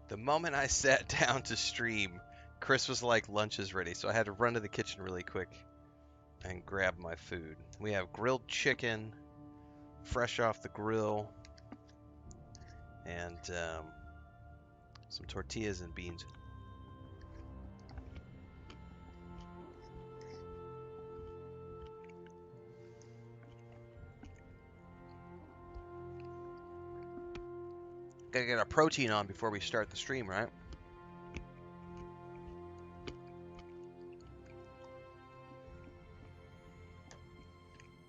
The moment I sat down to stream, Chris was like, lunch is ready. So I had to run to the kitchen really quick and grab my food. We have grilled chicken, fresh off the grill, and some tortillas and beans. Gotta get our protein on before we start the stream, right?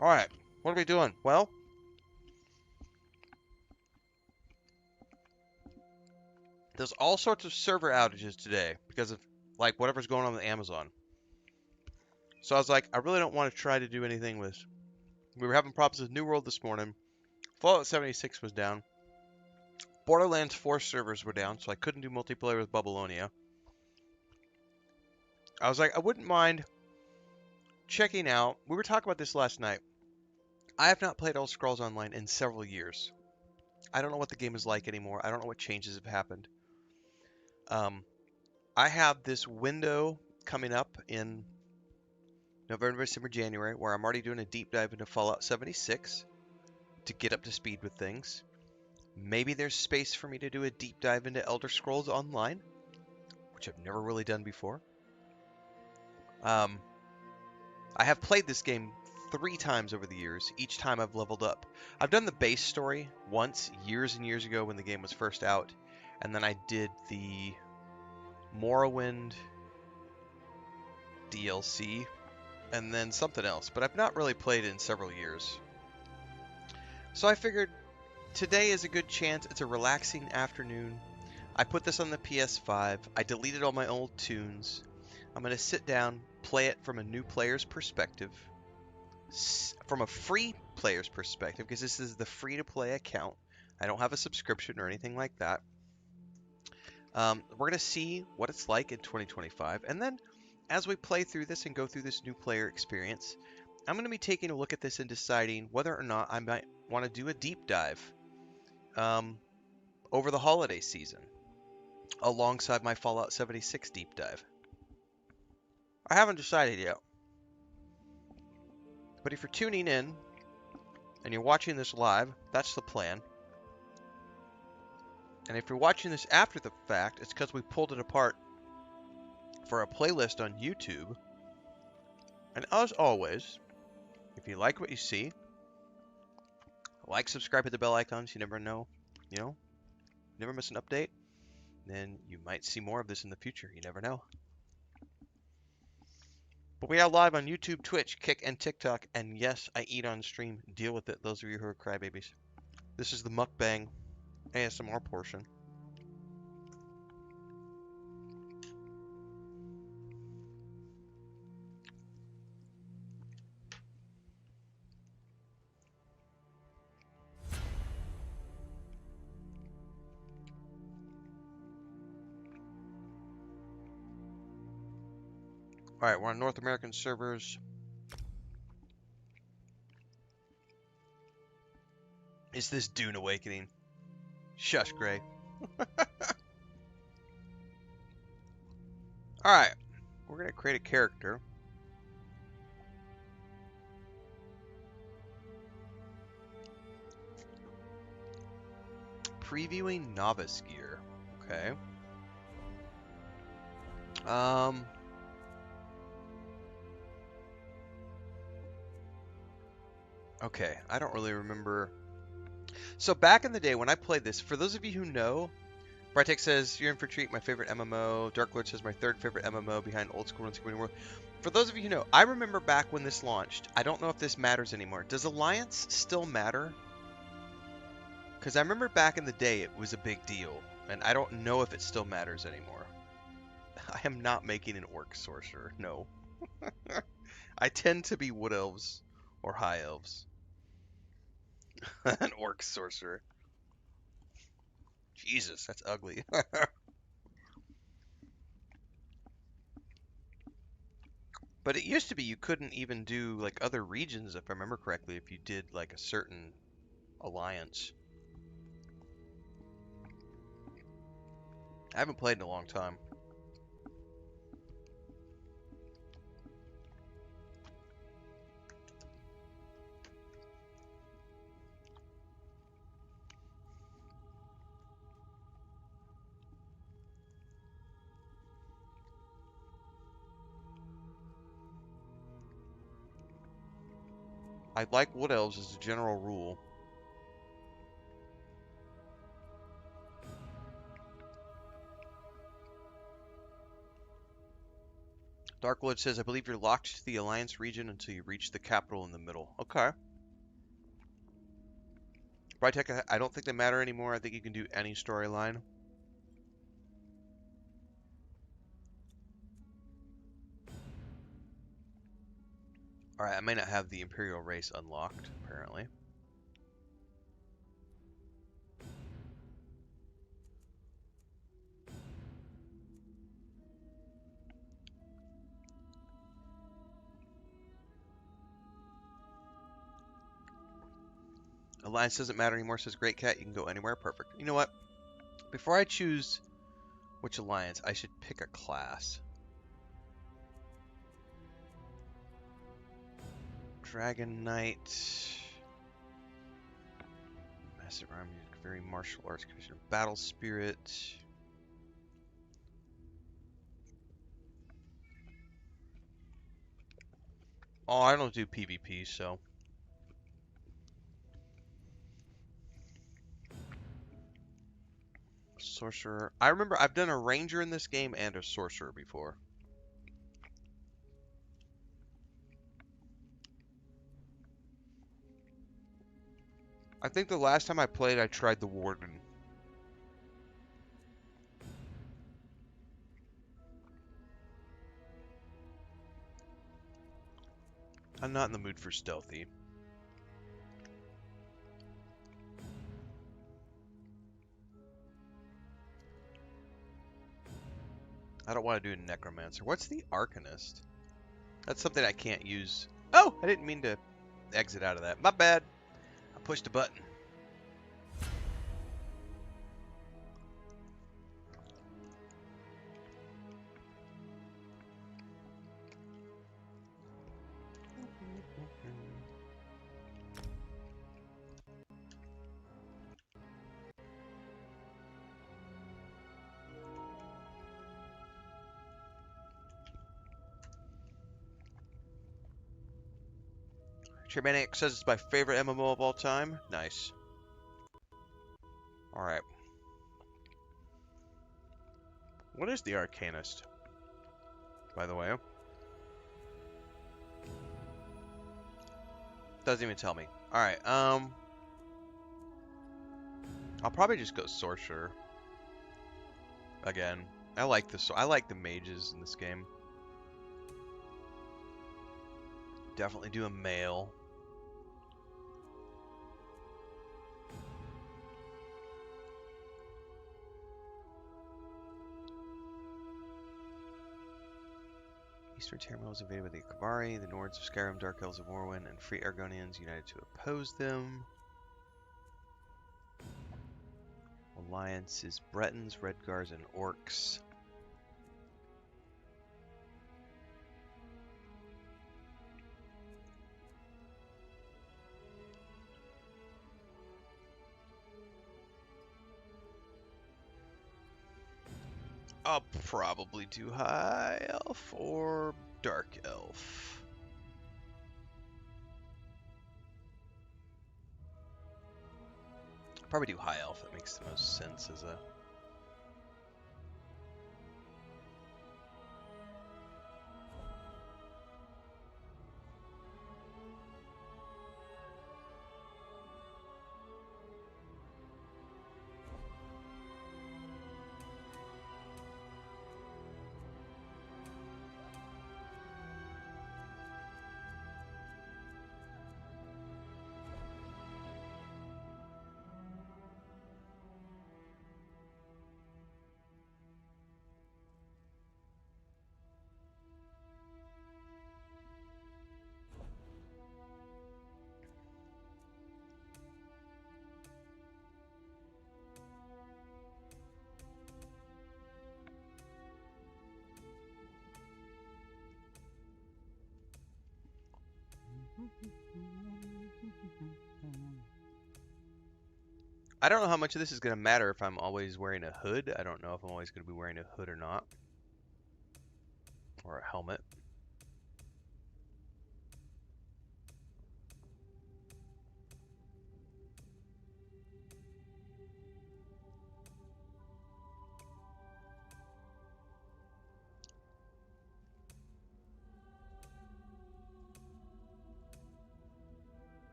Alright, what are we doing? Well, there's all sorts of server outages today because of like whatever's going on with Amazon. So I was like, I really don't want to try to do anything with. We were having problems with New World this morning. Fallout 76 was down. Borderlands 4 servers were down, so I couldn't do multiplayer with Babylonia. I was like, I wouldn't mind checking out. We were talking about this last night. I have not played Elder Scrolls Online in several years. I don't know what the game is like anymore. I don't know what changes have happened. I have this window coming up in November, December, January, where I'm already doing a deep dive into Fallout 76 to get up to speed with things. Maybe there's space for me to do a deep dive into Elder Scrolls Online, which I've never really done before. I have played this game 3 times over the years. Each time I've leveled up. I've done the base story once, years and years ago when the game was first out, and then I did the Morrowind DLC, and then something else, but I've not really played it in several years. So I figured today is a good chance. It's a relaxing afternoon. I put this on the PS5. I deleted all my old tunes. I'm going to sit down, play it from a new player's perspective, from a free player's perspective, because this is the free-to-play account. I don't have a subscription or anything like that. We're going to see what it's like in 2025, and then as we play through this and go through this new player experience, I'm going to be taking a look at this and deciding whether or not I might want to do a deep dive over the holiday season alongside my Fallout 76 deep dive. I haven't decided yet. But if you're tuning in and you're watching this live, that's the plan. And if you're watching this after the fact, it's because we pulled it apart for a playlist on YouTube. And as always, if you like what you see, like, subscribe, hit the bell icons. You never know, never miss an update. Then you might see more of this in the future. You never know. But we are live on YouTube, Twitch, Kick, and TikTok. And yes, I eat on stream. Deal with it, those of you who are crybabies. This is the mukbang ASMR portion. Alright, we're on North American servers. Is this Dune Awakening? Shush, Gray. Alright, we're going to create a character. Previewing novice gear. Okay. Okay, I don't really remember. So back in the day when I played this, for those of you who know, Brightech says, you're Infiltrating, my favorite MMO. Dark Lord says, my 3rd favorite MMO behind Old School and Security World. For those of you who know, I remember back when this launched. I don't know if this matters anymore. Does Alliance still matter? Because I remember back in the day it was a big deal, and I don't know if it still matters anymore. I am not making an orc sorcerer, no. I tend to be wood elves or high elves. An orc sorcerer. Jesus, that's ugly. But it used to be you couldn't even do like other regions, if I remember correctly, if you did like a certain alliance. I haven't played in a long time. I like wood elves as a general rule. Darkwood says, I believe you're locked to the Alliance region until you reach the capital in the middle. Okay. Brightech, I don't think they matter anymore. I think you can do any storyline. Alright, I may not have the Imperial race unlocked, apparently. Alliance doesn't matter anymore, says Great Cat. You can go anywhere. Perfect. You know what? Before I choose which alliance, I should pick a class. Dragon Knight. Massive Army, very martial arts commissioner. Battle Spirit. Oh, I don't do PvP, so. Sorcerer. I remember I've done a ranger in this game and a sorcerer before. I think the last time I played, I tried the warden. I'm not in the mood for stealthy. I don't want to do a necromancer. What's the arcanist? That's something I can't use. Oh, I didn't mean to exit out of that. My bad. I pushed a button. Germanic says it's my favorite MMO of all time. Nice. Alright. What is the Arcanist? By the way. Doesn't even tell me. Alright, I'll probably just go Sorcerer. Again. I like the mages in this game. Definitely do a male. Eastern Terminal is invaded by the Kavari, the Nords of Skyrim, Dark Elves of Morrowind, and Free Argonians united to oppose them. Alliance is Bretons, Redguards, and Orcs. I'll probably do High Elf or Dark Elf. Probably do High Elf. That makes the most sense as a... I don't know how much of this is going to matter if I'm always wearing a hood. I don't know if I'm always going to be wearing a hood or not. Or a helmet.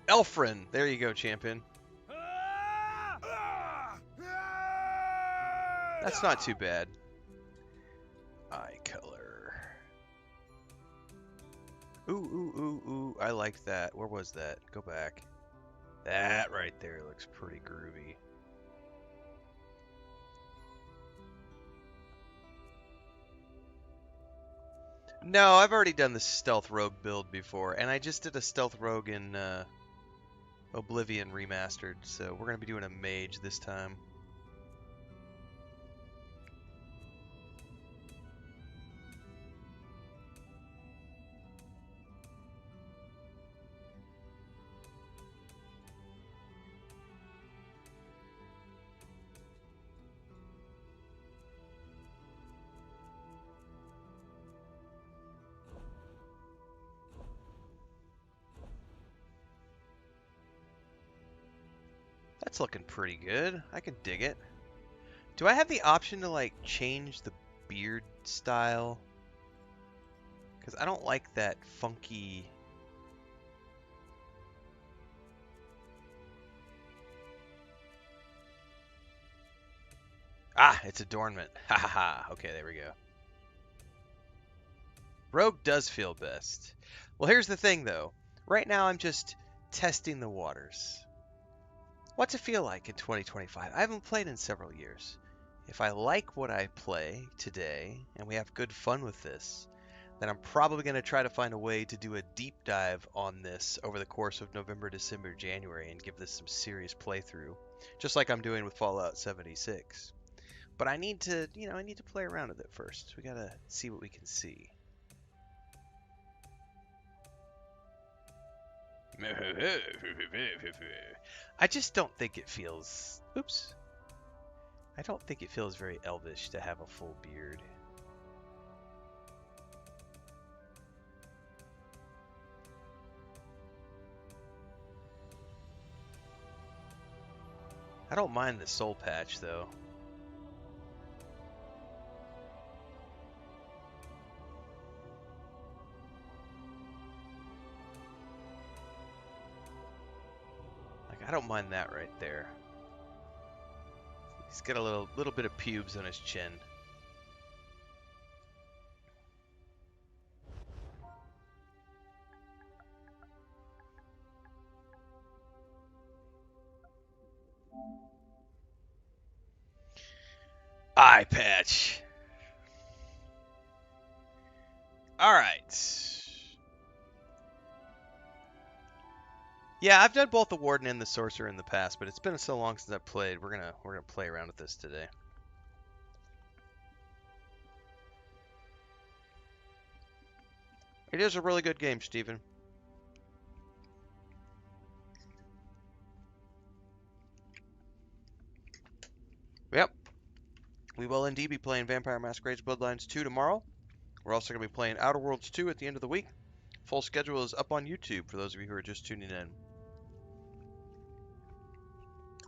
Elfrin! There you go, champion. That's not too bad. Eye color. Ooh, ooh, ooh, ooh. I like that. Where was that? Go back. That right there looks pretty groovy. No, I've already done the stealth rogue build before, and I just did a stealth rogue in Oblivion Remastered, so we're going to be doing a mage this time. That's looking pretty good. I can dig it. Do I have the option to, like, change the beard style? Because I don't like that funky... Ah, it's adornment. Ha ha ha. Okay, there we go. Rogue does feel best. Well, here's the thing, though. Right now, I'm just testing the waters. What's it feel like in 2025? I haven't played in several years. If I like what I play today, and we have good fun with this, then I'm probably going to try to find a way to do a deep dive on this over the course of November, December, January, and give this some serious playthrough, just like I'm doing with Fallout 76. But I need to, I need to play around with it first. We got to see what we can see. I just don't think it feels... Oops. I don't think it feels very elvish to have a full beard. I don't mind the soul patch, though. I don't mind that right there. He's got a little bit of pubes on his chin. Eye patch. All right. Yeah, I've done both the Warden and the Sorcerer in the past, but it's been so long since I've played. We're gonna play around with this today. It is a really good game, Steven. Yep. We will indeed be playing Vampire Masquerade's Bloodlines 2 tomorrow. We're also going to be playing Outer Worlds 2 at the end of the week. Full schedule is up on YouTube for those of you who are just tuning in.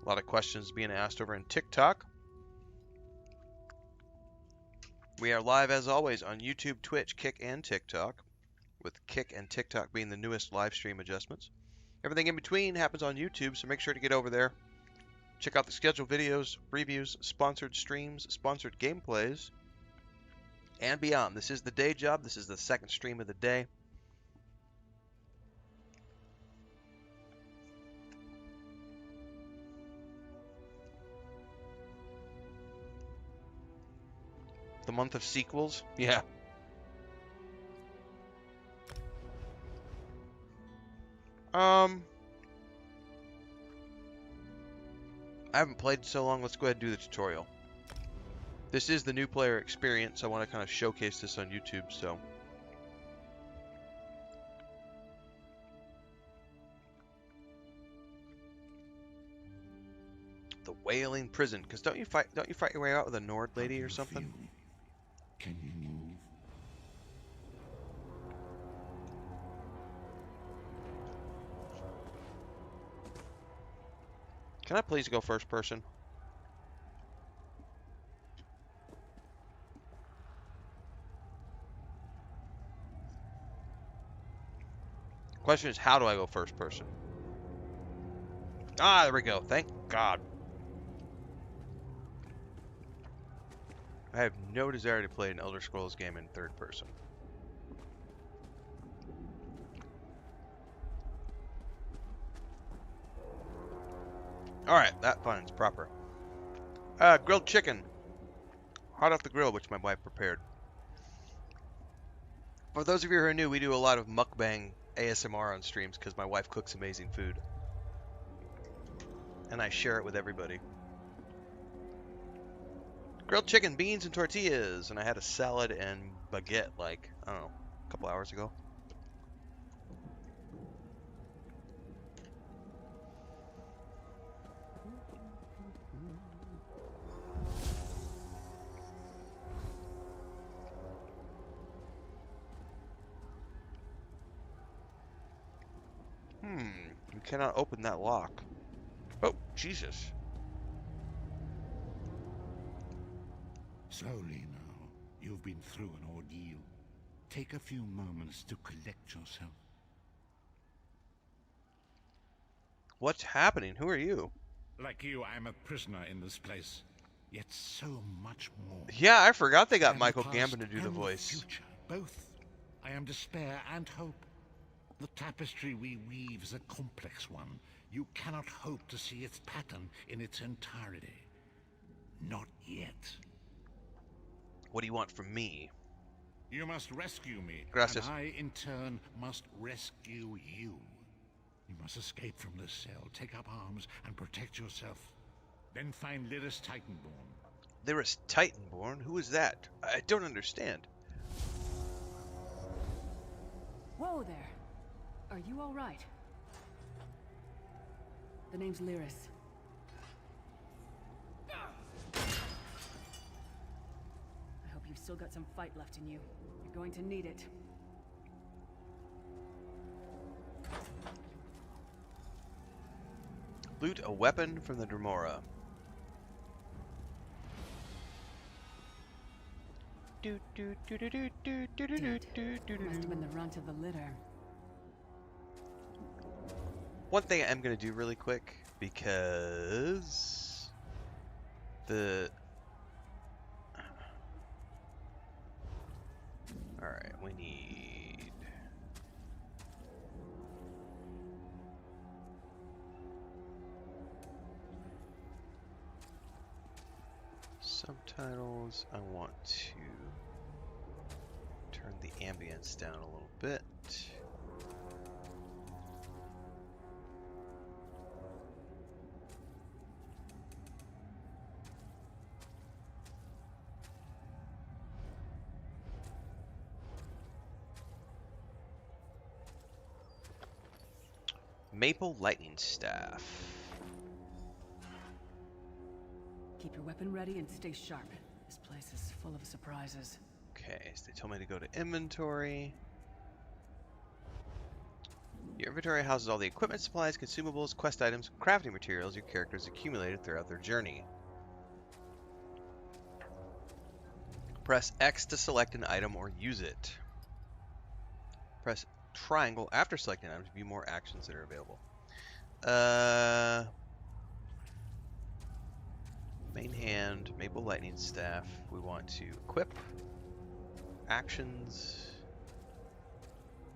A lot of questions being asked over in TikTok. We are live as always on YouTube, Twitch, Kick, and TikTok, with Kick and TikTok being the newest live stream adjustments. Everything in between happens on YouTube, so make sure to get over there. Check out the scheduled videos, reviews, sponsored streams, sponsored gameplays, and beyond. This is the day job. This is the second stream of the day. The month of sequels? Yeah. I haven't played in so long. Let's go ahead and do the tutorial. This is the new player experience. I want to kind of showcase this on YouTube, so. The wailing prison, because don't you fight your way out with a Nord lady or something? Can you move? Can I please go first person? Question is, how do I go first person? Ah, there we go. Thank God. I have no desire to play an Elder Scrolls game in third person. Alright, that finds proper. Grilled chicken. Hot off the grill, which my wife prepared. For those of you who are new, we do a lot of mukbang ASMR on streams because my wife cooks amazing food. And I share it with everybody. Grilled chicken, beans, and tortillas. And I had a salad and baguette like, I don't know, a couple hours ago. You cannot open that lock. Oh, Jesus. Slowly now. You've been through an ordeal. Take a few moments to collect yourself. What's happening? Who are you? Like you, I'm a prisoner in this place. Yet so much more. Yeah, I forgot they got And Michael the Gambon past to do the and voice. Future, both. I am despair and hope. The tapestry we weave is a complex one. You cannot hope to see its pattern in its entirety. Not yet. What do you want from me? You must rescue me. Gracias. And I, in turn, must rescue you. You must escape from this cell, take up arms, and protect yourself. Then find Lyris Titanborn. Lyris Titanborn? Who is that? I don't understand. Whoa there. Are you all right? The name's Lyris. I hope you've still got some fight left in you. You're going to need it. Loot a weapon from the Dremora. Dead. Must have been the runt of the litter. One thing I am going to do really quick, because the... Alright, we need... subtitles. I want to turn the ambience down a little bit. Maple lightning staff. Keep your weapon ready and stay sharp. This place is full of surprises. Okay, so they told me to go to inventory. Your inventory houses all the equipment, supplies, consumables, quest items, crafting materials your characters accumulated throughout their journey. Press X to select an item or use it. Press triangle after selecting an item to view more actions that are available. Main hand, maple lightning staff. We want to equip. Actions.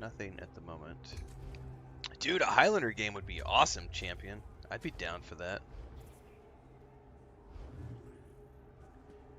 Nothing at the moment. Dude, a Highlander game would be awesome, champion. I'd be down for that.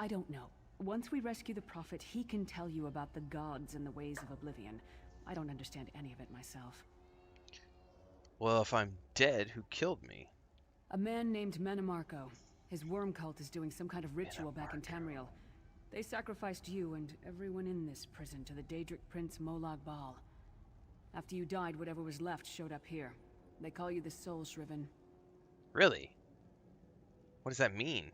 I don't know. Once we rescue the Prophet, he can tell you about the gods and the ways of Oblivion. I don't understand any of it myself. Well, if I'm dead, who killed me? A man named Menamarco. His worm cult is doing some kind of ritual back in Tamriel. They sacrificed you and everyone in this prison to the Daedric Prince Molag Bal. After you died, whatever was left showed up here. They call you the Soul Shriven. Really? What does that mean?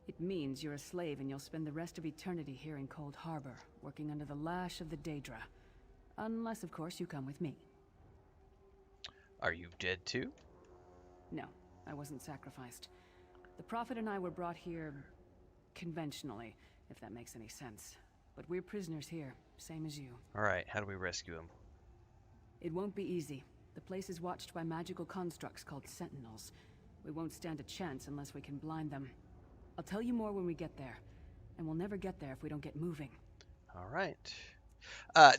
It means you're a slave and you'll spend the rest of eternity here in Coldharbour, working under the lash of the Daedra. Unless, of course, you come with me. Are you dead too? No, I wasn't sacrificed. The Prophet and I were brought here conventionally, if that makes any sense. But we're prisoners here, same as you. Alright, how do we rescue him? It won't be easy. The place is watched by magical constructs called sentinels. We won't stand a chance unless we can blind them. I'll tell you more when we get there. And we'll never get there if we don't get moving. Alright.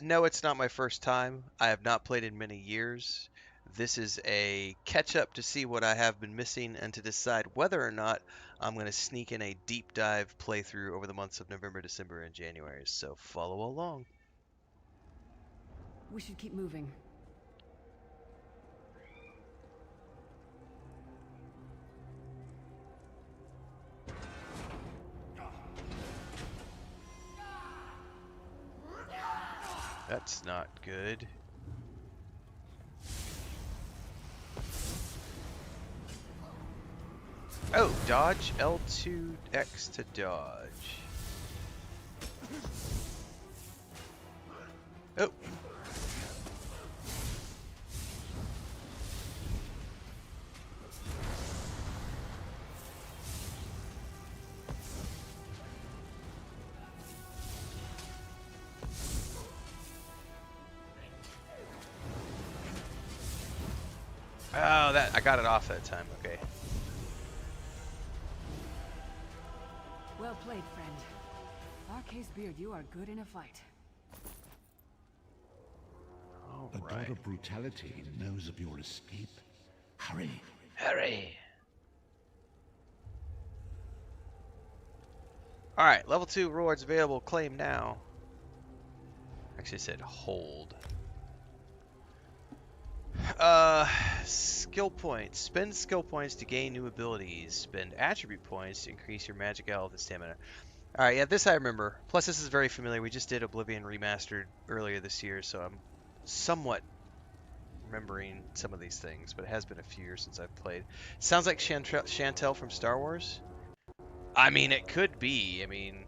No, it's not my first time. I have not played in many years. This is a catch-up to see what I have been missing and to decide whether or not I'm going to sneak in a deep dive playthrough over the months of November, December, and January. So follow along. We should keep moving. That's not good. Oh, dodge L2X to dodge. Oh. Oh, that I got it off that time. Okay. Well played, friend. Arcase Beard, you are good in a fight. All A right. god of brutality knows of your escape. Hurry. Hurry. All right, level 2 rewards available. Claim now. Actually, it said hold. Skill points. Spend skill points to gain new abilities. Spend attribute points to increase your magic health and stamina. Alright, yeah, this I remember. Plus, this is very familiar. We just did Oblivion Remastered earlier this year, so I'm somewhat remembering some of these things, but it has been a few years since I've played. Sounds like Chantel from Star Wars. I mean, it could be. I mean...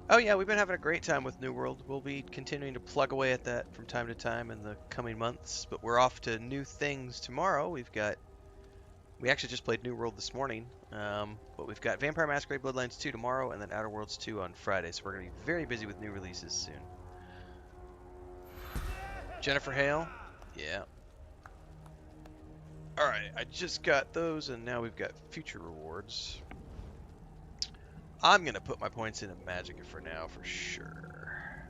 Oh yeah, we've been having a great time with New World. We'll be continuing to plug away at that from time to time in the coming months, but we're off to new things tomorrow. We actually just played New World this morning, but we've got Vampire Masquerade Bloodlines 2 tomorrow and then Outer Worlds 2 on Friday, so we're going to be very busy with new releases soon. Jennifer Hale? Yeah. Alright, I just got those, and now we've got future rewards. I'm going to put my points into Magicka for now, for sure.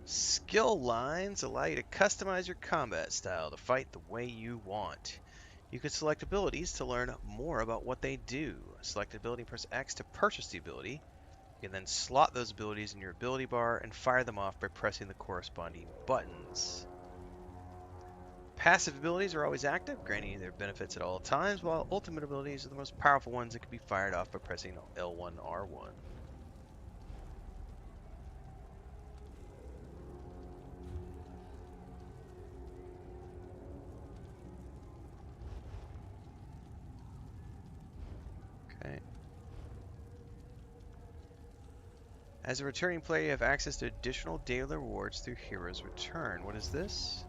Skill lines allow you to customize your combat style to fight the way you want. You can select abilities to learn more about what they do. Select an ability and press X to purchase the ability. You can then slot those abilities in your ability bar and fire them off by pressing the corresponding buttons. Passive abilities are always active, granting you their benefits at all times, while ultimate abilities are the most powerful ones that can be fired off by pressing L1, R1. Okay. As a returning player, you have access to additional daily rewards through Hero's Return. What is this?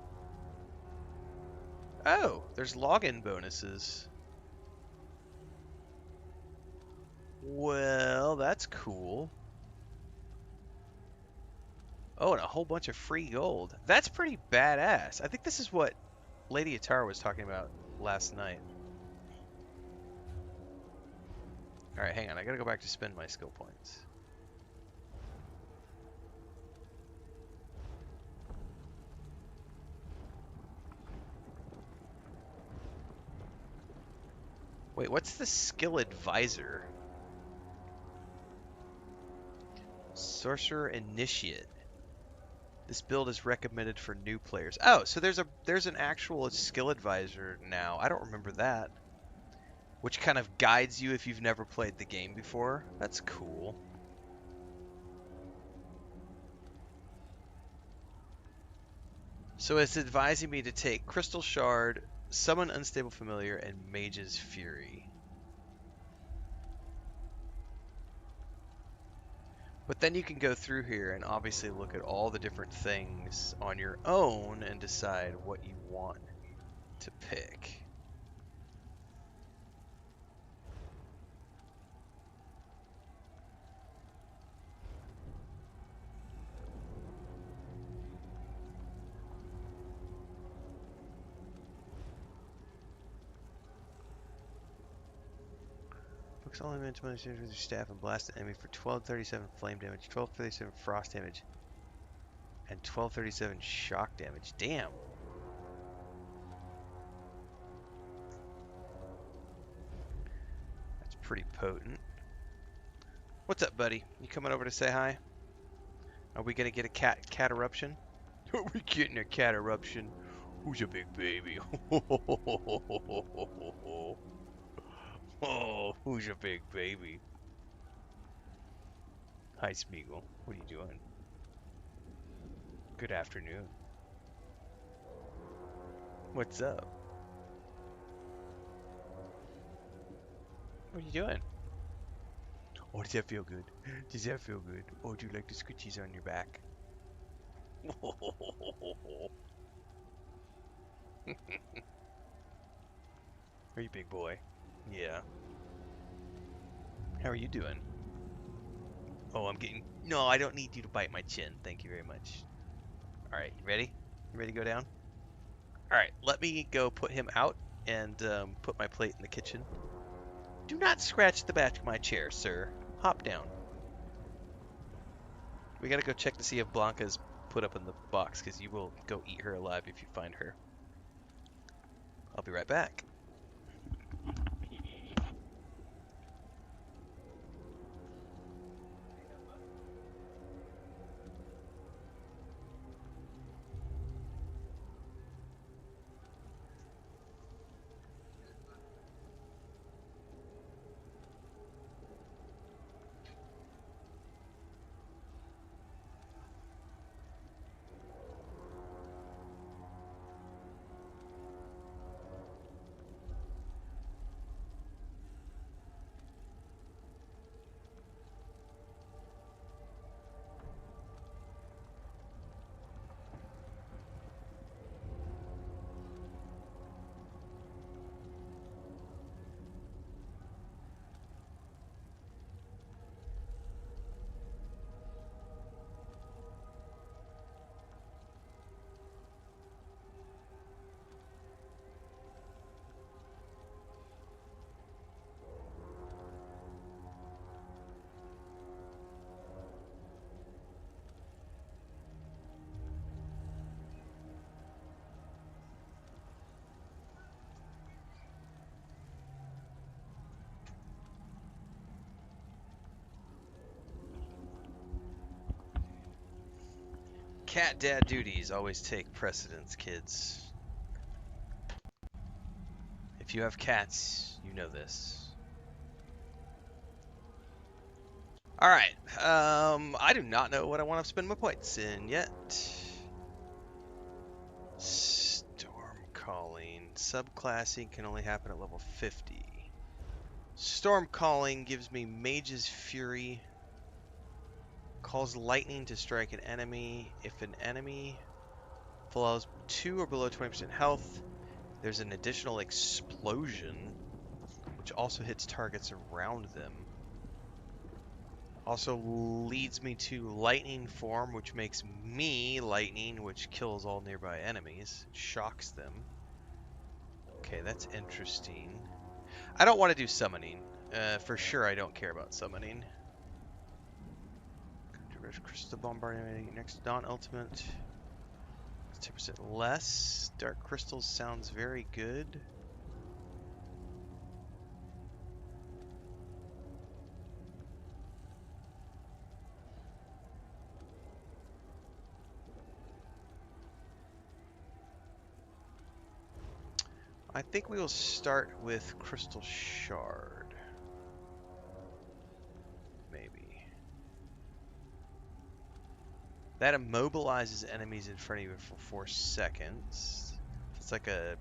Oh, there's login bonuses. Well, that's cool. Oh, and a whole bunch of free gold. That's pretty badass. I think this is what Lady Atara was talking about last night. Alright, hang on. I gotta go back to spend my skill points. Wait, what's the skill advisor? Sorcerer Initiate. This build is recommended for new players. Oh, so there's an actual skill advisor now. I don't remember that. Which kind of guides you if you've never played the game before. That's cool. So it's advising me to take Crystal Shard, Summon Unstable Familiar, and Mage's Fury. But then you can go through here and obviously look at all the different things on your own and decide what you want to pick. Focus only meant to damage with your staff and blast the enemy for 1237 flame damage, 1237 frost damage, and 1237 shock damage. Damn. That's pretty potent. What's up, buddy? You coming over to say hi? Are we gonna get a cat eruption? Are we getting a cat eruption? Who's a big baby? Oh, who's a big baby? Hi, Smeagol. What are you doing? Good afternoon. What's up? What are you doing? Oh, does that feel good? Does that feel good? Oh, do you like the scritchies on your back? Are you big boy? Yeah. How are you doing? Oh, I'm getting... No, I don't need you to bite my chin. Thank you very much. Alright, you ready? You ready to go down? Alright, let me go put him out and put my plate in the kitchen. Do not scratch the back of my chair, sir. Hop down. We gotta go check to see if Blanca's put up in the box, because you will go eat her alive if you find her. I'll be right back. Cat dad duties always take precedence, kids. If you have cats, you know this. Alright, I do not know what I want to spend my points in yet. Storm Calling. Subclassing can only happen at level 50. Storm Calling gives me Mage's Fury. Calls lightning to strike an enemy. If an enemy falls 2 or below 20% health, there's an additional explosion, which also hits targets around them. Also leads me to lightning form, which makes me lightning, which kills all nearby enemies. Shocks them. Okay, that's interesting. I don't want to do summoning. For sure I don't care about summoning. Crystal Bombardment next Dawn Ultimate. 10% less. Dark Crystals sounds very good. I think we will start with Crystal Shard. Maybe. That immobilizes enemies in front of you for 4 seconds. It's like a...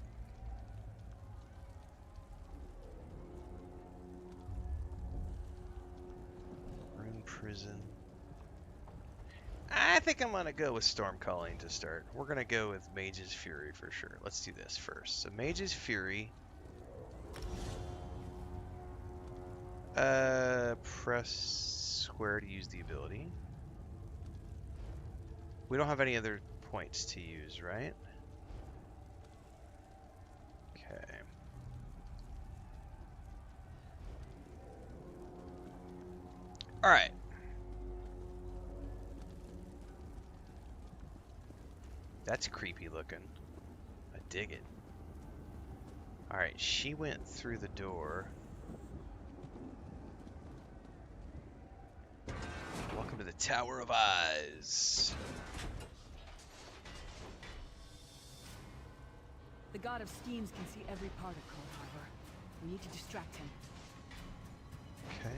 Rune Prison. I think I'm going to go with Storm Calling to start. We're going to go with Mage's Fury for sure. Let's do this first. So Mage's Fury. Press square to use the ability. We don't have any other points to use, right? Okay. All right. That's creepy looking. I dig it. All right, she went through the door. Welcome to the Tower of Eyes. The God of Schemes can see every part of Coldharbour. We need to distract him. Okay.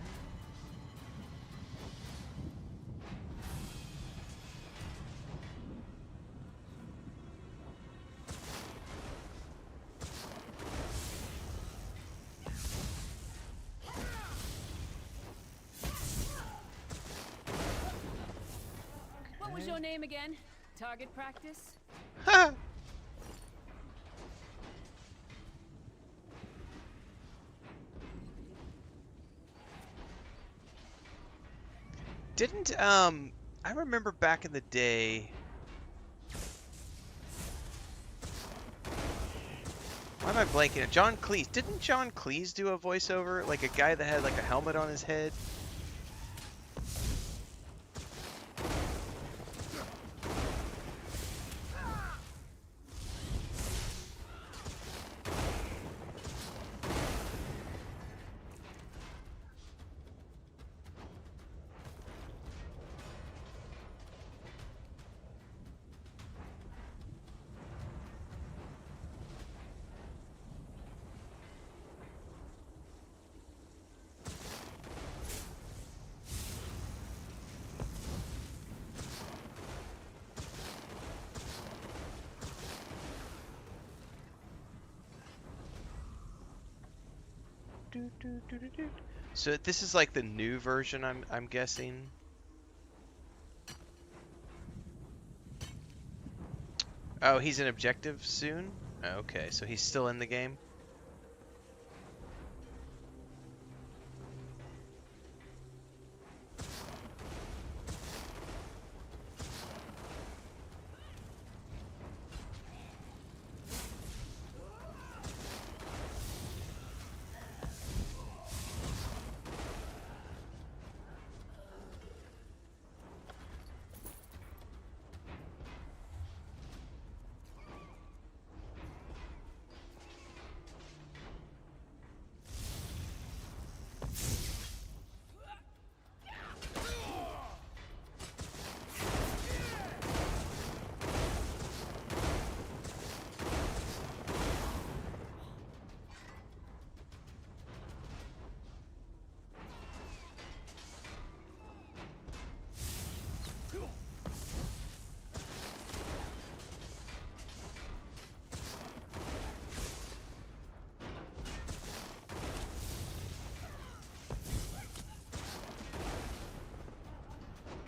What was your name again? Target practice? Ha! Didn't, I remember back in the day... Why am I blanking it? John Cleese. Didn't John Cleese do a voiceover? Like a guy that had like a helmet on his head? So this is like the new version, I'm guessing. Oh, he's an objective soon? Okay, so he's still in the game?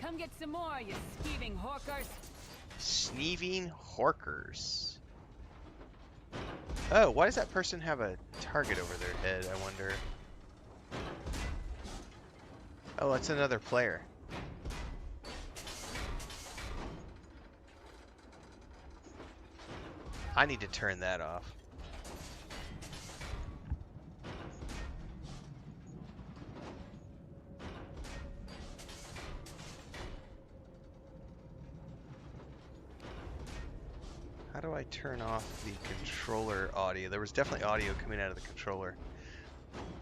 Come get some more, you skeeving horkers. Sneeving Horkers. Oh, why does that person have a target over their head, I wonder? Oh, that's another player. I need to turn that off. How do I turn off the controller audio? There was definitely audio coming out of the controller.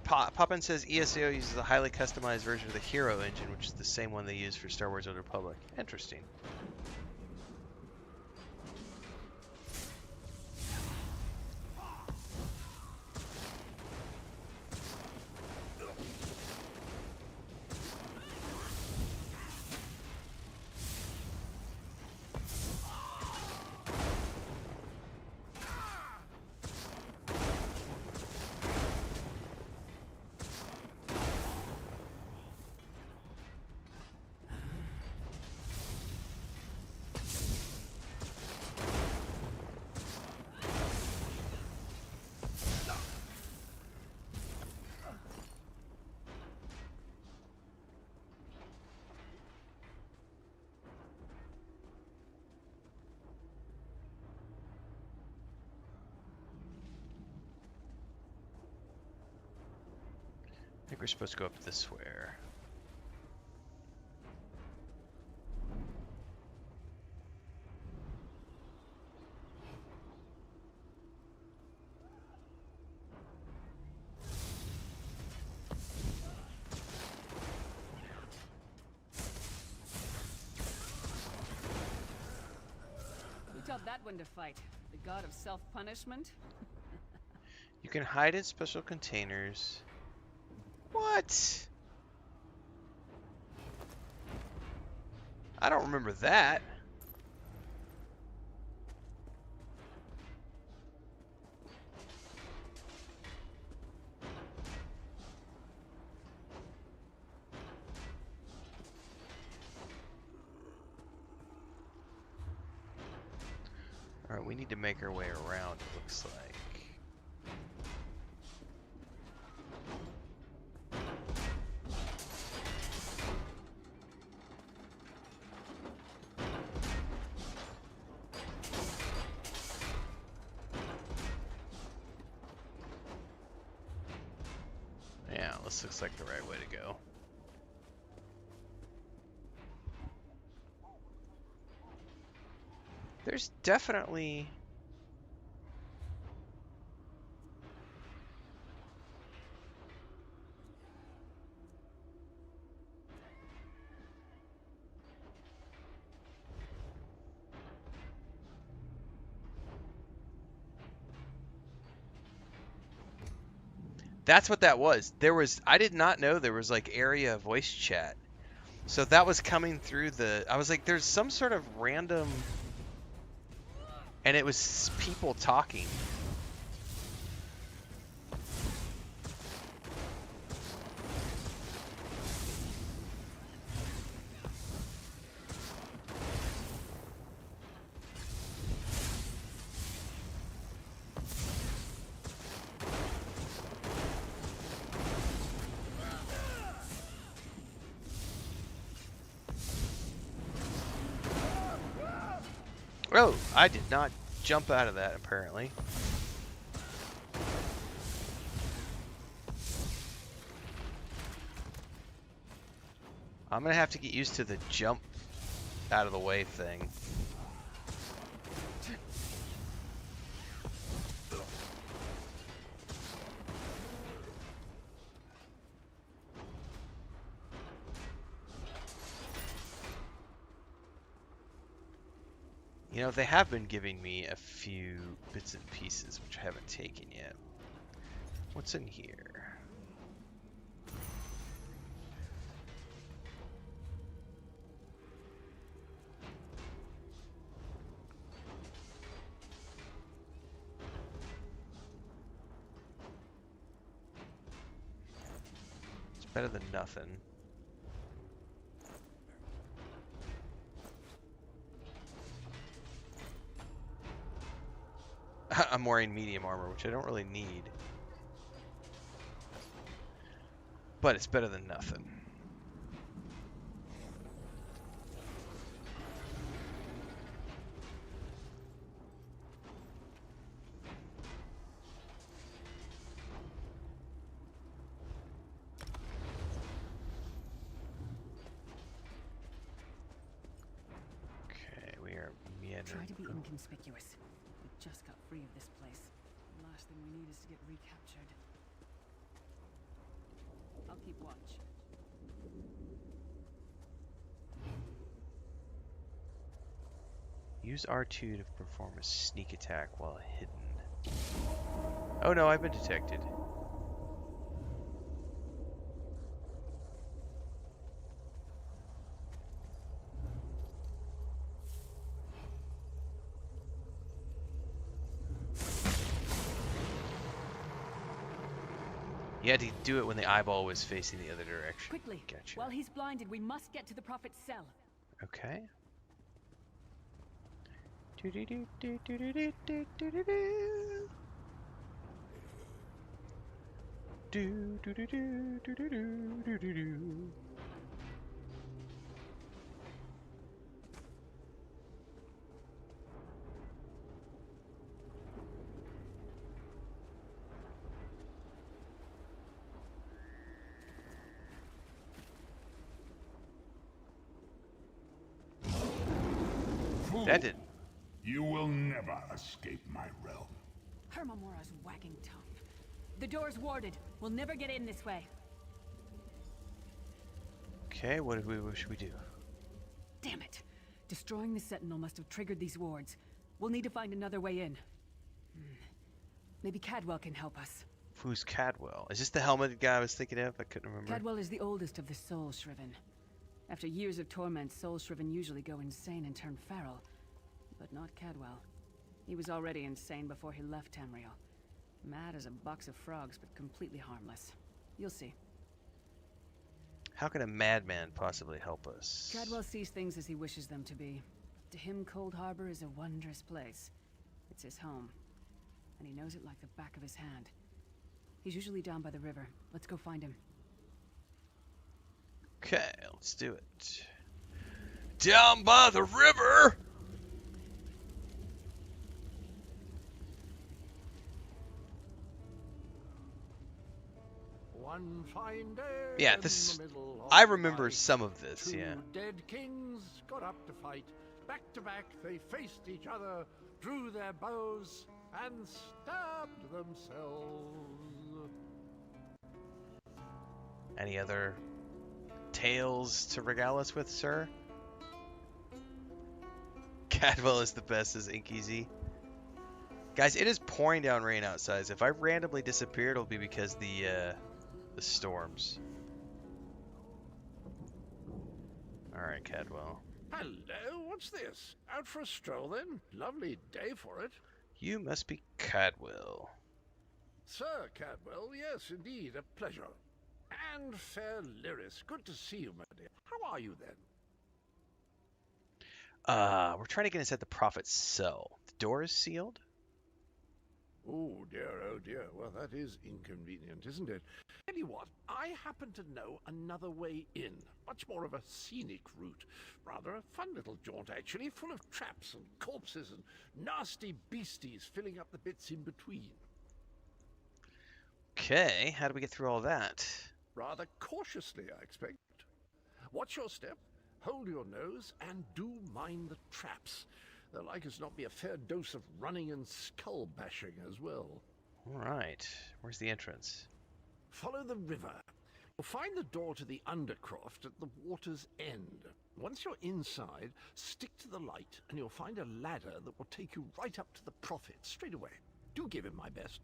Poppin says ESO uses a highly customized version of the Hero engine, which is the same one they use for Star Wars: Old Republic. Interesting. I think we're supposed to go up this way. Who taught that one to fight? The god of self-punishment? You can hide in special containers. What? I don't remember that. Alright, we need to make our way around, it looks like. Yeah, this looks like the right way to go. There's definitely... That's what that was. I did not know there was like area voice chat. So that was coming through I was like, there's some sort of random, and it was people talking. Oh, I did not jump out of that, apparently. I'm gonna have to get used to the jump out of the way thing. You know, they have been giving me a few bits and pieces, which I haven't taken yet. What's in here? It's better than nothing. I'm wearing medium armor, which I don't really need. But it's better than nothing. Okay, we are meandering. Try to be inconspicuous. We just got free of this place. The last thing we need is to get recaptured. I'll keep watch. Use R2 to perform a sneak attack while hidden. Oh no, I've been detected. You had to do it when the eyeball was facing the other direction. Quickly! Gotcha. While he's blinded, we must get to the Prophet's cell. Okay. That did. You will never escape my realm. Hermamora's wagging tongue. The door's warded. We'll never get in this way. Okay, what should we do? Damn it. Destroying the Sentinel must have triggered these wards. We'll need to find another way in. Maybe Cadwell can help us. Who's Cadwell? Is this the helmeted guy I was thinking of? I couldn't remember. Cadwell is the oldest of the Soul Shriven. After years of torment, Soul Shriven usually go insane and turn feral. But not Cadwell. He was already insane before he left Tamriel. Mad as a box of frogs, but completely harmless. You'll see. How can a madman possibly help us? Cadwell sees things as he wishes them to be. To him, Coldharbour is a wondrous place. It's his home. And he knows it like the back of his hand. He's usually down by the river. Let's go find him. Okay, let's do it. Down by the river! One fine day. Yeah, this is. I remember some of this, yeah. Two dead kings got up to fight. Back to back, they faced each other, drew their bows, and stabbed themselves. Any other tales to regale us with, sir? Cadwell is the best, as Inky. Guys, it is pouring down rain outside. So if I randomly disappear, it'll be because the storms. Alright, Cadwell. Hello, what's this? Out for a stroll then? Lovely day for it. You must be Cadwell. Sir Cadwell, yes, indeed, a pleasure. And fair Lyris, good to see you, my dear. How are you then? We're trying to get inside the Prophet's cell. The door is sealed? Oh dear, well that is inconvenient, isn't it? Tell you what, I happen to know another way in. Much more of a scenic route. Rather a fun little jaunt, actually, full of traps and corpses and nasty beasties filling up the bits in between. Okay, how do we get through all that? Rather cautiously, I expect. Watch your step, hold your nose, and do mind the traps. There'll like as not be a fair dose of running and skull bashing as well. Alright, where's the entrance? Follow the river. You'll find the door to the undercroft at the water's end. Once you're inside, stick to the light and you'll find a ladder that will take you right up to the Prophet straight away. Do give him my best.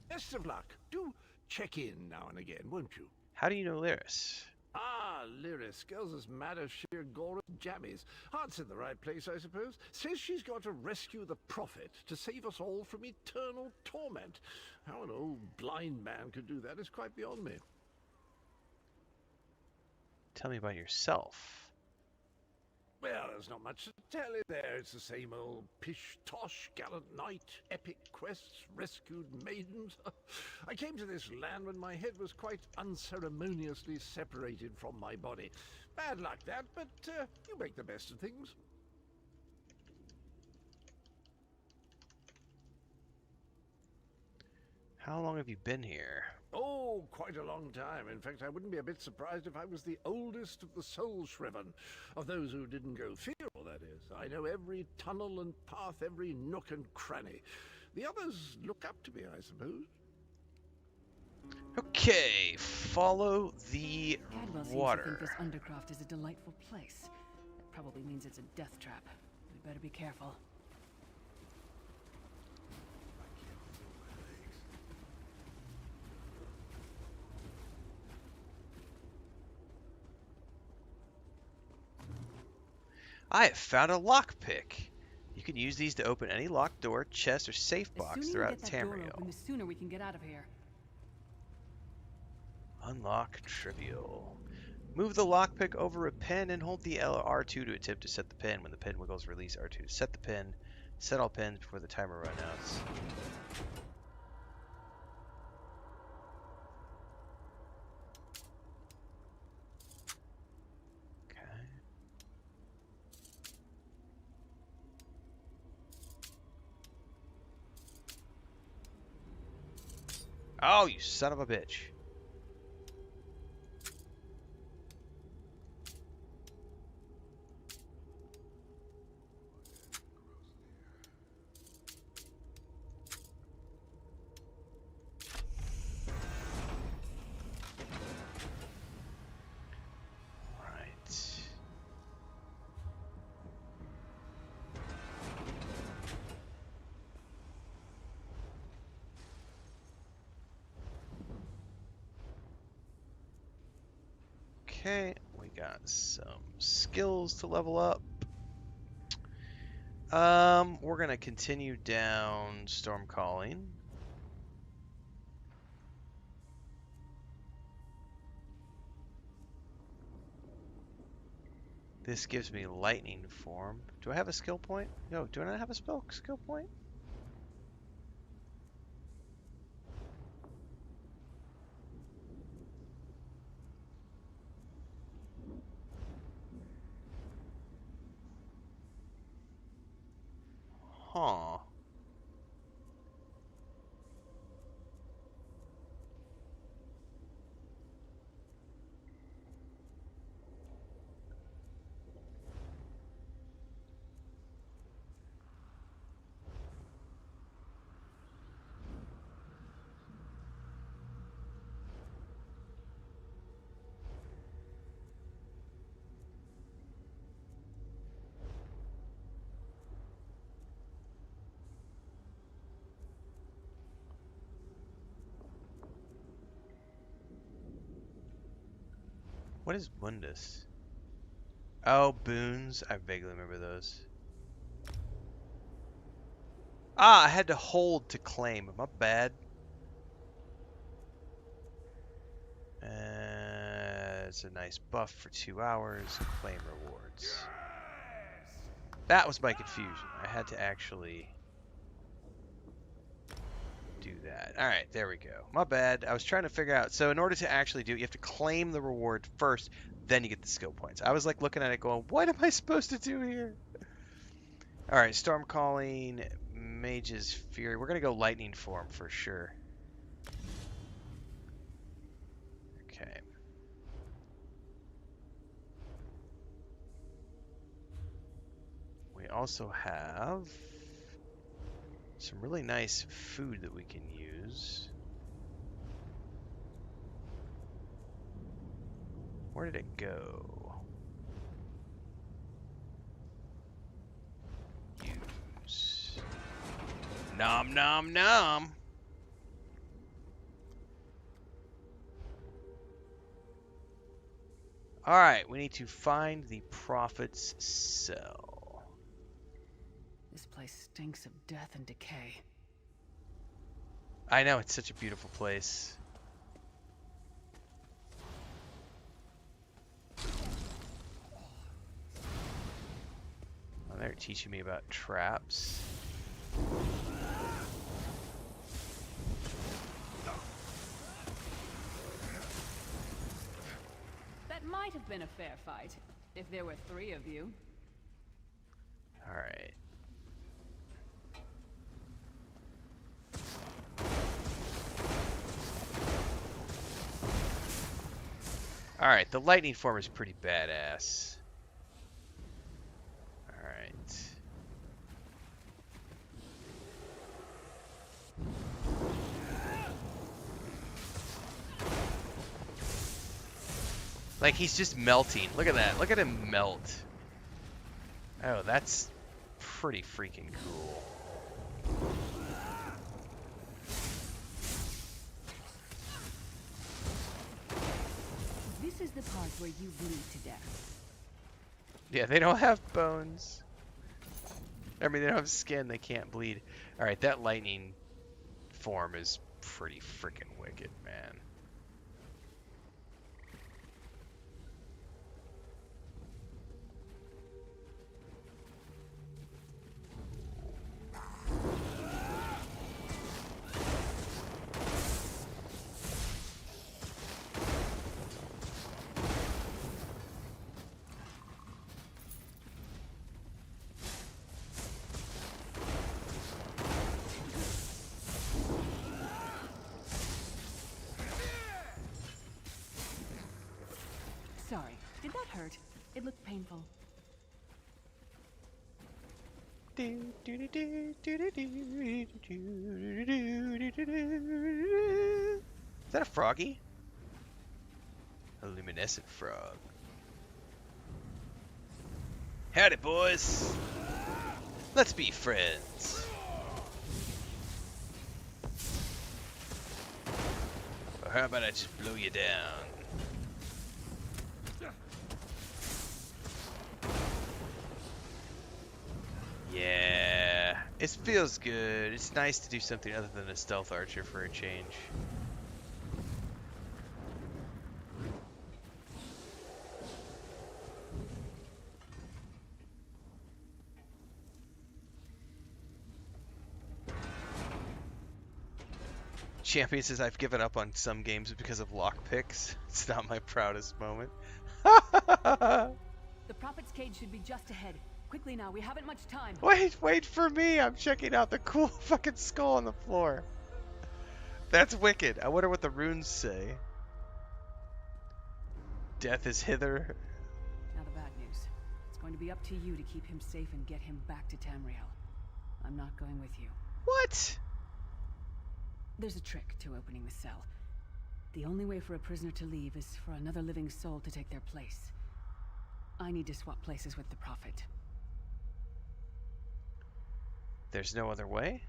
Best of luck. Do check in now and again, won't you? How do you know Lyris? Ah, Lyris. Girl's as mad as sheer gore as jammies. Heart's in the right place, I suppose. Says she's got to rescue the Prophet to save us all from eternal torment. How an old blind man could do that is quite beyond me. Tell me about yourself. Well, there's not much to tell it there. It's the same old pish-tosh, gallant knight, epic quests, rescued maidens. I came to this land when my head was quite unceremoniously separated from my body. Bad luck that, but you make the best of things. How long have you been here? Oh, quite a long time. In fact, I wouldn't be a bit surprised if I was the oldest of the Soul Shriven, of those who didn't go feral, that is. I know every tunnel and path, every nook and cranny. The others look up to me, I suppose. Okay, follow the Cadwell water. seems to think this undercroft is a delightful place. That probably means it's a death trap. We better be careful. I have found a lockpick. You can use these to open any locked door, chest, or safe box throughout Tamriel. The sooner we can get out of here. Unlock trivial. Move the lockpick over a pin and hold the R2 to attempt to set the pin. When the pin wiggles, release R2 to set the pin. Set all pins before the timer runs out. Oh, you son of a bitch. Okay, we got some skills to level up. We're gonna continue down storm calling. This gives me lightning form. Do I have a skill point? No, do I not have a skill point? Huh. What is Mundus? Oh, boons. I vaguely remember those. Ah, I had to hold to claim. My bad. It's a nice buff for 2 hours. Claim rewards. That was my confusion. I had to actually do that. Alright, there we go. My bad. I was trying to figure out. So in order to actually do it, you have to claim the reward first, then you get the skill points. I was like looking at it going, what am I supposed to do here? Alright, Storm Calling, Mage's Fury. We're going to go Lightning Form for sure. Okay. We also have some really nice food that we can use. Where did it go? Use. Nom nom nom. Alright, we need to find the Prophet's cell. This place stinks of death and decay. I know, it's such a beautiful place. Oh, they're teaching me about traps. That might have been a fair fight, if there were 3 of you. Alright. Alright, the lightning form is pretty badass. Alright. Like, he's just melting. Look at that. Look at him melt. Oh, that's pretty freaking cool. This is the part where you bleed to death. Yeah, they don't have bones. I mean, they don't have skin. They can't bleed. Alright, that lightning form is pretty freaking wicked, man. Sorry, did that hurt? It looked painful. Is that a froggy? A luminescent frog. Howdy, boys. Let's be friends. Or how about I just blow you down? It feels good. It's nice to do something other than a stealth archer for a change. Champion says I've given up on some games because of lockpicks. It's not my proudest moment. The Prophet's cage should be just ahead. Quickly now, we haven't much time. Wait for me. I'm checking out the cool fucking skull on the floor. That's wicked. I wonder what the runes say. Death is hither. Now the bad news. It's going to be up to you to keep him safe and get him back to Tamriel. I'm not going with you. What? There's a trick to opening the cell. The only way for a prisoner to leave is for another living soul to take their place. I need to swap places with the Prophet. There's no other way?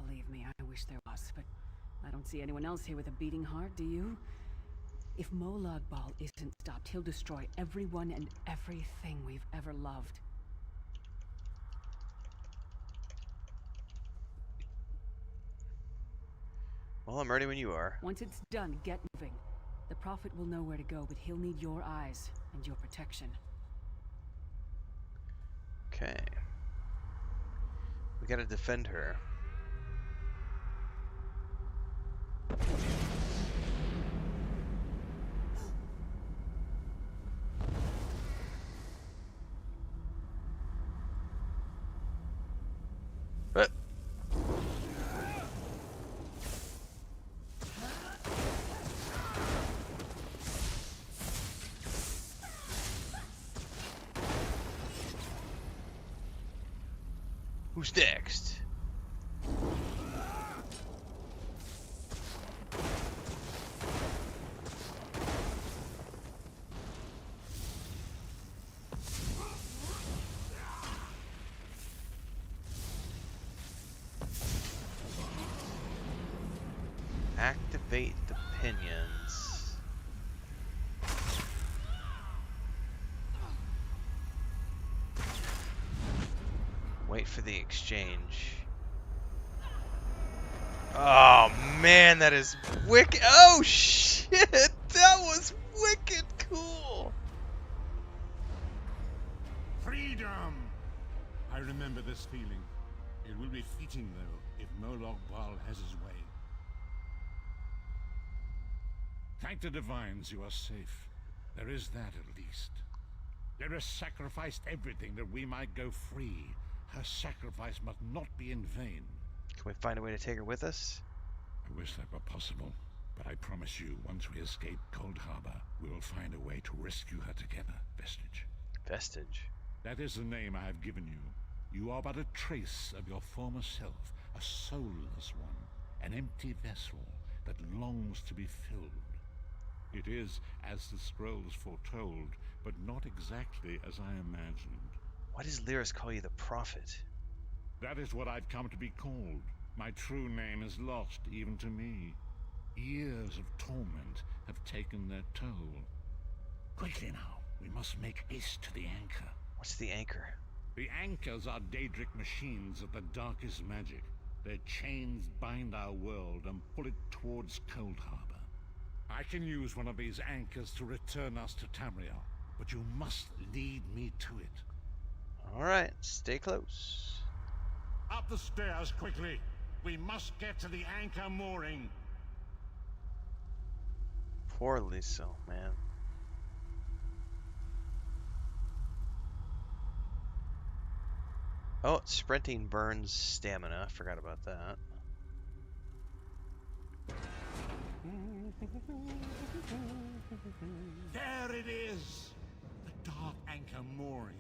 Believe me, I wish there was, but I don't see anyone else here with a beating heart, do you? If Molag Bal isn't stopped, he'll destroy everyone and everything we've ever loved. Well, I'm ready when you are. Once it's done, get moving. The Prophet will know where to go, but he'll need your eyes and your protection. Okay. We gotta defend her. But who's next? Activate the pinions. Wait for the exchange. Oh man, that is wicked. Oh shit, that was wicked cool. Freedom! I remember this feeling. It will be fleeting, though, if Molag Bal has his way. Thank the Divines you are safe. There is that at least. There has sacrificed everything that we might go free. Her sacrifice must not be in vain. Can we find a way to take her with us? I wish that were possible, but I promise you, once we escape Coldharbour, we will find a way to rescue her together, Vestige. Vestige. That is the name I have given you. You are but a trace of your former self, a soulless one, an empty vessel that longs to be filled. It is as the scrolls foretold, but not exactly as I imagined. Why does Lyris call you the Prophet? That is what I've come to be called. My true name is lost even to me. Years of torment have taken their toll. Quickly now, we must make haste to the anchor. What's the anchor? The anchors are Daedric machines of the darkest magic. Their chains bind our world and pull it towards Coldharbour. I can use one of these anchors to return us to Tamriel, but you must lead me to it. Alright, stay close. Up the stairs, quickly! We must get to the anchor mooring! Poor Lisa, man. Oh, sprinting burns stamina. I forgot about that. There it is! The dark anchor mooring.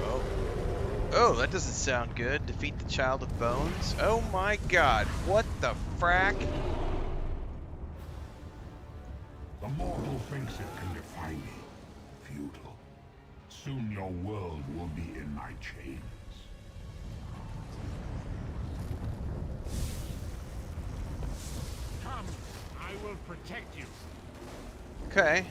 Oh. Oh, that doesn't sound good. Defeat the child with bones. Oh my god. What the frack? The mortal thinks it can defy me. Futile. Soon your world will be in my chains. Come, I will protect you. Okay.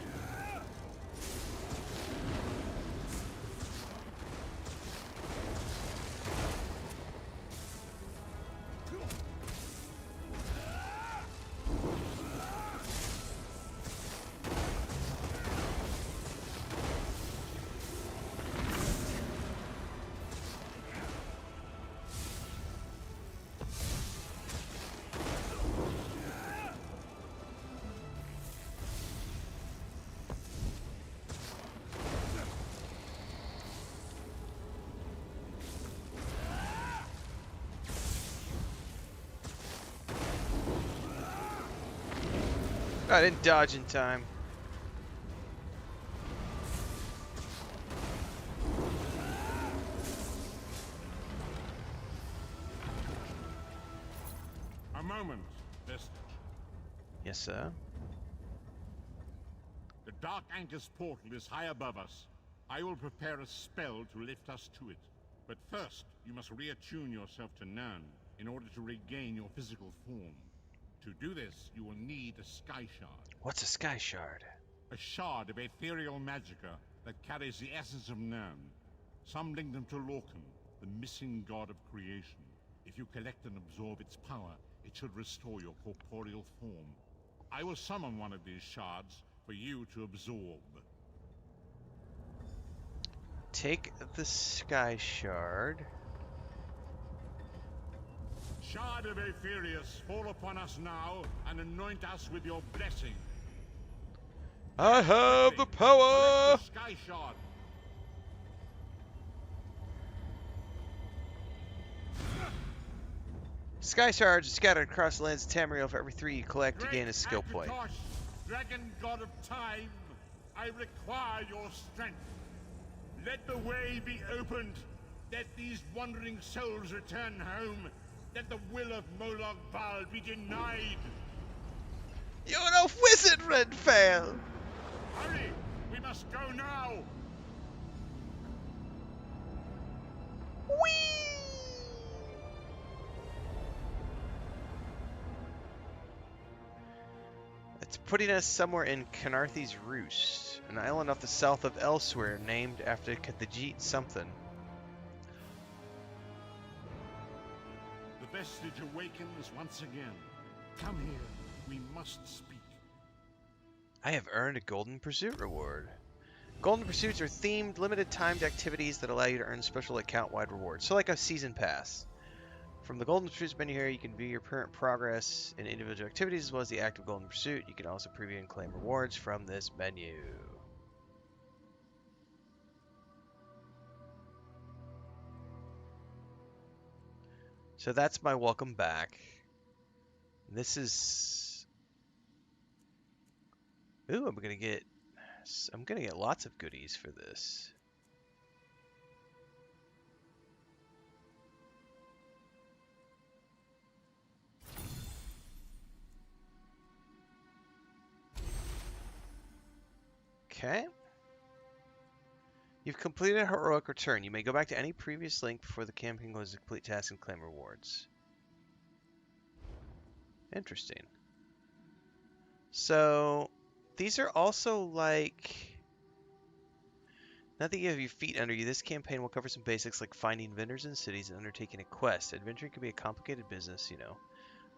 I didn't dodge in time. A moment, Vestige. Yes, sir. The Dark Anchor's portal is high above us. I will prepare a spell to lift us to it. But first, you must reattune yourself to Nern in order to regain your physical form. To do this, you will need a Sky Shard. What's a Sky Shard? A shard of ethereal magicka that carries the essence of Nern. Some link them to Lorcan, the missing god of creation. If you collect and absorb its power, it should restore your corporeal form. I will summon one of these shards for you to absorb. Take the Sky Shard. Shard of Aetherius, fall upon us now and anoint us with your blessing. I have the power! Collect the Sky Shard. Sky Shards are scattered across the lands of Tamriel. For every 3 you collect, you gain a skill point. Akatosh, dragon god of time, I require your strength. Let the way be opened. Let these wandering souls return home. Let the will of Molag Bal be denied. You're a wizard, Renfail! Hurry! We must go now! Whee! It's putting us somewhere in Khenarthi's Roost, an island off the south of Elsewhere named after Khathajit something. The Vestige awakens once again. Come here. We must speak. I have earned a Golden Pursuit reward. Golden Pursuits are themed, limited-timed activities that allow you to earn special account-wide rewards, so like a season pass. From the Golden Pursuits menu here, you can view your current progress in individual activities as well as the active Golden Pursuit. You can also preview and claim rewards from this menu. So that's my welcome back. This is... Ooh, I'm gonna get lots of goodies for this. Okay. You've completed a heroic return. You may go back to any previous link before the campaign goes to complete tasks and claim rewards. Interesting. So, these are also like... Now that you have your feet under you, this campaign will cover some basics like finding vendors in cities and undertaking a quest. Adventuring can be a complicated business, you know.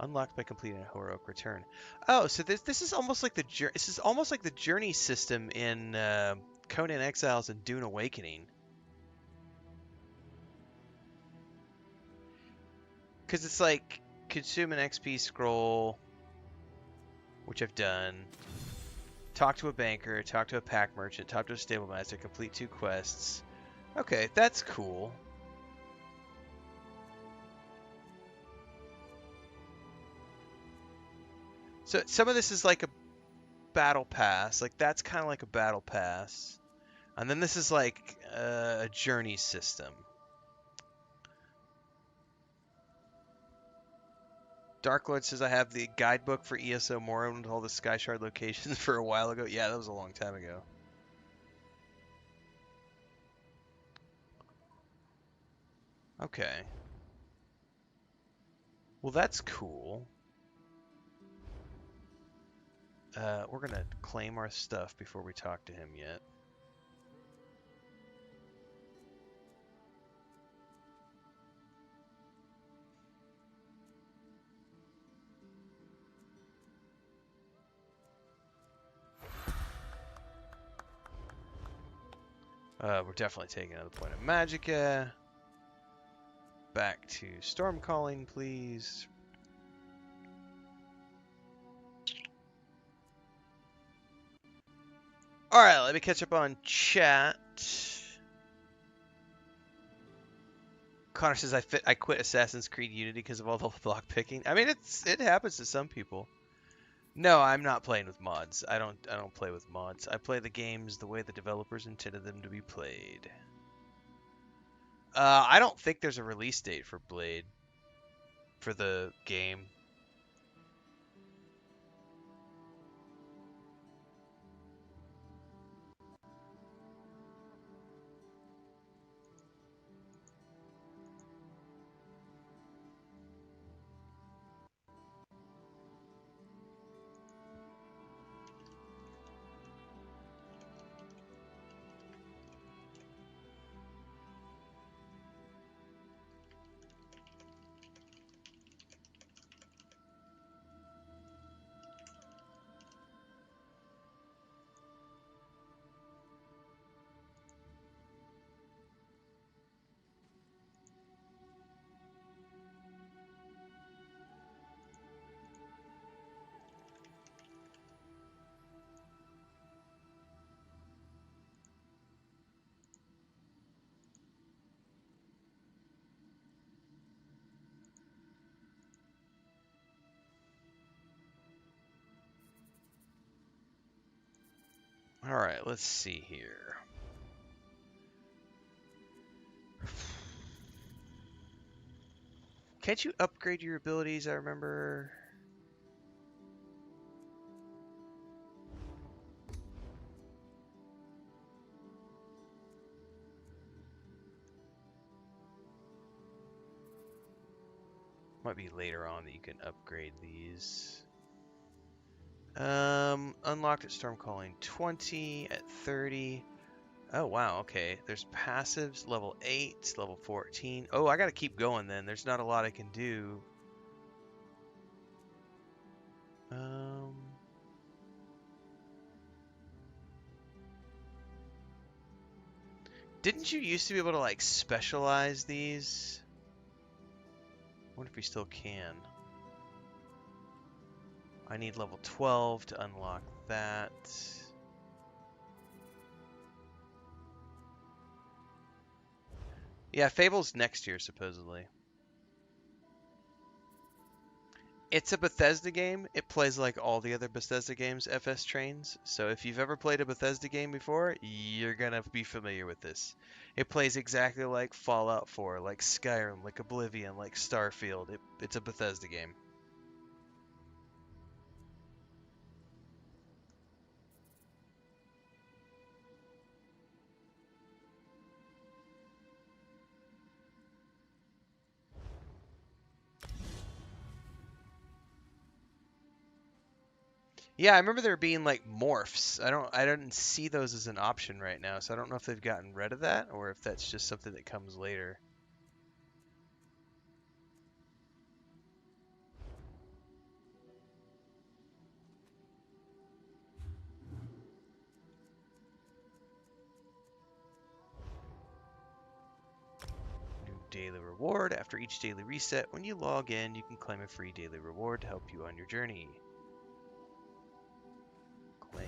Unlocked by completing a heroic return. Oh, so this is almost like the journey system in Conan Exiles and Dune Awakening. Because it's like consume an XP scroll, which I've done. Talk to a banker, talk to a pack merchant, talk to a stable master, complete 2 quests. Okay, that's cool. So some of this is like a battle pass. Like that's kind of like a battle pass. And then this is like a journey system. Dark Lord says I have the guidebook for ESO Morrowind with all the Sky Shard locations for a while ago. Yeah, that was a long time ago. Okay. Well, that's cool. We're gonna claim our stuff before we talk to him yet. We're definitely taking another point of magicka. Back to storm calling, please. Alright, let me catch up on chat. Connor says I quit Assassin's Creed Unity because of all the block picking. I mean, it happens to some people. No, I'm not playing with mods. I don't play with mods. I play the games the way the developers intended them to be played. I don't think there's a release date for Blade for the game. All right, let's see here. Can't you upgrade your abilities? I remember. Might be later on that you can upgrade these. Unlocked at Storm Calling 20 at 30. Oh wow, okay. There's passives, level 8, level 14. Oh, I gotta keep going then. There's not a lot I can do. Didn't you used to be able to like specialize these? I wonder if we still can. I need level 12 to unlock that. Yeah, Fable's next year, supposedly. It's a Bethesda game. It plays like all the other Bethesda games, FS Trains. So if you've ever played a Bethesda game before, you're going to be familiar with this. It plays exactly like Fallout 4, like Skyrim, like Oblivion, like Starfield. It's a Bethesda game. Yeah, I remember there being like morphs. I didn't see those as an option right now, so I don't know if they've gotten rid of that or if that's just something that comes later. New daily reward. After each daily reset, when you log in, you can claim a free daily reward to help you on your journey. Claim.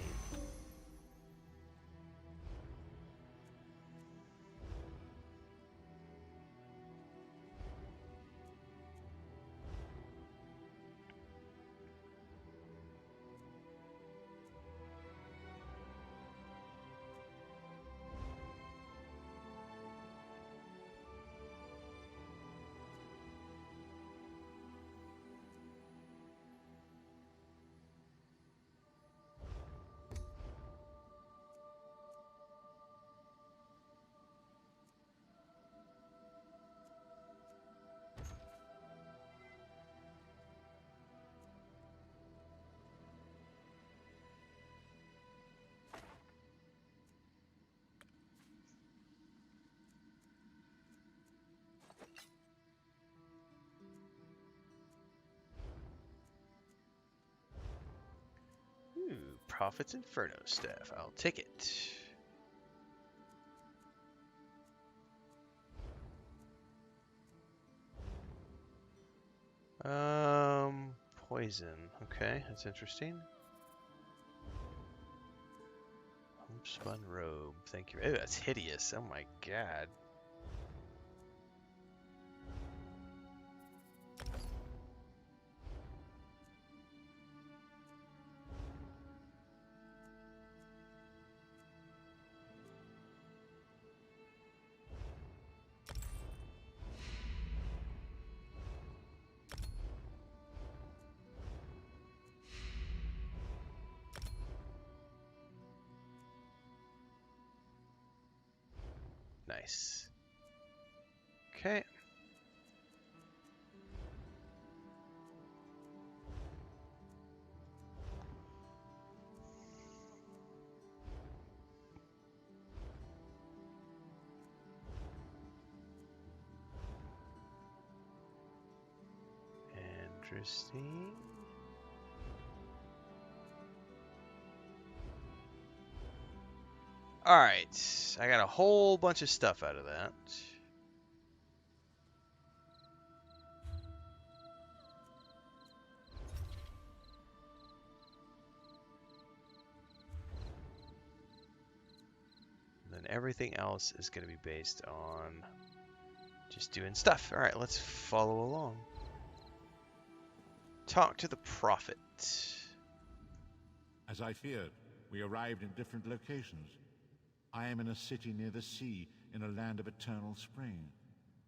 Ooh, Prophet's Inferno staff. I'll take it. Poison. Okay, that's interesting. Homespun robe. Thank you. Oh, that's hideous. Oh my god. Nice. Okay. Interesting. Alright, I got a whole bunch of stuff out of that. And then everything else is going to be based on just doing stuff. Alright, let's follow along. Talk to the prophet. As I feared, we arrived in different locations. I am in a city near the sea, in a land of eternal spring.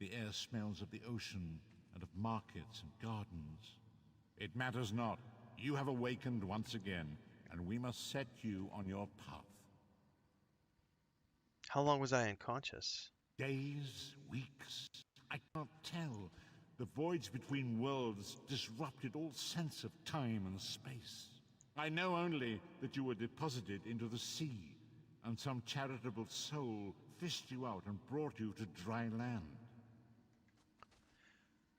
The air smells of the ocean, and of markets and gardens. It matters not. You have awakened once again, and we must set you on your path. How long was I unconscious? Days, weeks, I cannot tell. The voids between worlds disrupted all sense of time and space. I know only that you were deposited into the sea, and some charitable soul fished you out and brought you to dry land.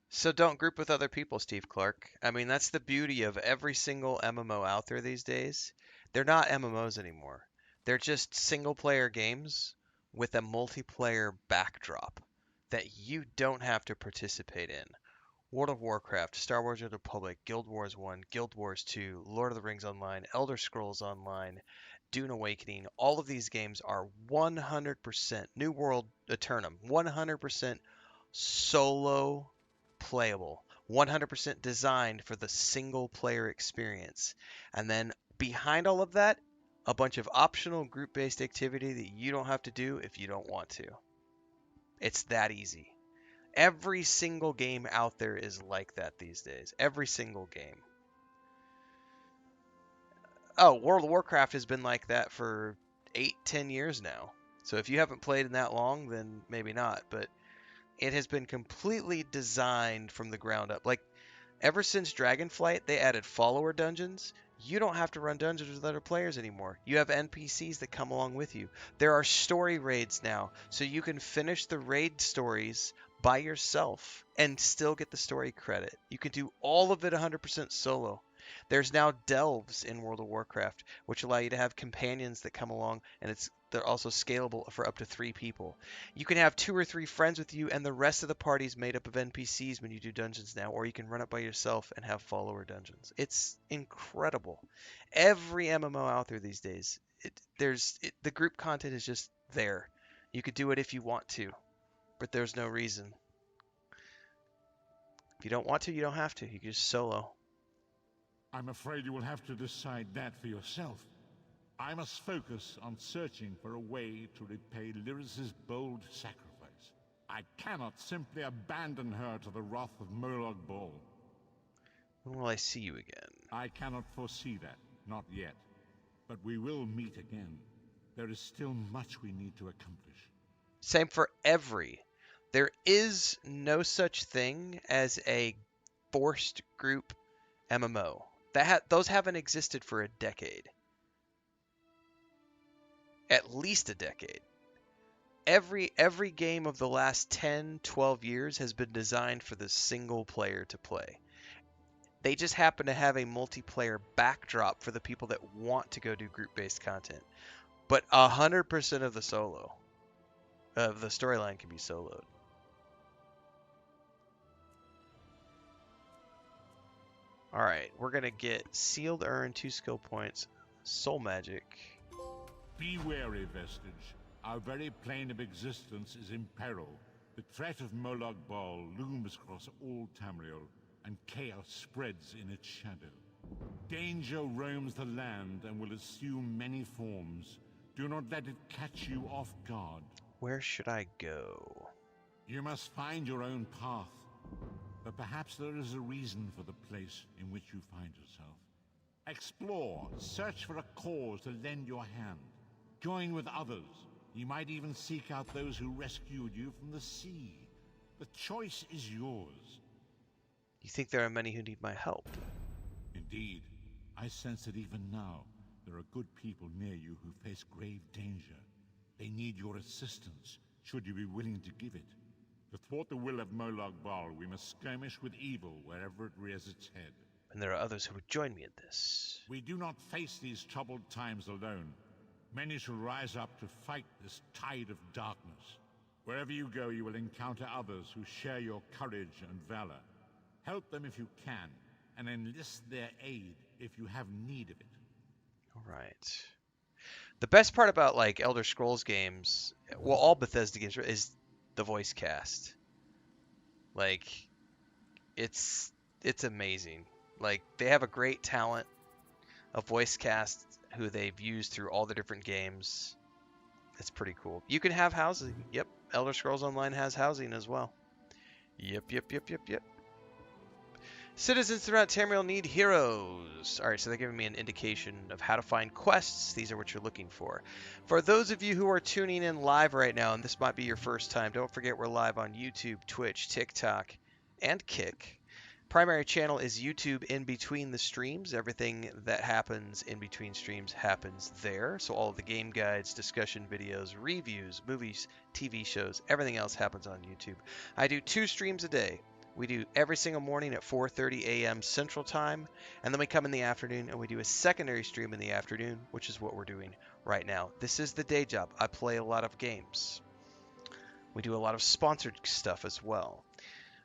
So don't group with other people, Steve Clark. I mean, that's the beauty of every single MMO out there these days. They're not MMOs anymore. They're just single-player games with a multiplayer backdrop that you don't have to participate in. World of Warcraft, Star Wars: The Republic, Guild Wars 1, Guild Wars 2, Lord of the Rings Online, Elder Scrolls Online, Dune Awakening, all of these games are 100% New World Eternum, 100% solo playable, 100% designed for the single player experience. And then behind all of that, a bunch of optional group-based activity that you don't have to do if you don't want to. It's that easy. Every single game out there is like that these days. Every single game. Oh, World of Warcraft has been like that for 8-10 years now. So if you haven't played in that long, then maybe not. But it has been completely designed from the ground up. Like, ever since Dragonflight, they added follower dungeons. You don't have to run dungeons with other players anymore. You have NPCs that come along with you. There are story raids now, so you can finish the raid stories by yourself and still get the story credit. You can do all of it 100% solo. There's now delves in World of Warcraft, which allow you to have companions that come along, and they're also scalable for up to 3 people. You can have 2 or 3 friends with you, and the rest of the party is made up of NPCs when you do dungeons now, or you can run it by yourself and have follower dungeons. It's incredible. Every MMO out there these days, the group content is just there. You could do it if you want to, but there's no reason. If you don't want to, you don't have to. You can just solo. I'm afraid you will have to decide that for yourself. I must focus on searching for a way to repay Lyris's bold sacrifice. I cannot simply abandon her to the wrath of Molag Bal. When will I see you again? I cannot foresee that, not yet. But we will meet again. There is still much we need to accomplish. Same for every. There is no such thing as a forced group MMO. Those haven't existed for a decade. At least a decade. Every game of the last 10, 12 years has been designed for the single player to play. They just happen to have a multiplayer backdrop for the people that want to go do group-based content. But 100% of the storyline can be soloed. Alright, we're going to get Sealed Urn, 2 skill points, Soul Magic. Be wary, Vestige. Our very plane of existence is in peril. The threat of Molag Bal looms across all Tamriel, and chaos spreads in its shadow. Danger roams the land and will assume many forms. Do not let it catch you off guard. Where should I go? You must find your own path. But perhaps there is a reason for the place in which you find yourself. Explore, search for a cause to lend your hand. Join with others. You might even seek out those who rescued you from the sea. The choice is yours. You think there are many who need my help? Indeed, I sense that even now, there are good people near you who face grave danger. They need your assistance, should you be willing to give it. To thwart the will of Molag Bal, we must skirmish with evil wherever it rears its head. And there are others who would join me in this. We do not face these troubled times alone. Many shall rise up to fight this tide of darkness. Wherever you go, you will encounter others who share your courage and valor. Help them if you can, and enlist their aid if you have need of it. All right. The best part about like Elder Scrolls games, well, all Bethesda games, is the voice cast. Like, it's amazing. Like, they have a great talent of voice cast who they've used through all the different games. It's pretty cool. You can have housing. Yep, Elder Scrolls Online has housing as well. Yep. Citizens throughout Tamriel need heroes. Alright, so they're giving me an indication of how to find quests. These are what you're looking for. For those of you who are tuning in live right now, and this might be your first time, don't forget we're live on YouTube, Twitch, TikTok, and Kick. Primary channel is YouTube in between the streams. Everything that happens in between streams happens there. So all of the game guides, discussion videos, reviews, movies, TV shows, everything else happens on YouTube. I do 2 streams a day. We do every single morning at 4:30 a.m. Central Time, and then we come in the afternoon and we do a secondary stream in the afternoon, which is what we're doing right now. This is the day job. I play a lot of games. We do a lot of sponsored stuff as well.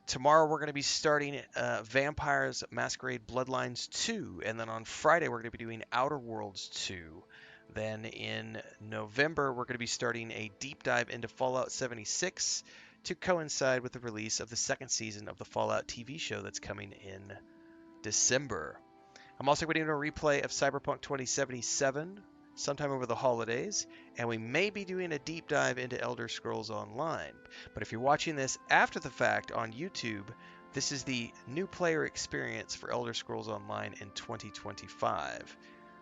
Tomorrow we're going to be starting Vampires Masquerade Bloodlines 2, and then on Friday we're going to be doing Outer Worlds 2. Then in November we're going to be starting a deep dive into Fallout 76 to coincide with the release of the 2nd season of the Fallout TV show that's coming in December. I'm also going to do a replay of Cyberpunk 2077 sometime over the holidays, and we may be doing a deep dive into Elder Scrolls Online. But if you're watching this after the fact on YouTube, this is the new player experience for Elder Scrolls Online in 2025.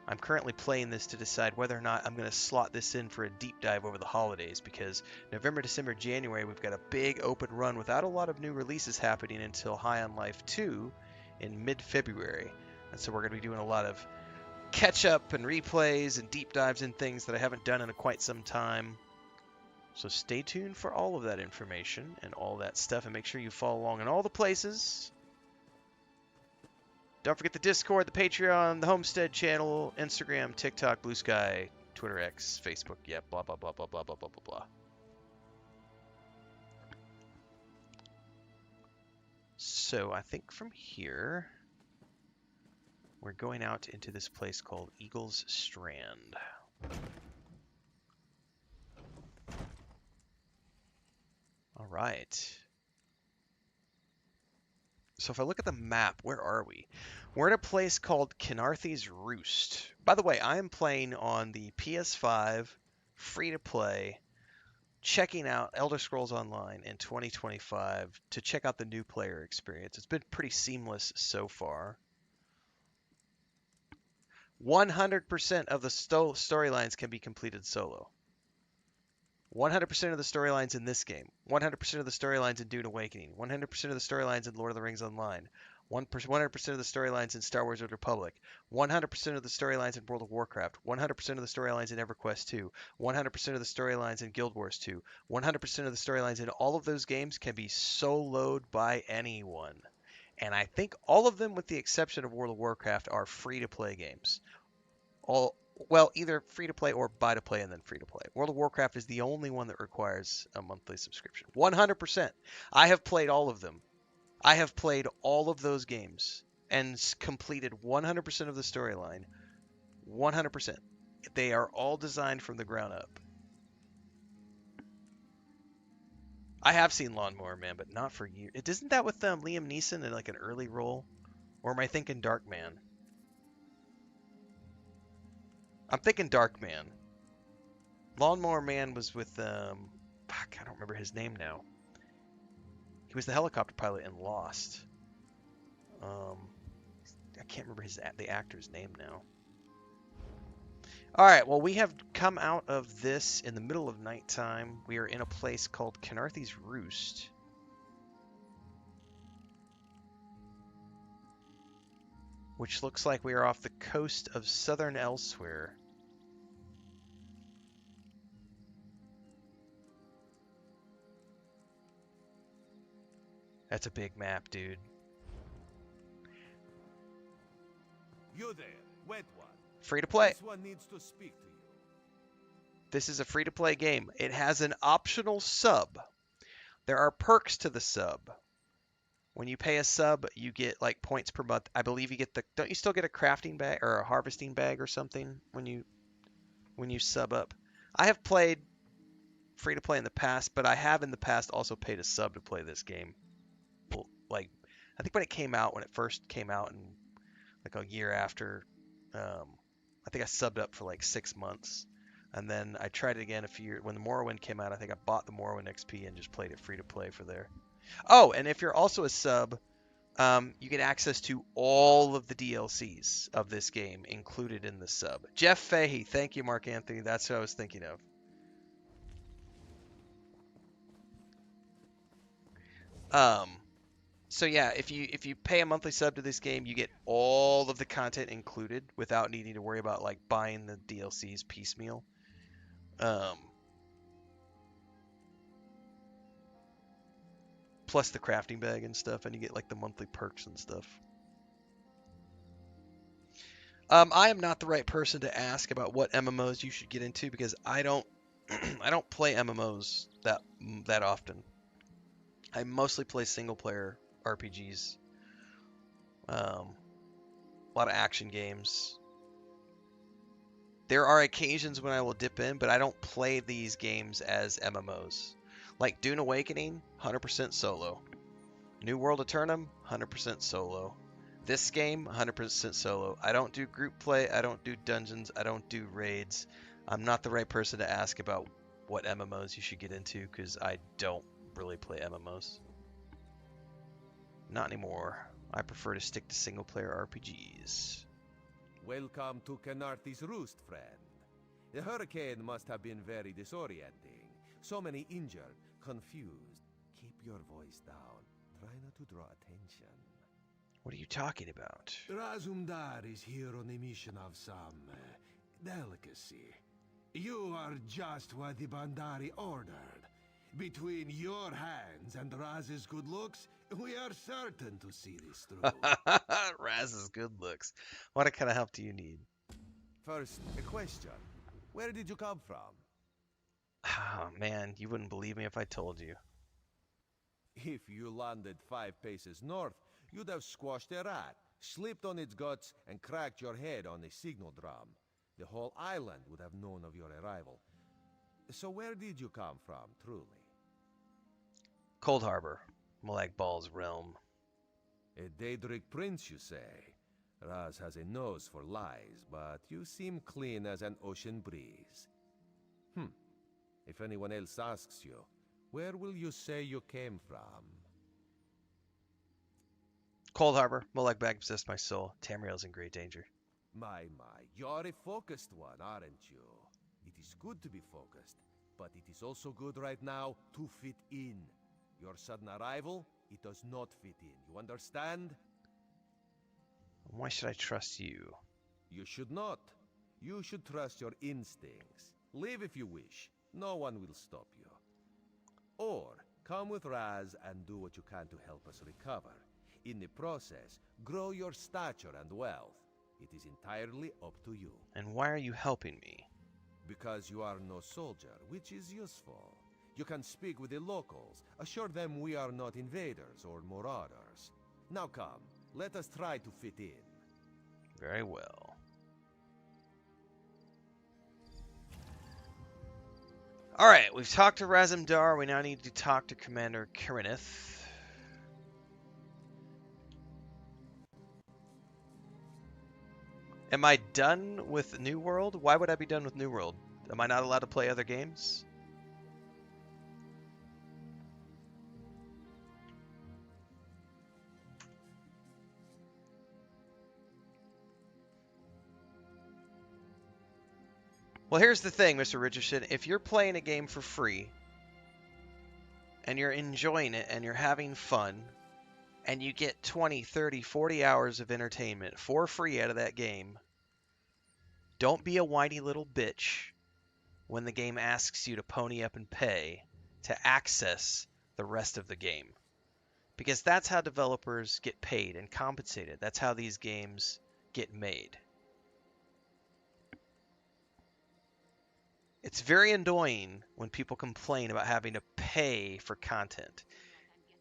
I'm currently playing this to decide whether or not I'm going to slot this in for a deep dive over the holidays, because November, December, January, we've got a big open run without a lot of new releases happening until High on Life 2 in mid-February. And so we're going to be doing a lot of catch-up and replays and deep dives in things that I haven't done in quite some time. So stay tuned for all of that information and all that stuff, and make sure you follow along in all the places. Don't forget the Discord, the Patreon, the Homestead channel, Instagram, TikTok, Blue Sky, Twitter X, Facebook, yeah, blah, blah, blah, blah, blah, blah, blah, blah, blah. So I think from here, we're going out into this place called Eagle's Strand. All right. So if I look at the map, where are we? We're in a place called Khenarthi's Roost. By the way, I am playing on the PS5, free-to-play, checking out Elder Scrolls Online in 2025 to check out the new player experience. It's been pretty seamless so far. 100% of the storylines can be completed solo. 100% of the storylines in this game. 100% of the storylines in Dune Awakening. 100% of the storylines in Lord of the Rings Online. 100% of the storylines in Star Wars: Old Republic. 100% of the storylines in World of Warcraft. 100% of the storylines in EverQuest 2. 100% of the storylines in Guild Wars 2. 100% of the storylines in all of those games can be soloed by anyone. And I think all of them, with the exception of World of Warcraft, are free-to-play games. Well, either free-to-play or buy-to-play and then free-to-play. World of Warcraft is the only one that requires a monthly subscription. 100%. I have played all of them. I have played all of those games and completed 100% of the storyline. 100%. They are all designed from the ground up. I have seen Lawnmower Man, but not for years. Isn't that with Liam Neeson in like an early role? Or am I thinking Darkman? I'm thinking Darkman. Lawnmower Man was with, I don't remember his name now. He was the helicopter pilot in Lost. I can't remember the actor's name now. All right, well, we have come out of this in the middle of nighttime. We are in a place called Khenarthi's Roost. Which looks like we are off the coast of southern Elsewhere. That's a big map, dude. You there, wet one. Free to play. This one needs to speak to you. This is a free to play game. It has an optional sub. There are perks to the sub. When you pay a sub, you get like points per month. I believe you get the. Don't you still get a crafting bag or a harvesting bag or something when you sub up? I have played free to play in the past, but I have in the past also paid a sub to play this game. Like, I think when it first came out, and like a year after, I think I subbed up for like 6 months, and then I tried it again a few years when the Morrowind came out. I think I bought the Morrowind XP and just played it free to play for there. Oh, and if you're also a sub, you get access to all of the DLCs of this game included in the sub. Jeff Fahey, thank you, Mark Anthony. That's what I was thinking of. So yeah, if you pay a monthly sub to this game, you get all of the content included without needing to worry about like buying the DLCs piecemeal. Plus the crafting bag and stuff, and you get like the monthly perks and stuff. I am not the right person to ask about what MMOs you should get into because I don't I don't play MMOs that often. I mostly play single player RPGs. A lot of action games. There are occasions when I will dip in, but I don't play these games as MMOs. Like Dune Awakening, 100% solo. New World Eternum, 100% solo. This game, 100% solo. I don't do group play, I don't do dungeons, I don't do raids. I'm not the right person to ask about what MMOs you should get into because I don't really play MMOs. Not anymore. I prefer to stick to single player RPGs. Welcome to Khenarthi's Roost, friend. The hurricane must have been very disorienting. So many injured, confused. Keep your voice down. Try not to draw attention. What are you talking about? Razumdar is here on a mission of some delicacy. You are just what the Bandari ordered. Between your hands and Raz's good looks, we are certain to see this through. Raz's good looks. What kind of help do you need? First, a question. Where did you come from? Oh, man, you wouldn't believe me if I told you. If you landed 5 paces north, you'd have squashed a rat, slipped on its guts, and cracked your head on a signal drum. The whole island would have known of your arrival. So where did you come from, truly? Coldharbour, Molag Bal's realm. A Daedric prince, you say? Raz has a nose for lies, but you seem clean as an ocean breeze. If anyone else asks you, where will you say you came from? Coldharbour, Molag Bag possessed my soul. Tamriel's in great danger. My, you're a focused one, aren't you? It is good to be focused, but it is also good right now to fit in. Your sudden arrival, it does not fit in. You understand? Why should I trust you? You should not. You should trust your instincts. Leave if you wish. No one will stop you. Or come with Raz and do what you can to help us recover. In the process, grow your stature and wealth. It is entirely up to you. And why are you helping me? Because you are no soldier, which is useful. You can speak with the locals, assure them we are not invaders or marauders. Now come, let us try to fit in. Very well. Alright, we've talked to Razumdar. We now need to talk to Commander Khenarthi. Am I done with New World? Why would I be done with New World? Am I not allowed to play other games? Well, here's the thing, Mr. Richardson. If you're playing a game for free, and you're enjoying it, and you're having fun, and you get 20, 30, 40 hours of entertainment for free out of that game, don't be a whiny little bitch when the game asks you to pony up and pay to access the rest of the game. Because that's how developers get paid and compensated. That's how these games get made. It's very annoying when people complain about having to pay for content.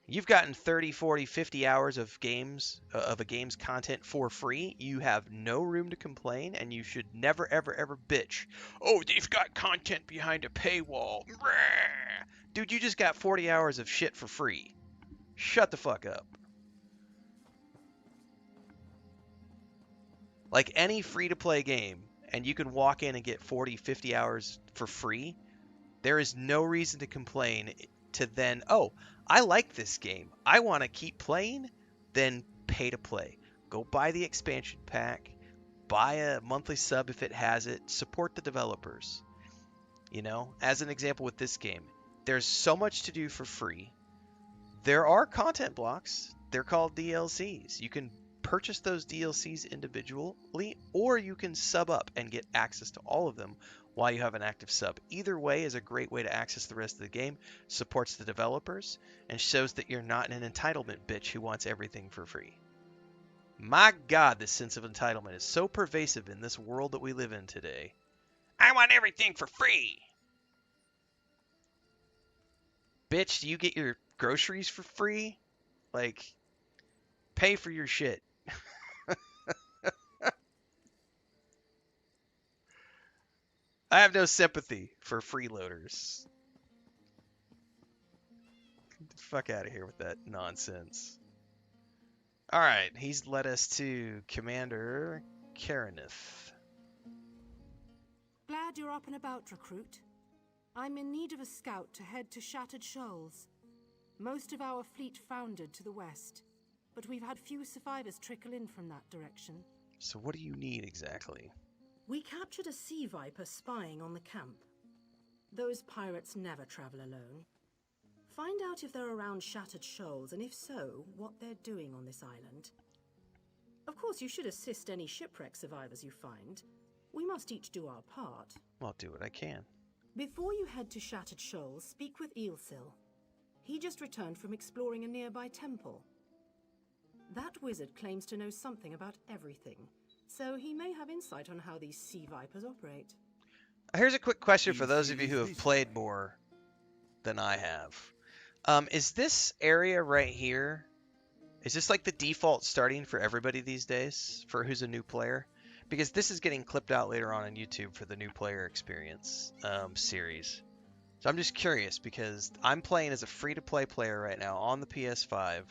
You've gotten 30, 40, 50 hours of a game's content for free. You have no room to complain, and you should never, ever, ever bitch. Oh, they've got content behind a paywall. Dude, you just got 40 hours of shit for free. Shut the fuck up. Like any free-to-play game, and you can walk in and get 40, 50 hours for free, there is no reason to complain to then, oh, I like this game, I want to keep playing, then pay to play. Go buy the expansion pack, buy a monthly sub if it has it, support the developers. You know, as an example with this game, there's so much to do for free. There are content blocks. They're called DLCs. You can purchase those DLCs individually, or you can sub up and get access to all of them while you have an active sub. Either way is a great way to access the rest of the game, supports the developers, and shows that you're not an entitlement bitch who wants everything for free. My God, this sense of entitlement is so pervasive in this world that we live in today. I want everything for free! Bitch, do you get your groceries for free? Like, pay for your shit. I have no sympathy for freeloaders. Get the fuck out of here with that nonsense. Alright, he's led us to Commander Khenarthi. Glad you're up and about, recruit. I'm in need of a scout to head to Shattered Shoals. Most of our fleet foundered to the west, but we've had few survivors trickle in from that direction. So what do you need exactly? We captured a sea viper spying on the camp. Those pirates never travel alone. Find out if they're around Shattered Shoals, and if so, what they're doing on this island. Of course, you should assist any shipwreck survivors you find. We must each do our part. I'll do what I can. Before you head to Shattered Shoals, speak with Eelsil. He just returned from exploring a nearby temple. That wizard claims to know something about everything, so he may have insight on how these sea vipers operate. Here's a quick question for those of you who have played more than I have. Is this area right here, is this like the default starting for everybody these days, for who's a new player? Because this is getting clipped out later on YouTube for the new player experience series. So I'm just curious, because I'm playing as a free-to-play player right now on the PS5.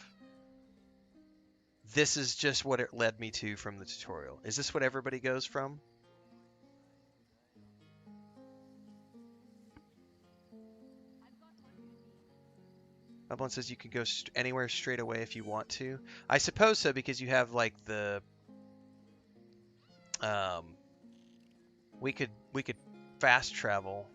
This is just what it led me to from the tutorial. Is this what everybody goes from? One says you can go anywhere straight away if you want to. I suppose so, because you have like the we could fast travel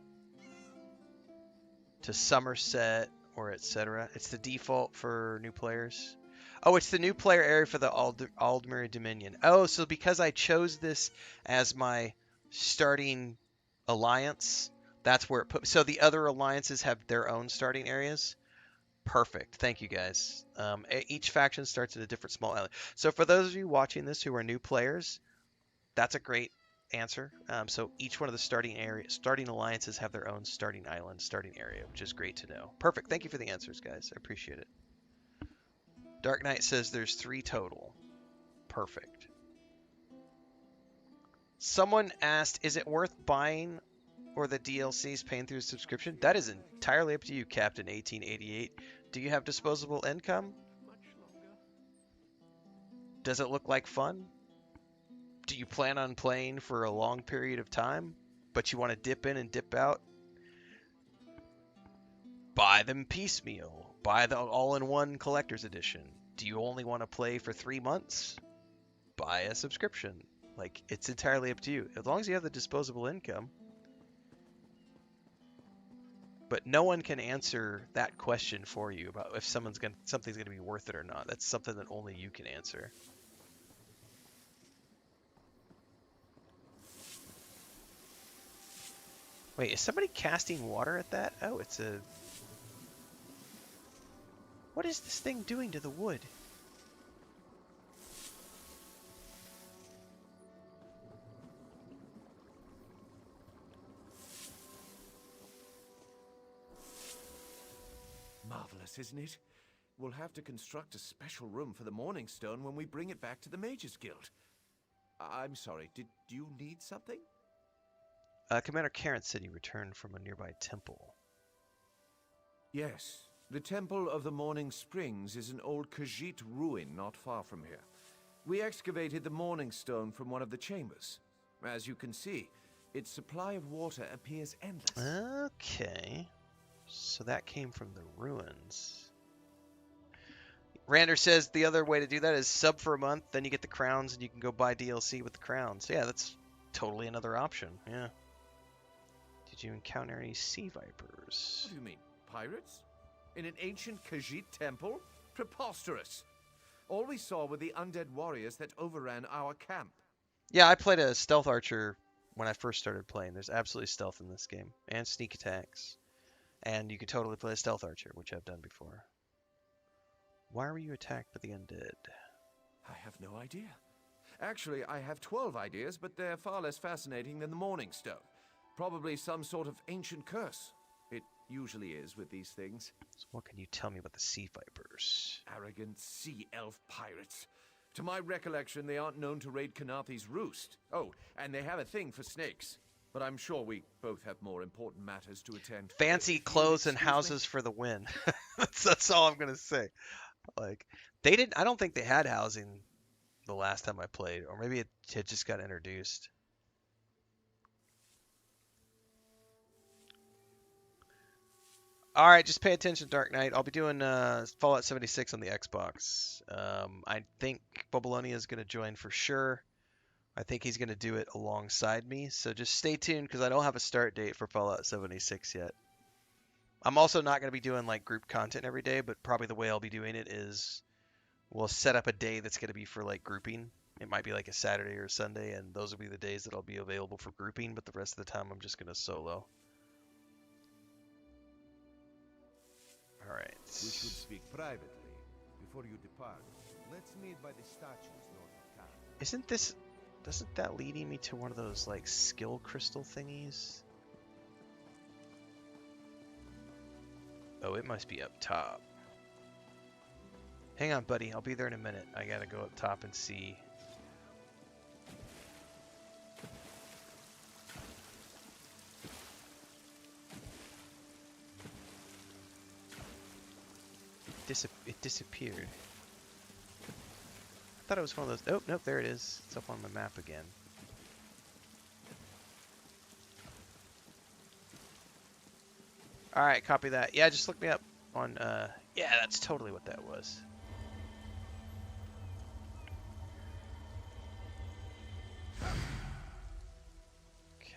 to Somerset or etc. It's the default for new players. Oh, it's the new player area for the Aldmeri Dominion. Oh, so because I chose this as my starting alliance, that's where it put. So the other alliances have their own starting areas. Perfect. Thank you, guys. Each faction starts at a different small island. So for those of you watching this who are new players, that's a great answer. So each one of the starting alliances have their own starting island, starting area, which is great to know. Perfect. Thank you for the answers, guys. I appreciate it. Dark Knight says there's 3 total. Perfect. Someone asked, is it worth buying or the DLCs paying through a subscription? That is entirely up to you, Captain 1888. Do you have disposable income? Does it look like fun? Do you plan on playing for a long period of time, but you want to dip in and dip out? Buy them piecemeal. Buy the all-in-one collector's edition. Do you only want to play for 3 months? Buy a subscription. Like, it's entirely up to you. As long as you have the disposable income. But no one can answer that question for you about if something's gonna be worth it or not. That's something that only you can answer. Wait, is somebody casting water at that? Oh, it's a... What is this thing doing to the wood? Marvelous, isn't it? We'll have to construct a special room for the Morning Stone when we bring it back to the Mages Guild. I'm sorry, did you need something? Commander Karen said he returned from a nearby temple. Yes. The Temple of the Morning Springs is an old Khajiit ruin not far from here. We excavated the Morning Stone from one of the chambers. As you can see, its supply of water appears endless. Okay. So that came from the ruins. Rander says the other way to do that is sub for a month, then you get the crowns and you can go buy DLC with the crowns. Yeah, that's totally another option. Yeah. Did you encounter any sea vipers? What do you mean, pirates? In an ancient Khajiit temple? Preposterous. All we saw were the undead warriors that overran our camp. Yeah, I played a stealth archer when I first started playing. There's absolutely stealth in this game, and sneak attacks. And you could totally play a stealth archer, which I've done before. Why were you attacked by the undead? I have no idea. Actually, I have 12 ideas, but they're far less fascinating than the Morning Stone. Probably some sort of ancient curse. It usually is with these things. So what can you tell me about the sea vipers? Arrogant sea elf pirates. To my recollection, they aren't known to raid Khenarthi's Roost. Oh, and they have a thing for snakes. But I'm sure we both have more important matters to attend. Fancy clothes and houses for the win. that's all I'm gonna say. Like, they didn't. I don't think they had housing the last time I played, or maybe it just got introduced. All right, just pay attention, Dark Knight. I'll be doing Fallout 76 on the Xbox. I think Bobolonia is going to join for sure. I think he's going to do it alongside me. So just stay tuned because I don't have a start date for Fallout 76 yet. I'm also not going to be doing like group content every day, but probably the way I'll be doing it is we'll set up a day that's going to be for like grouping. It might be like a Saturday or a Sunday, and those will be the days that I'll be available for grouping, but the rest of the time I'm just going to solo. All right. We should speak privately before you depart. Let's meet by the statues north of camp. Isn't that leading me to one of those like skill crystal thingies? Oh, it must be up top. Hang on, buddy. I'll be there in a minute. I gotta go up top and see. It disappeared. I thought it was one of those. Oh, nope, there it is. It's up on my map again. Alright, copy that. Yeah, just look me up on, yeah, that's totally what that was. Okay.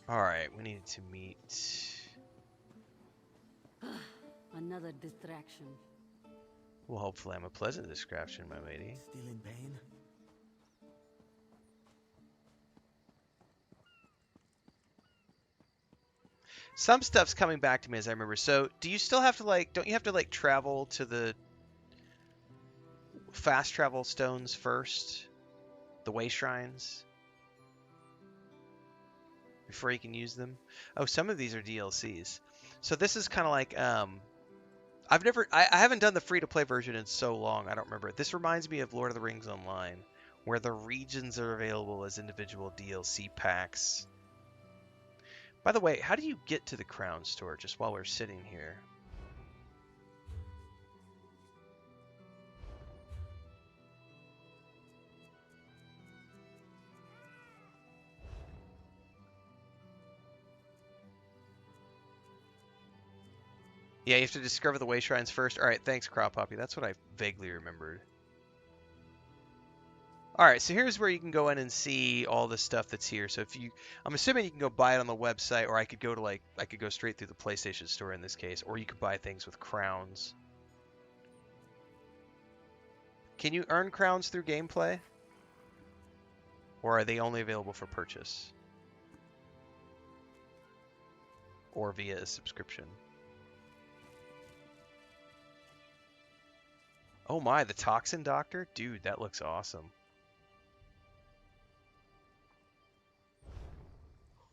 Alright, we need to meet. Another distraction. Well, hopefully I'm a pleasant distraction, my lady. Still in pain? Some stuff's coming back to me as I remember. So, do you still have to like, don't you have to like travel to the fast travel stones first? The way shrines? Before you can use them? Oh, some of these are DLCs. So this is kind of like, I haven't done the free-to-play version in so long, I don't remember it. This reminds me of Lord of the Rings Online, where the regions are available as individual DLC packs. By the way, how do you get to the Crown Store just while we're sitting here? Yeah, you have to discover the way shrines first. All right, thanks, Crop Poppy. That's what I vaguely remembered. All right, so here's where you can go in and see all the stuff that's here. So if you, I'm assuming you can go buy it on the website, or I could go to I could go straight through the PlayStation Store in this case, or you could buy things with crowns. Can you earn crowns through gameplay? Or are they only available for purchase? Or via a subscription? Oh my, the Toxin Doctor? Dude, that looks awesome.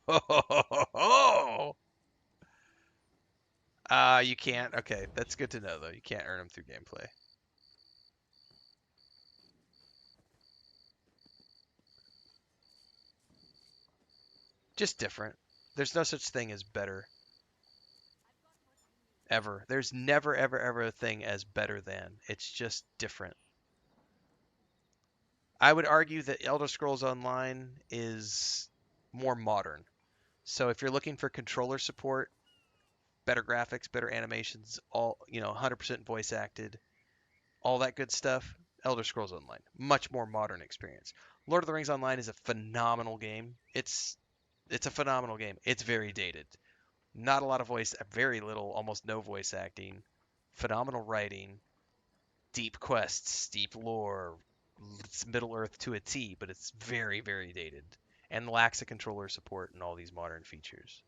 Oh! You can't? Okay, that's good to know, though. You can't earn them through gameplay. Just different. There's no such thing as better. Ever. There's never, ever, ever a thing as better than. It's just different. I would argue that Elder Scrolls Online is more modern. So if you're looking for controller support, better graphics, better animations, all, 100% voice acted, all that good stuff, Elder Scrolls Online. Much more modern experience. Lord of the Rings Online is a phenomenal game. It's a phenomenal game. It's very dated. Not a lot of very little, almost no voice acting. Phenomenal writing. Deep quests, deep lore. It's Middle Earth to a T, but it's very, very dated. And lacks a controller support and all these modern features.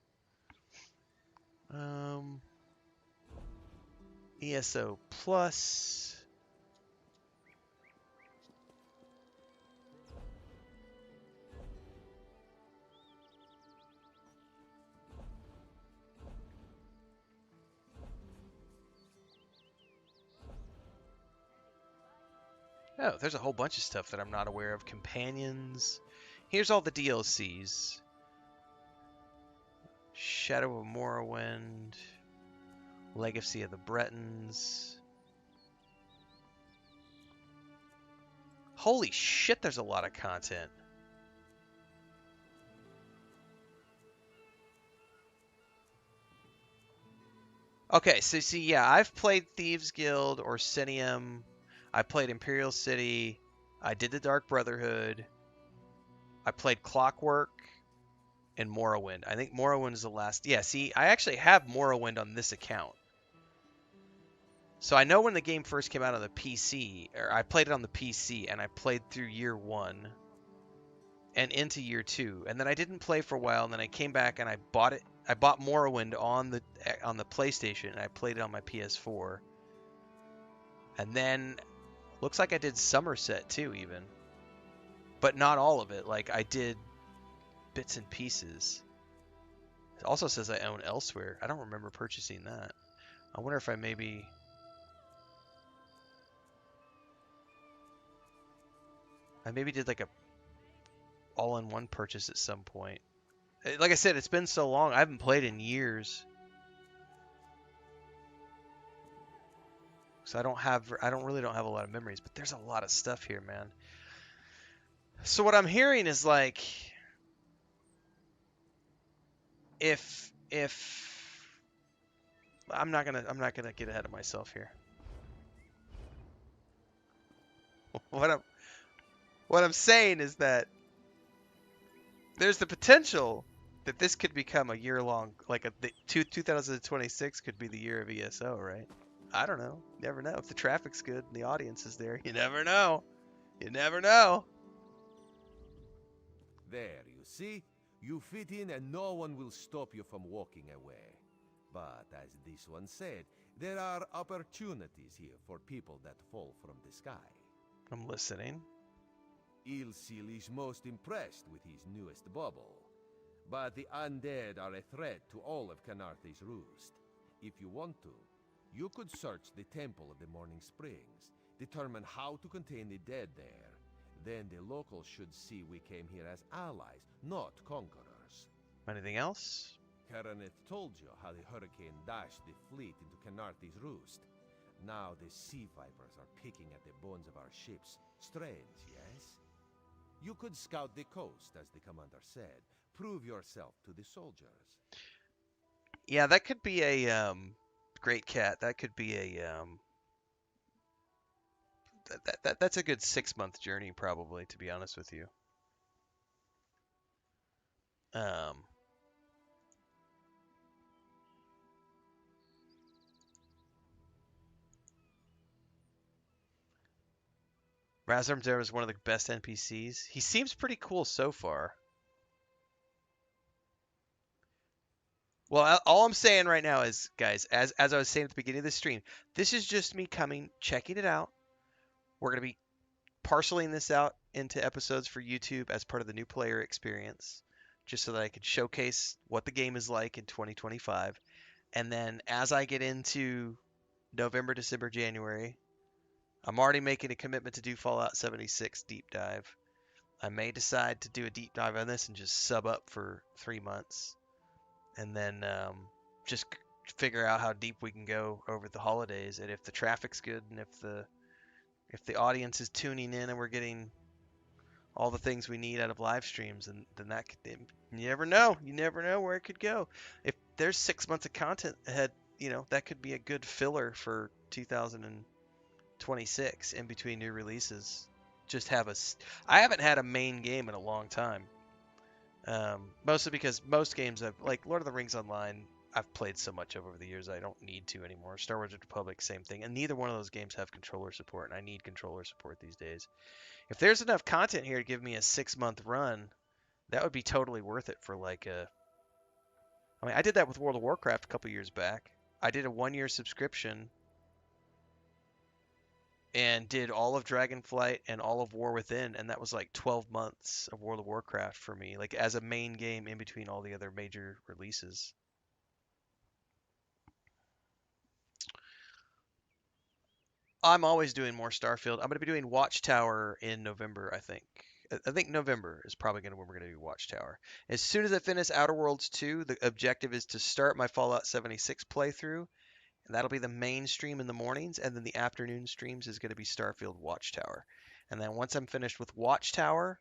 ESO Plus. Oh, there's a whole bunch of stuff that I'm not aware of. Companions. Here's all the DLCs. Shadow of Morrowind. Legacy of the Bretons. Holy shit, there's a lot of content. Okay, so see, yeah, I've played Thieves Guild, Orsinium. I played Imperial City. I did the Dark Brotherhood. I played Clockwork and Morrowind. I think Morrowind is the last. Yeah, see, I actually have Morrowind on this account. So I know when the game first came out on the PC, or I played it on the PC, and I played through year 1 and into year 2, and then I didn't play for a while, and then I came back and I bought it. I bought Morrowind on the PlayStation, and I played it on my PS4. And then looks like I did Somerset too, even, but not all of it. Like I did bits and pieces. It also says I own Elsewhere. I don't remember purchasing that. I wonder if I maybe. I maybe did like a all-in-one purchase at some point. Like I said, it's been so long. I haven't played in years. So I really don't have a lot of memories, but there's a lot of stuff here, man. So what I'm hearing is like, if I'm not gonna get ahead of myself here. What I'm saying is that there's the potential that this could become a year-long, like 2026 could be the year of ESO, right? I don't know. You never know. If the traffic's good and the audience is there, you never know. You never know. There, you see? You fit in and no one will stop you from walking away. But as this one said, there are opportunities here for people that fall from the sky. I'm listening. Ilsil is most impressed with his newest bubble. But the undead are a threat to all of Khenarthi's Roost. If you want to, you could search the Temple of the Morning Springs, determine how to contain the dead there. Then the locals should see we came here as allies, not conquerors. Anything else? Khenarthi told you how the hurricane dashed the fleet into Khenarthi's Roost. Now the sea vipers are picking at the bones of our ships. Strange, yes? You could scout the coast, as the commander said. Prove yourself to the soldiers. Yeah, that could be a Great Cat. That could be a that's a good 6-month journey probably, to be honest with you. Um, Razorm Zero is one of the best NPCs. He seems pretty cool so far. Well, all I'm saying right now is, guys, as I was saying at the beginning of the stream, this is just me coming, checking it out. We're going to be parceling this out into episodes for YouTube as part of the new player experience, just so that I can showcase what the game is like in 2025. And then as I get into November, December, January, I'm already making a commitment to do Fallout 76 deep dive. I may decide to do a deep dive on this and just sub up for 3 months, and then just figure out how deep we can go over the holidays, and if the traffic's good, and if the audience is tuning in, and we're getting all the things we need out of live streams, and then that could, you never know where it could go. If there's 6 months of content ahead, that could be a good filler for 2026 in between new releases. I haven't had a main game in a long time. Mostly because most games like Lord of the Rings Online, I've played so much over the years I don't need to anymore. Star Wars Republic, same thing. And neither one of those games have controller support, and I need controller support these days. If there's enough content here to give me a 6-month run, that would be totally worth it for I did that with World of Warcraft a couple years back. I did a 1-year subscription and did all of Dragonflight and all of War Within, and that was like 12 months of World of Warcraft for me, like as a main game in between all the other major releases. I'm always doing more Starfield. I'm going to be doing Watchtower in November, I think. I think November is probably when we're going to do Watchtower. As soon as I finish Outer Worlds 2, the objective is to start my Fallout 76 playthrough, and that'll be the main stream in the mornings, and then the afternoon streams is going to be Starfield Watchtower. And then once I'm finished with Watchtower,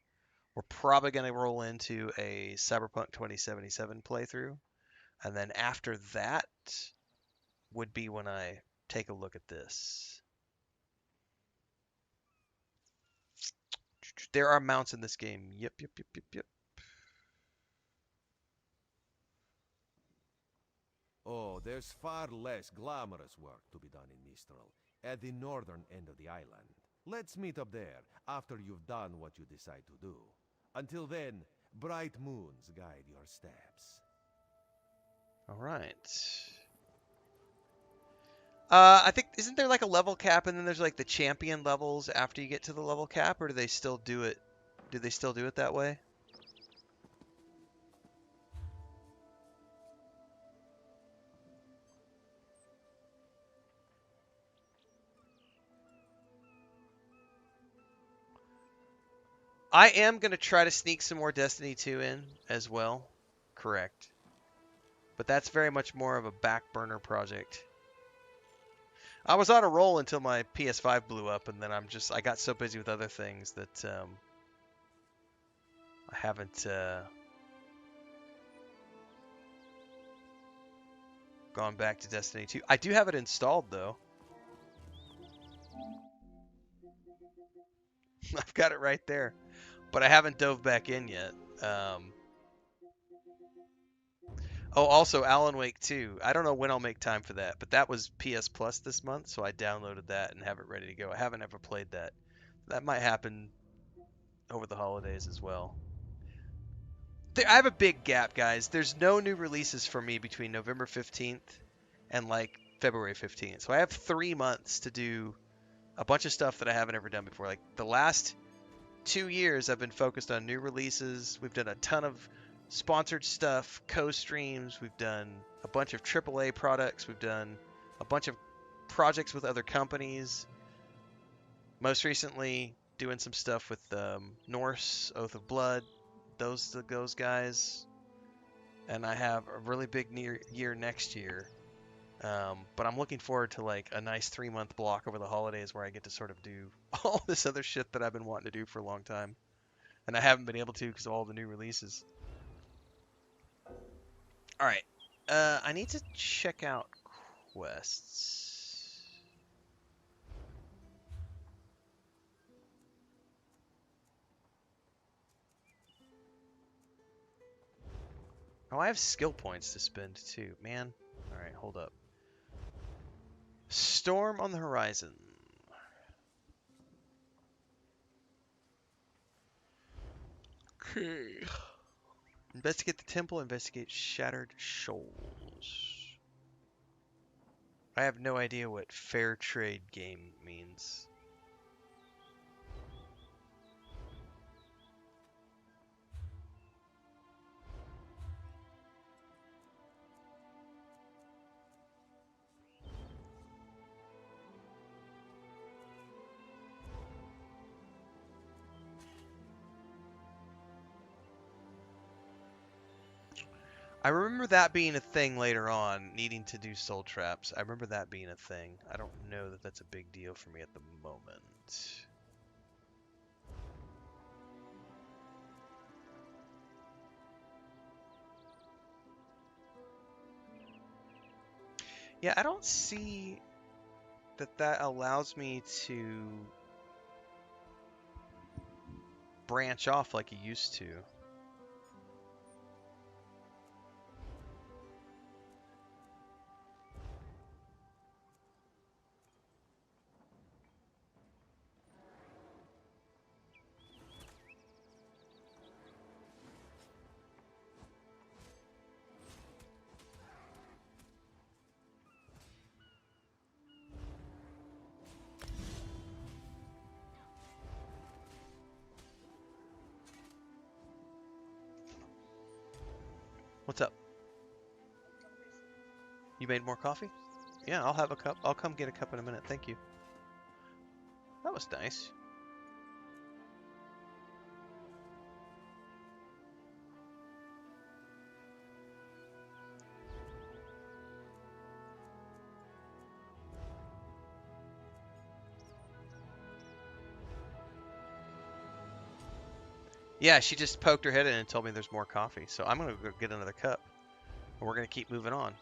we're probably going to roll into a Cyberpunk 2077 playthrough. And then after that would be when I take a look at this. There are mounts in this game. Yep. Oh, there's far less glamorous work to be done in Mistral, at the northern end of the island. Let's meet up there after you've done what you decide to do. Until then, bright moons guide your steps. All right. I think, isn't there like a level cap, and then there's like the champion levels after you get to the level cap, or do they still do it? Do they still do it that way? I am going to try to sneak some more Destiny 2 in as well. Correct. But that's very much more of a back burner project. I was on a roll until my PS5 blew up, and then I got so busy with other things that I haven't gone back to Destiny 2. I do have it installed, though. I've got it right there. But I haven't dove back in yet. Oh, also Alan Wake 2. I don't know when I'll make time for that, but that was PS Plus this month, so I downloaded that and have it ready to go. I haven't ever played that. That might happen over the holidays as well. I have a big gap, guys. There's no new releases for me between November 15th and like February 15th. So I have 3 months to do a bunch of stuff that I haven't ever done before. Like the last 2 years, I've been focused on new releases. We've done a ton of sponsored stuff, co-streams. We've done a bunch of AAA products. We've done a bunch of projects with other companies. Most recently, doing some stuff with Norse, Oath of Blood, those guys. And I have a really big year next year. But I'm looking forward to like a nice 3-month block over the holidays where I get to sort of do all this other shit that I've been wanting to do for a long time. And I haven't been able to because of all the new releases. Alright. I need to check out quests. Oh, I have skill points to spend too, man. All right, hold up. Storm on the horizon. Okay. Investigate the temple, investigate shattered shoals. I have no idea what fair trade game means. I remember that being a thing later on, needing to do soul traps. I remember that being a thing. I don't know that that's a big deal for me at the moment. Yeah, I don't see that allows me to branch off like it used to. What's up? You made more coffee? Yeah, I'll have a cup. I'll come get a cup in a minute. Thank you. That was nice. Yeah, she just poked her head in and told me there's more coffee. So I'm going to go get another cup. And we're going to keep moving on.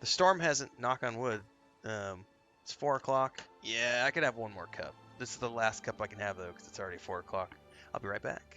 The storm hasn't, knock on wood. It's 4 o'clock. Yeah, I could have one more cup. This is the last cup I can have, though, because it's already 4 o'clock. I'll be right back.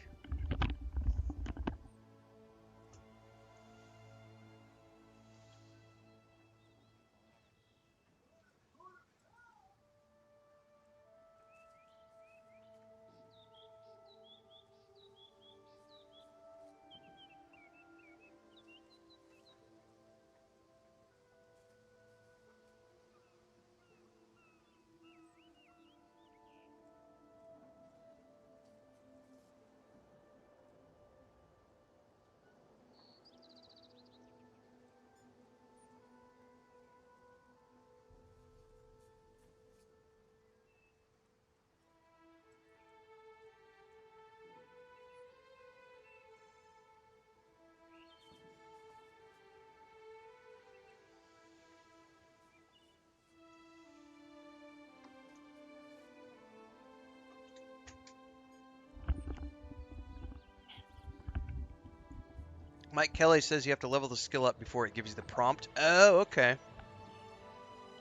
Mike Kelly says you have to level the skill up before it gives you the prompt. Oh, okay.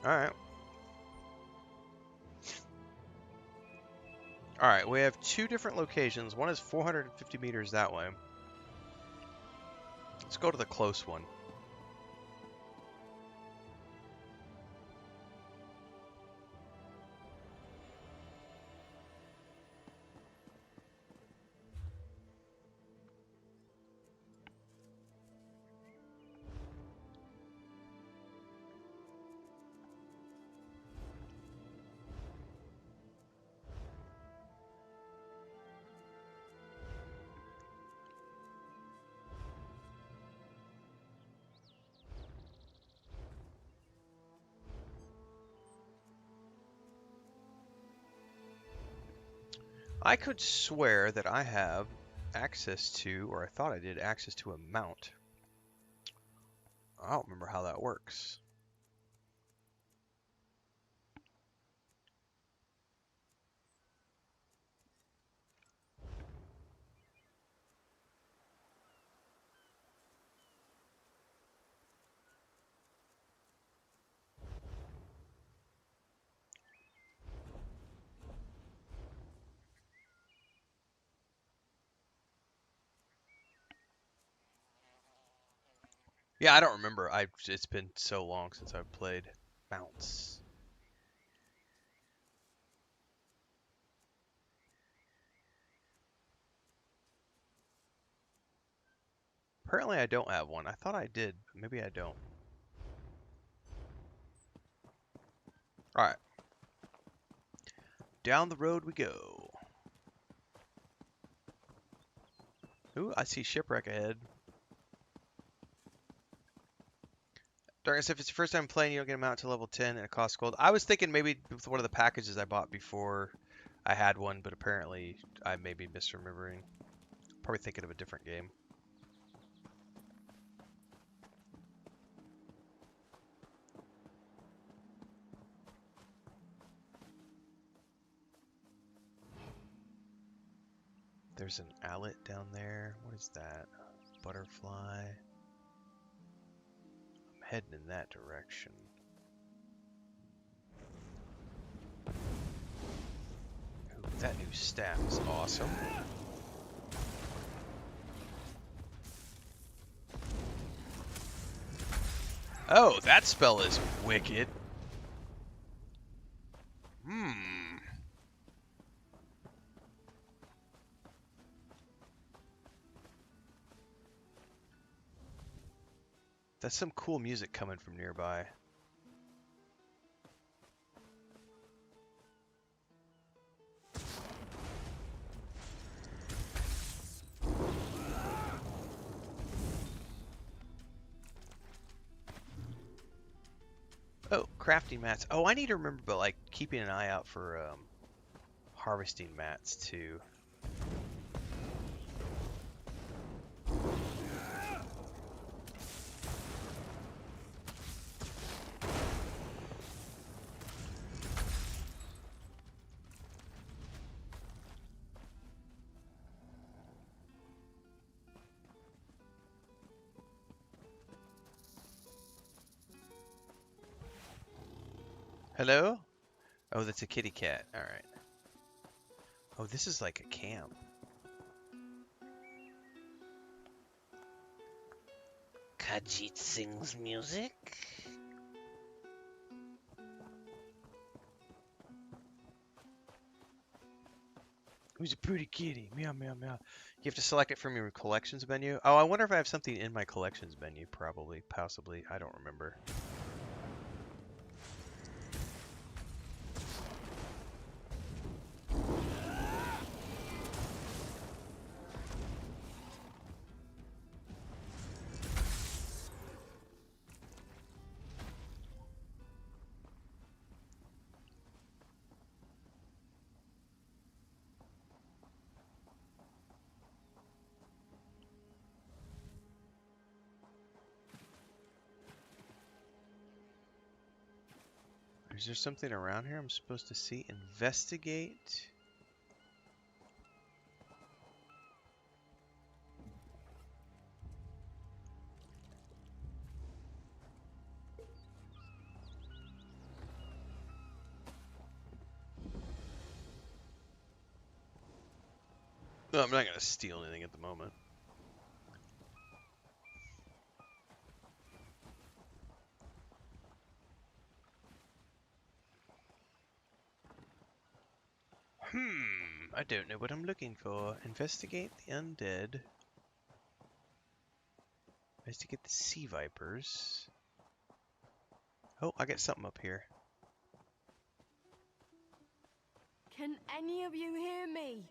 Alright. Alright, we have 2 different locations. One is 450 meters that way. Let's go to the close one. I could swear that I have access to, or I thought I did, access to a mount. I don't remember how that works. Yeah, I don't remember. It's been so long since I've played. Bounce. Apparently I don't have one. I thought I did, but maybe I don't. Alright. Down the road we go. Ooh, I see shipwreck ahead. Darkness, if it's your first time playing, you don't get a mount to level 10 and it costs gold. I was thinking maybe with one of the packages I bought before I had one, but apparently I may be misremembering. Probably thinking of a different game. There's an owlet down there. What is that? Butterfly. I'm heading in that direction. Ooh, that new staff is awesome. Oh, that spell is wicked. That's some cool music coming from nearby. Oh, crafting mats. Oh, I need to remember, but like keeping an eye out for harvesting mats too. Hello? Oh, that's a kitty cat. All right. Oh, this is like a camp. Khajiit sings music. Who's a pretty kitty? Meow, meow, meow. You have to select it from your collections menu. Oh, I wonder if I have something in my collections menu. Probably, possibly. I don't remember. Is there something around here I'm supposed to see? Investigate. No, I'm not going to steal anything at the moment. I don't know what I'm looking for. Investigate the undead. Investigate the sea vipers. Oh, I got something up here. Can any of you hear me?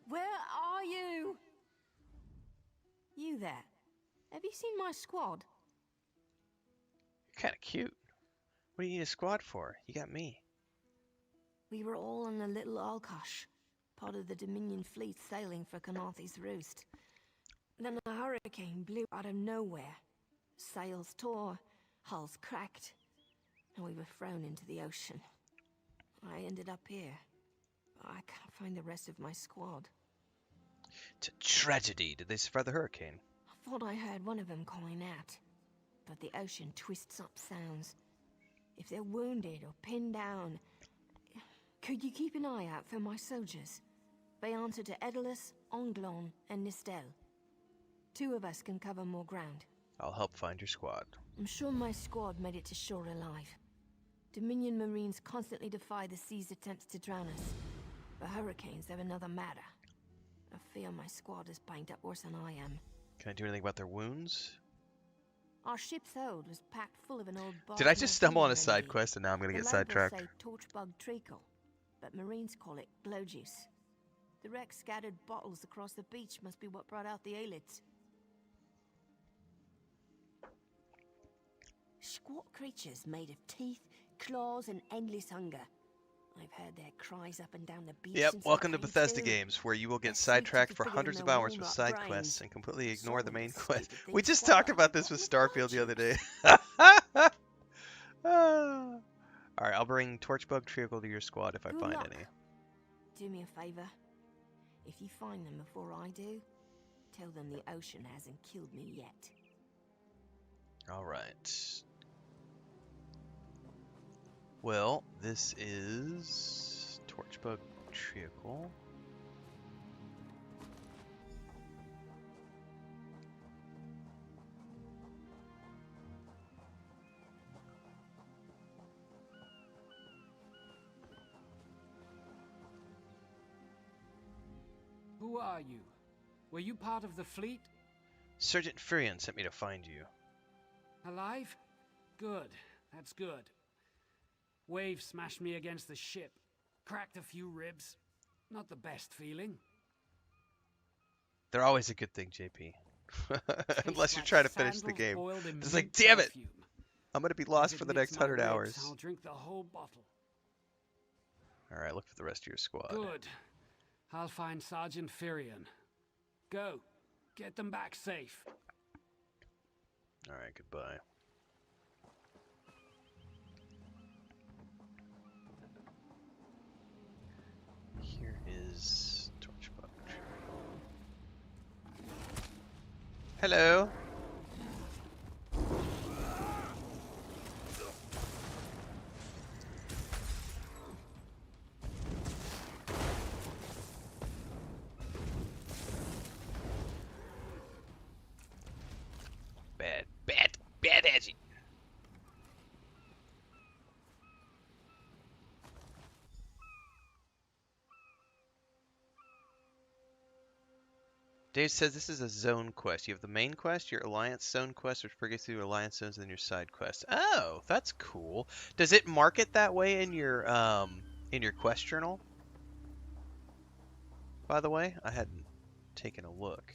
Where are you? You there. Have you seen my squad? You're kind of cute. What do you need a squad for? You got me. We were all on a little Alkosh, part of the Dominion fleet sailing for Khenarthi's Roost. Then a hurricane blew out of nowhere. Sails tore, hulls cracked, and we were thrown into the ocean. I ended up here. I can't find the rest of my squad. It's a tragedy. Did they survive the hurricane? I thought I heard one of them calling out, but the ocean twists up sounds. If they're wounded or pinned down, could you keep an eye out for my soldiers? They answer to Edalus, Onglon, and Nistel. 2 of us can cover more ground. I'll help find your squad. I'm sure my squad made it to shore alive. Dominion Marines constantly defy the sea's attempts to drown us. But hurricanes have another matter. I fear my squad is banged up worse than I am. Can I do anything about their wounds? Our ship's hold was packed full of an old Did I just stumble on a side quest and now I'm gonna get sidetracked? The locals say torchbug treacle, but Marines call it glow juice. The wreck scattered bottles across the beach must be what brought out the aelids. Squat creatures made of teeth, claws, and endless hunger. I've heard their cries up and down the beach. Yep, since welcome I to came Bethesda through. games, where you will get They're sidetracked for figured hundreds in of their hours with walnut side brains. quests and completely ignore the Some main stupid quest. things We just swallow. talked about this with What Starfield the other day. Alright, I'll bring Torchbug Treacle to your squad if I Good find luck. any. Do me a favor. If you find them before I do, tell them the ocean hasn't killed me yet. Alright. Well, this is Torchbug Treacle. Who are you? Were you part of the fleet? Sergeant Furion sent me to find you. Alive? Good. That's good. Waves smashed me against the ship. Cracked a few ribs. Not the best feeling. They're always a good thing, JP. Unless you're Tastes trying to like finish the sandals game. boiled in It's like, mint damn it! perfume. I'm gonna be If lost it for the licks next my 100 ribs, hours. I'll drink the whole bottle. Alright, look for the rest of your squad. Good. I'll find Sergeant Furion. Go. Get them back safe. Alright, goodbye. Here is Torchbug Treacle. Hello. Bad edgy. Dave says this is a zone quest. You have the main quest, your Alliance zone quest, which brings you to Alliance zones, and then your side quest. Oh, that's cool. Does it mark it that way in your quest journal? By the way, I hadn't taken a look.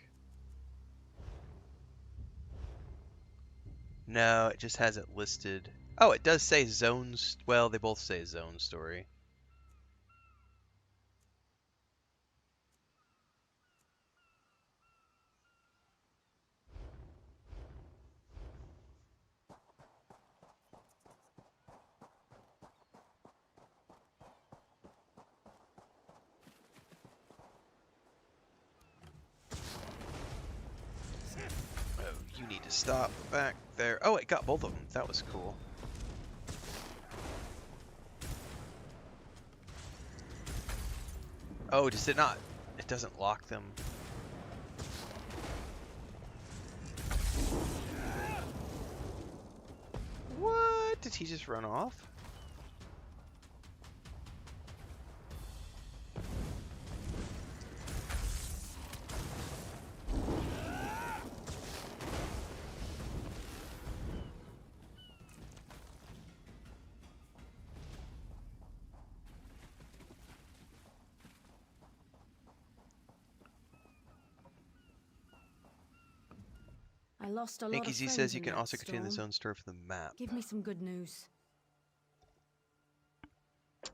No, it just has it listed. Oh, it does say zones. Well, they both say zone story. You need to stop back there. Oh, it got both of them. That was cool. Oh, does it not? It doesn't lock them. What? Did he just run off? I lost a lot Inky of Z friends says you in can that also continue the storm. zone story for the map. Give me some good news.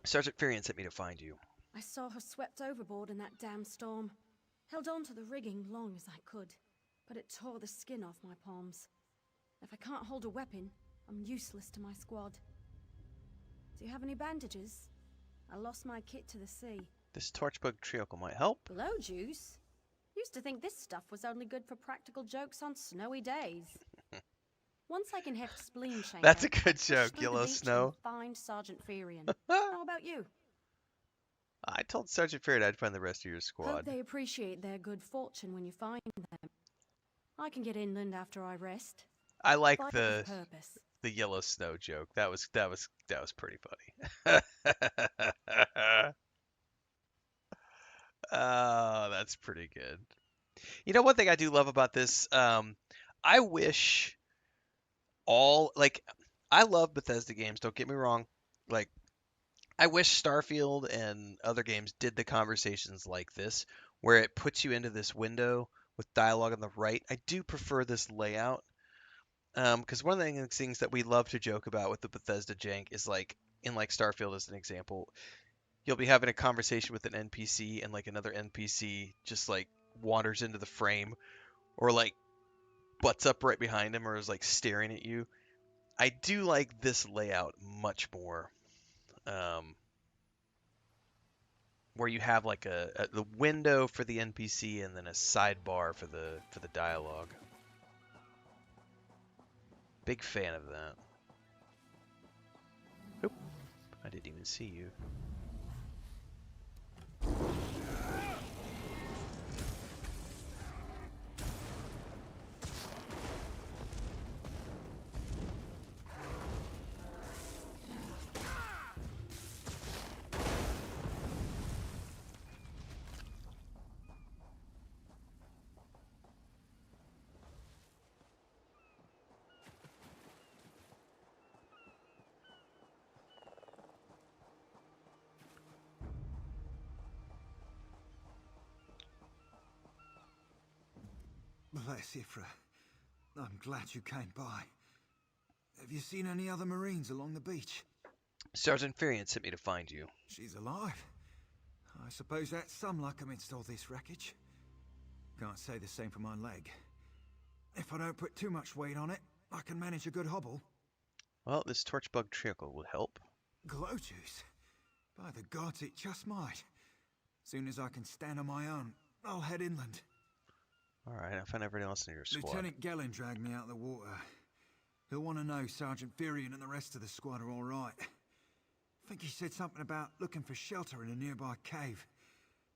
Sergeant Furion sent me to find you. I saw her swept overboard in that damn storm. Held on to the rigging long as I could, but it tore the skin off my palms. If I can't hold a weapon, I'm useless to my squad. Do you have any bandages? I lost my kit to the sea. This Torchbug Treacle might help. Blow juice? Used to think this stuff was only good for practical jokes on snowy days. Once I can heft spleen chamber, That's a good I'll push joke, through the Yellow beach Snow. and find Sergeant Furion. How about you? I told Sergeant Furion I'd find the rest of your Hope squad. they appreciate their good fortune when you find them. I can get inland after I rest. I like Fight the with purpose. yellow snow joke. That was pretty funny. Oh, that's pretty good. You know, one thing I do love about this, I wish I love Bethesda games, don't get me wrong. Like, I wish Starfield and other games did the conversations like this, where it puts you into this window with dialogue on the right. I do prefer this layout, because one of the things that we love to joke about with the Bethesda jank is like, in like Starfield as an example, you'll be having a conversation with an NPC and like another NPC just like wanders into the frame or like butts up right behind him or is like staring at you. I do like this layout much more, where you have like the window for the NPC and then a sidebar for the dialogue. Big fan of that. Oop, I didn't even see you. Bless Ifra. I'm glad you came by. Have you seen any other Marines along the beach? Sergeant Furion sent me to find you. She's alive. I suppose that's some luck amidst all this wreckage. Can't say the same for my leg. If I don't put too much weight on it, I can manage a good hobble. Well, this torchbug trickle will help. Glow juice? By the gods, it just might. Soon as I can stand on my own, I'll head inland. Alright, I'll find everyone else in your squad. Lieutenant Gellin dragged me out of the water. He'll want to know Sergeant Furion and the rest of the squad are alright. I think he said something about looking for shelter in a nearby cave,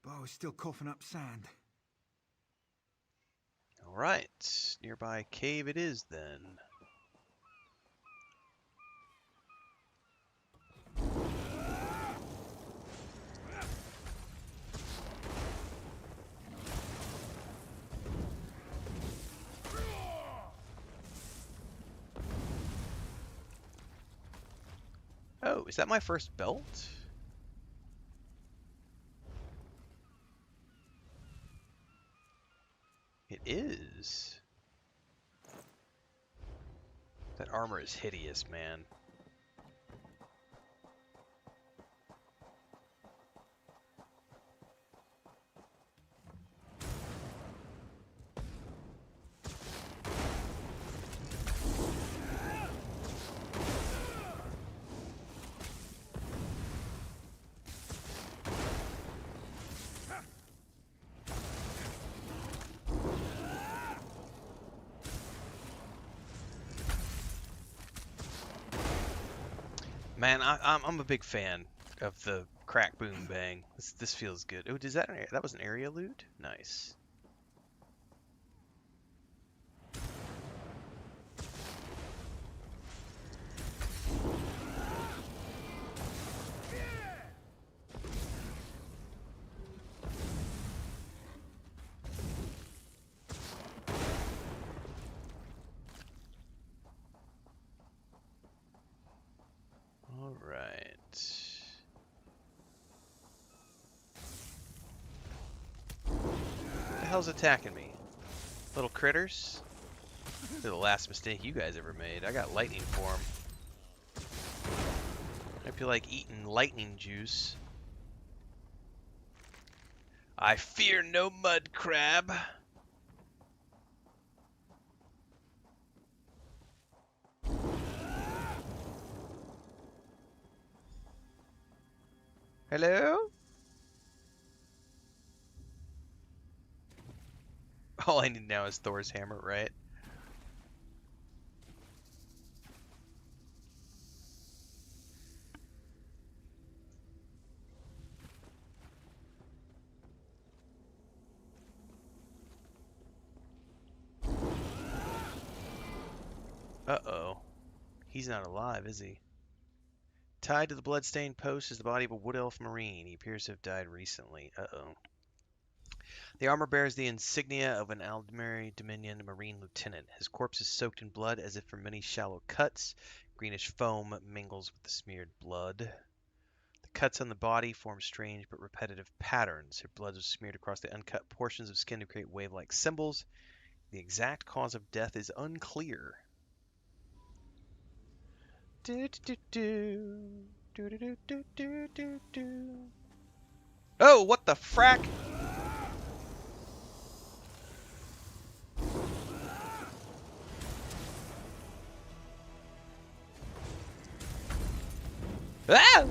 but I was still coughing up sand. Alright, nearby cave it is then. Oh, is that my first belt? It is. That armor is hideous, man. Man, I'm a big fan of the crack boom bang. This feels good. Oh, does that was an area loot? Nice. Hell's attacking me? Little critters? They're the last mistake you guys ever made. I got lightning for them. I feel like eating lightning juice. I fear no mud crab. Hello? All I need now is Thor's hammer, right? Uh-oh. He's not alive, is he? Tied to the bloodstained post is the body of a Wood Elf Marine. He appears to have died recently. Uh-oh. The armor bears the insignia of an Aldmeri Dominion Marine Lieutenant. His corpse is soaked in blood as if from many shallow cuts. Greenish foam mingles with the smeared blood. The cuts on the body form strange but repetitive patterns. Her blood was smeared across the uncut portions of skin to create wave-like symbols. The exact cause of death is unclear. Oh, what the frack? Ah!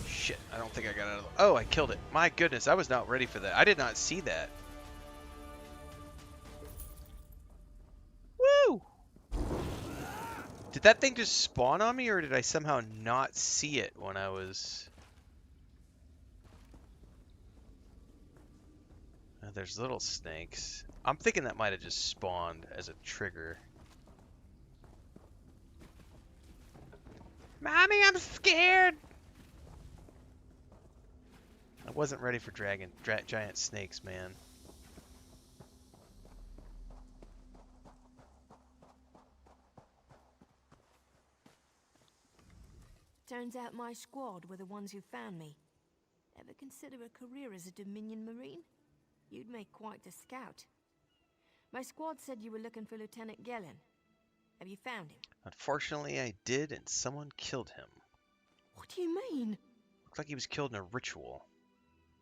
Shit, I don't think I got out of the... Oh, I killed it. My goodness, I was not ready for that. I did not see that. Woo! Did that thing just spawn on me, or did I somehow not see it when I was... Oh, there's little snakes. I'm thinking that might have just spawned as a trigger. Mommy, I'm scared! I wasn't ready for giant snakes, man. Turns out my squad were the ones who found me. Ever consider a career as a Dominion Marine? You'd make quite a scout. My squad said you were looking for Lieutenant Gellin. Have you found him? Unfortunately, I did, and someone killed him. What do you mean? Looks like he was killed in a ritual.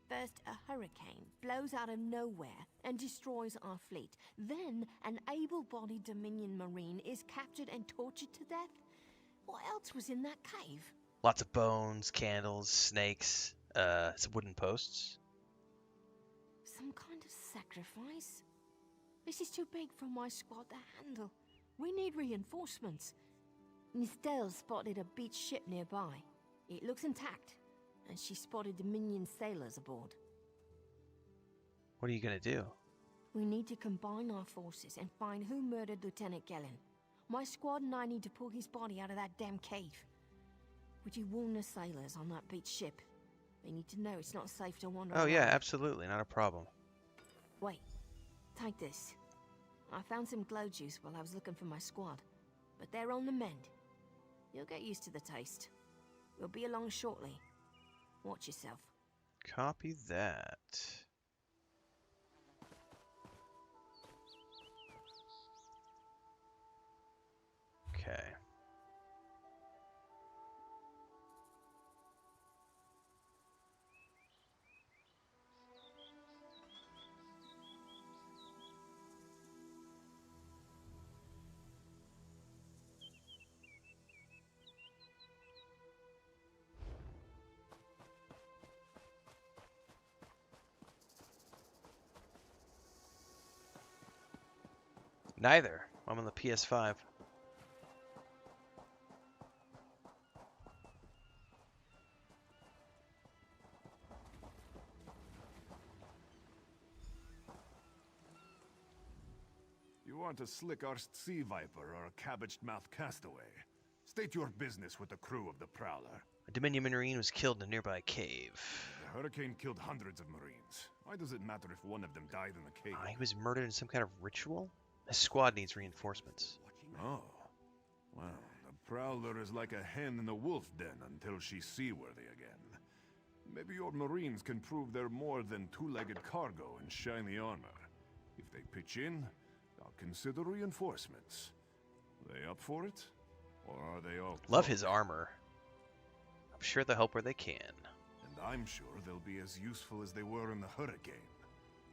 First, a hurricane blows out of nowhere and destroys our fleet. Then, an able-bodied Dominion Marine is captured and tortured to death? What else was in that cave? Lots of bones, candles, snakes, some wooden posts. Some kind of sacrifice? This is too big for my squad to handle. We need reinforcements. Nistel spotted a beached ship nearby. It looks intact, and she spotted Dominion sailors aboard. What are you gonna do? We need to combine our forces and find who murdered Lieutenant Gellin. My squad and I need to pull his body out of that damn cave. Would you warn the sailors on that beached ship? They need to know it's not safe to wander around. Oh yeah, absolutely, not a problem. Wait, take this. I found some glow juice while I was looking for my squad, but they're on the mend. You'll get used to the taste. We'll be along shortly. Watch yourself. Copy that. Okay. Neither. I'm on the PS5. You want a slick-arsed sea viper or a cabbage-mouthed castaway? State your business with the crew of the Prowler. A Dominion Marine was killed in a nearby cave. The hurricane killed hundreds of Marines. Why does it matter if one of them died in the cave? He was murdered in some kind of ritual? His squad needs reinforcements. Oh. Well, the Prowler is like a hen in a wolf den until she's seaworthy again. Maybe your Marines can prove they're more than two-legged cargo in shiny armor. If they pitch in, I'll consider reinforcements. Are they up for it? Or are they all... Love his armor. I'm sure they'll help where they can. And I'm sure they'll be as useful as they were in the hurricane.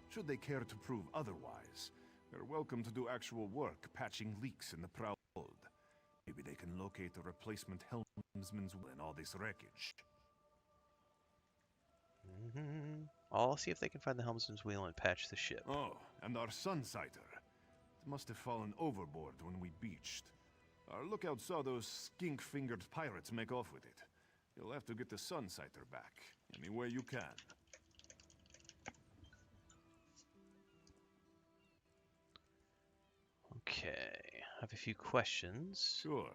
Should they care to prove otherwise, they're welcome to do actual work patching leaks in the Prowl. Maybe they can locate a replacement helmsman's will in all this wreckage. I'll see if they can find the helmsman's wheel and patch the ship. Oh, and our Sunsighter. It must have fallen overboard when we beached. Our lookout saw those skink-fingered pirates make off with it. You'll have to get the Sunsighter back, any way you can. Okay, I have a few questions. Sure.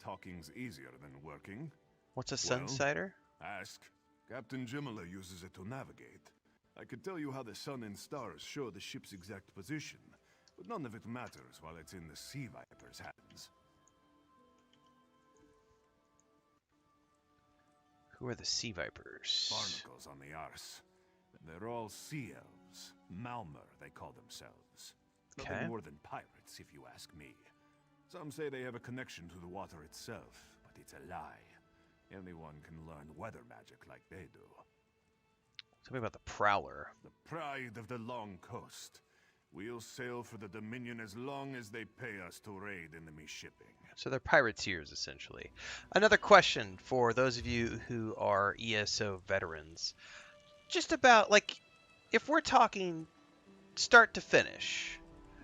Talking's easier than working. What's a Sunsighter? Ask. Captain Jimala uses it to navigate. I could tell you how the sun and stars show the ship's exact position, but none of it matters while it's in the Sea Viper's hands. Who are the Sea Vipers? Barnacles on the arse. They're all sea elves. Malmer, they call themselves. Okay. Nothing more than pirates, if you ask me. Some say they have a connection to the water itself, but it's a lie. Anyone can learn weather magic like they do. Tell me about the Prowler. The pride of the long coast. We'll sail for the Dominion as long as they pay us to raid enemy shipping. So they're pirateers, essentially. Another question for those of you who are ESO veterans. Just about, like, if we're talking start to finish,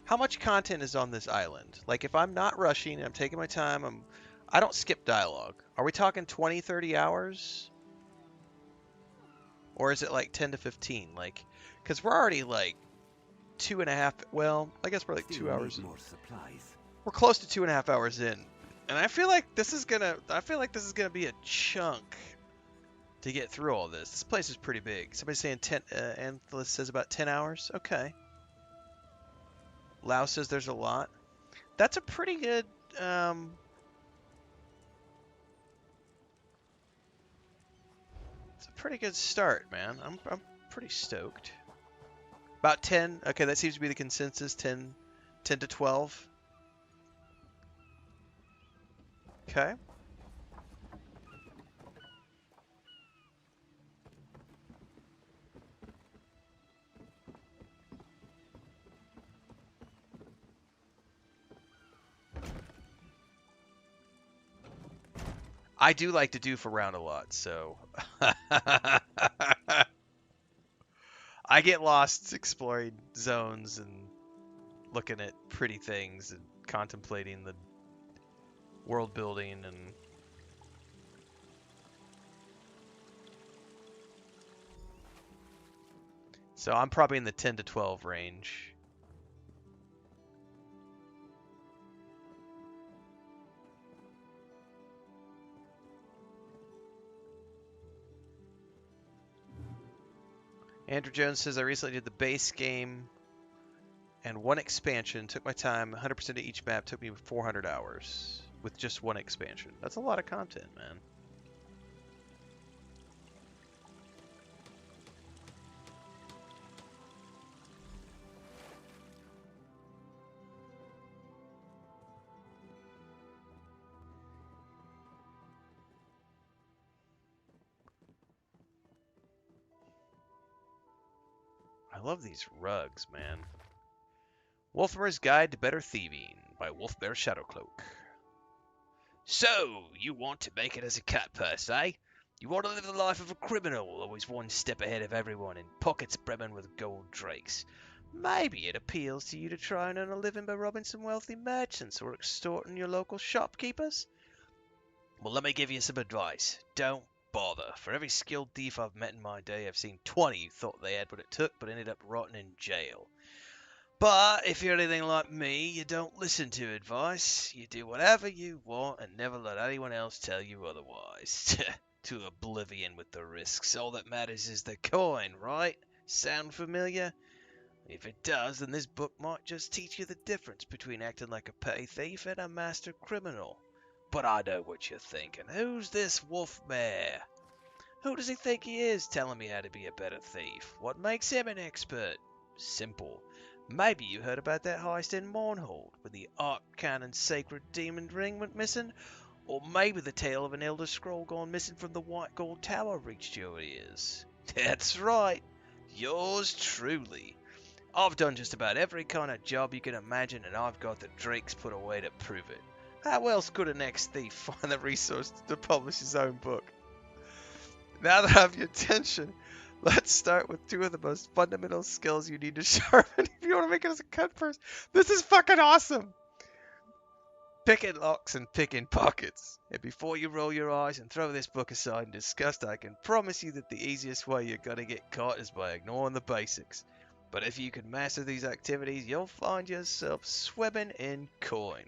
how much content is on this island? Like, if I'm not rushing, I'm taking my time, I don't skip dialogue. Are we talking 20, 30 hours? Or is it like 10 to 15? Like, because we're already like 2.5, well, I guess we're like 2 hours in. More supplies. We're close to 2.5 hours in. And I feel like this is gonna be a chunk to get through all this. This place is pretty big. Somebody's saying 10, Anthos says about 10 hours. Okay. Lau says there's a lot. That's a pretty good, it's a pretty good start, man. I'm pretty stoked. About 10. Okay, that seems to be the consensus. 10 to 12. Okay. I do like to doof around a lot, so I get lost exploring zones and looking at pretty things and contemplating the world building and so I'm probably in the 10 to 12 range. Andrew Jones says, I recently did the base game and one expansion. Took my time, 100% of each map. Took me 400 hours with just one expansion. That's a lot of content, man. I love these rugs, man. Wolfmer's Guide to Better Thieving by Wolfbear Shadowcloak. So, you want to make it as a cat purse, eh? You want to live the life of a criminal, always one step ahead of everyone in pockets brimming with gold drakes. Maybe it appeals to you to try and earn a living by robbing some wealthy merchants or extorting your local shopkeepers? Well, let me give you some advice. Don't bother. For every skilled thief I've met in my day, I've seen 20 who thought they had what it took but ended up rotting in jail. But if you're anything like me, you don't listen to advice. You do whatever you want and never let anyone else tell you otherwise. To oblivion with the risks. All that matters is the coin, right? Sound familiar? If it does, then this book might just teach you the difference between acting like a petty thief and a master criminal. But I know what you're thinking. Who's this Wolfmare? Who does he think he is telling me how to be a better thief? What makes him an expert? Simple. Maybe you heard about that heist in Mournhold, when the Arcane Sacred Demon Ring went missing? Or maybe the tale of an Elder Scroll gone missing from the White Gold Tower reached your ears. That's right. Yours truly. I've done just about every kind of job you can imagine, and I've got the drakes put away to prove it. How else could an ex-thief find the resource to publish his own book? Now that I have your attention, Let's start with two of the most fundamental skills you need to sharpen if you want to make it as a cut person. This is fucking awesome! Picking locks and picking pockets. And before you roll your eyes and throw this book aside in disgust, I can promise you that the easiest way you're gonna get caught is by ignoring the basics. But if you can master these activities, you'll find yourself swimming in coin.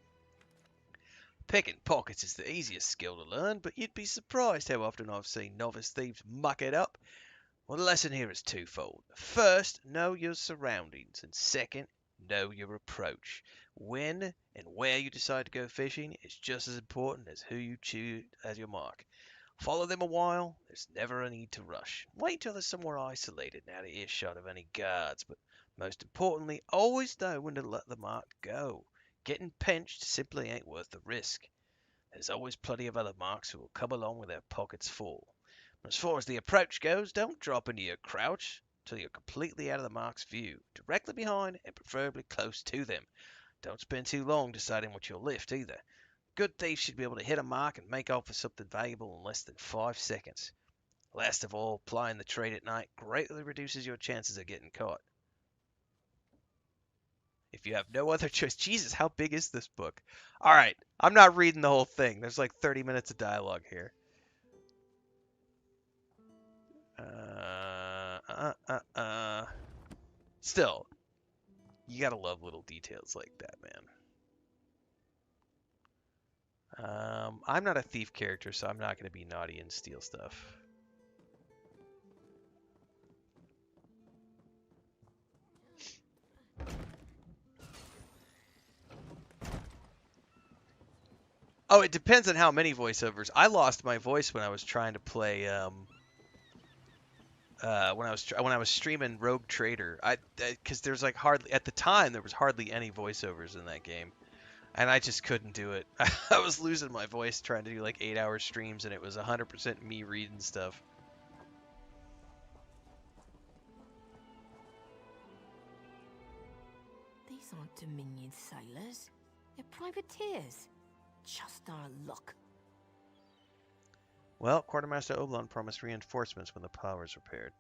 Picking pockets is the easiest skill to learn, but you'd be surprised how often I've seen novice thieves muck it up. Well, the lesson here is twofold. First, know your surroundings, and second, know your approach. When and where you decide to go fishing is just as important as who you choose as your mark. Follow them a while, there's never a need to rush. Wait till they're somewhere isolated and out of earshot of any guards, but most importantly, always know when to let the mark go. Getting pinched simply ain't worth the risk. There's always plenty of other marks who will come along with their pockets full. As far as the approach goes, don't drop into your crouch till you're completely out of the mark's view, directly behind and preferably close to them. Don't spend too long deciding what you'll lift either. Good thieves should be able to hit a mark and make off with something valuable in less than 5 seconds. Last of all, plying the trade at night greatly reduces your chances of getting caught. If you have no other choice... Jesus, how big is this book? Alright, I'm not reading the whole thing. There's like 30 minutes of dialogue here. Still, you gotta love little details like that, man. I'm not a thief character, so I'm not gonna be naughty and steal stuff. Oh, it depends on how many voiceovers. I lost my voice when I was trying to play when I was streaming Rogue Trader. Because there's like hardly at the time there was hardly any voiceovers in that game, and I just couldn't do it. I was losing my voice trying to do like 8-hour streams, and it was 100% me reading stuff. These aren't Dominion sailors. They're privateers. Just our luck. Well, Quartermaster Oblon promised reinforcements when the power's repaired.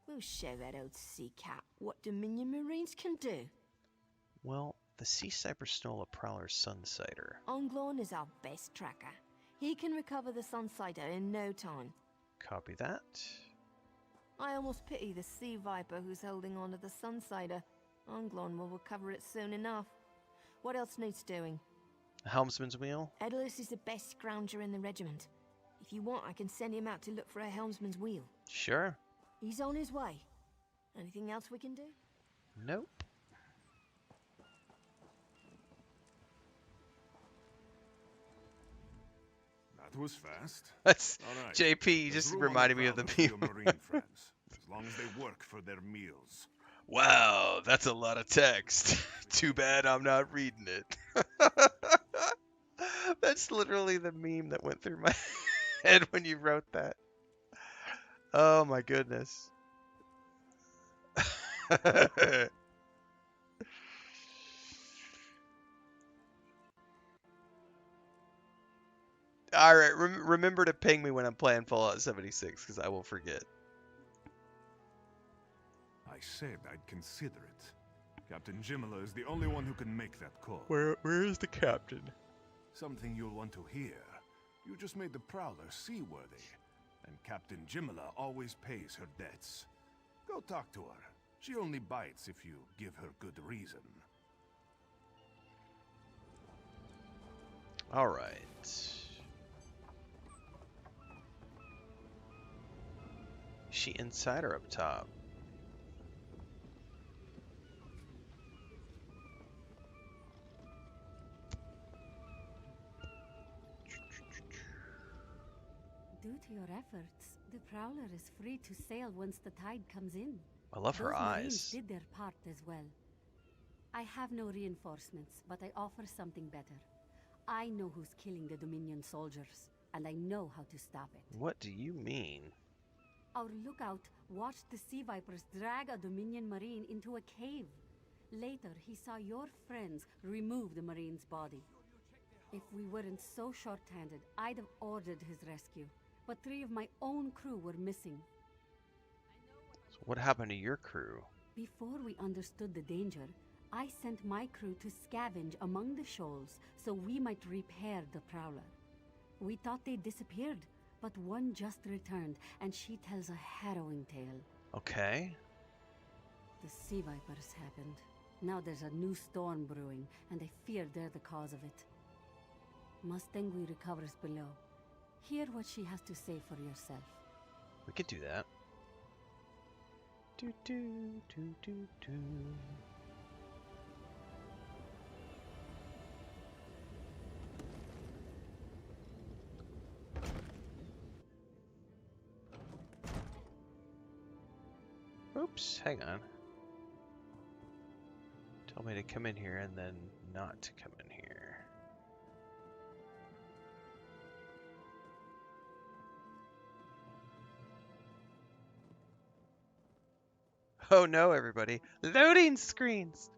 We'll show that old sea cat what Dominion Marines can do. Well, the Sea Cypher stole a Prowler's Sunsighter. Onglon is our best tracker. He can recover the Sunsighter in no time. Copy that. I almost pity the Sea Viper who's holding on to the Sunsighter. Onglon will recover it soon enough. What else needs doing? A helmsman's wheel? Edalus is the best scrounger in the regiment. If you want, I can send him out to look for a helmsman's wheel. Sure. He's on his way. Anything else we can do? Nope. That was fast. That's right. JP. Just reminded me of the meme. Marine friends, as long as they work for their meals. Wow, that's a lot of text. Too bad I'm not reading it. That's literally the meme that went through my head when you wrote that. Oh my goodness. Alright, remember to ping me when I'm playing Fallout 76, because I will forget. I said I'd consider it. Captain Jimala is the only one who can make that call. Where is the captain? Something you'll want to hear. You just made the Prowler seaworthy, and Captain Jimala always pays her debts. Go talk to her. She only bites if you give her good reason. Alright. Is she inside or up top? Due to your efforts, the Prowler is free to sail once the tide comes in. I love her Those eyes. Marines did their part as well. I have no reinforcements, but I offer something better. I know who's killing the Dominion soldiers, and I know how to stop it. What do you mean? Our lookout watched the Sea Vipers drag a Dominion Marine into a cave. Later, he saw your friends remove the Marine's body. If we weren't so short-handed, I'd have ordered his rescue. But 3 of my own crew were missing. What happened to your crew? Before we understood the danger, I sent my crew to scavenge among the shoals so we might repair the Prowler. We thought they disappeared, but one just returned, and she tells a harrowing tale. Okay. The Sea Vipers happened. Now there's a new storm brewing, and I fear they're the cause of it. Mustangui recovers below. Hear what she has to say for yourself. We could do that. Do do do do do. Oops, hang on. Tell me to come in here and then not to come in here. Oh no, everybody. Loading screens!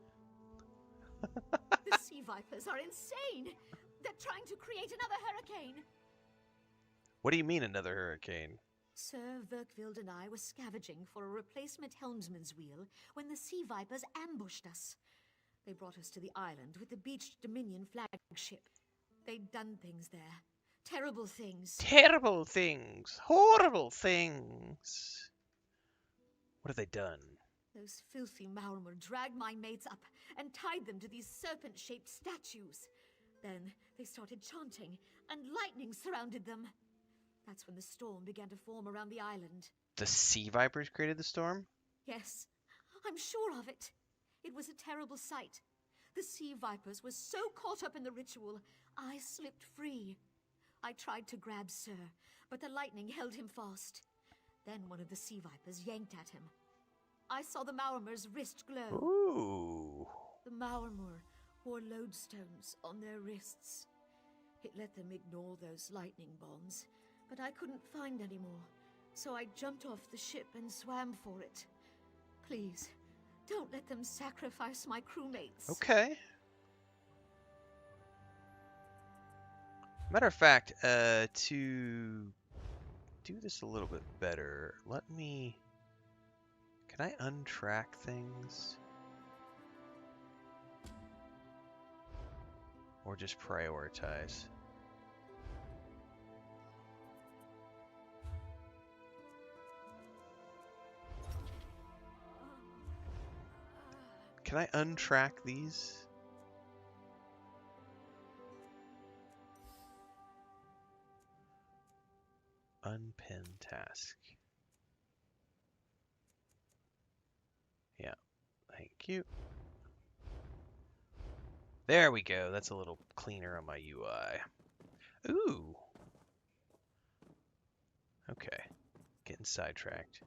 The Sea Vipers are insane! They're trying to create another hurricane! What do you mean another hurricane? Sir Virkvild and I were scavenging for a replacement helmsman's wheel when the Sea Vipers ambushed us. They brought us to the island with the beached Dominion flagship. They'd done things there. Terrible things. Terrible things! Horrible things! What have they done? Those filthy Maormer dragged my mates up and tied them to these serpent-shaped statues. Then they started chanting, and lightning surrounded them. That's when the storm began to form around the island. The Sea Vipers created the storm? Yes, I'm sure of it. It was a terrible sight. The Sea Vipers were so caught up in the ritual, I slipped free. I tried to grab Sir, but the lightning held him fast. Then one of the Sea Vipers yanked at him. I saw the Maormer's wrist glow. Ooh. The Maormer wore lodestones on their wrists. It let them ignore those lightning bombs, but I couldn't find any more, so I jumped off the ship and swam for it. Please, don't let them sacrifice my crewmates. Okay. Matter of fact, to do this a little bit better, let me... Can I untrack things? Or just prioritize? Can I untrack these? Unpin task. Yeah, thank you. There we go. That's a little cleaner on my UI. Ooh. Okay. Getting sidetracked.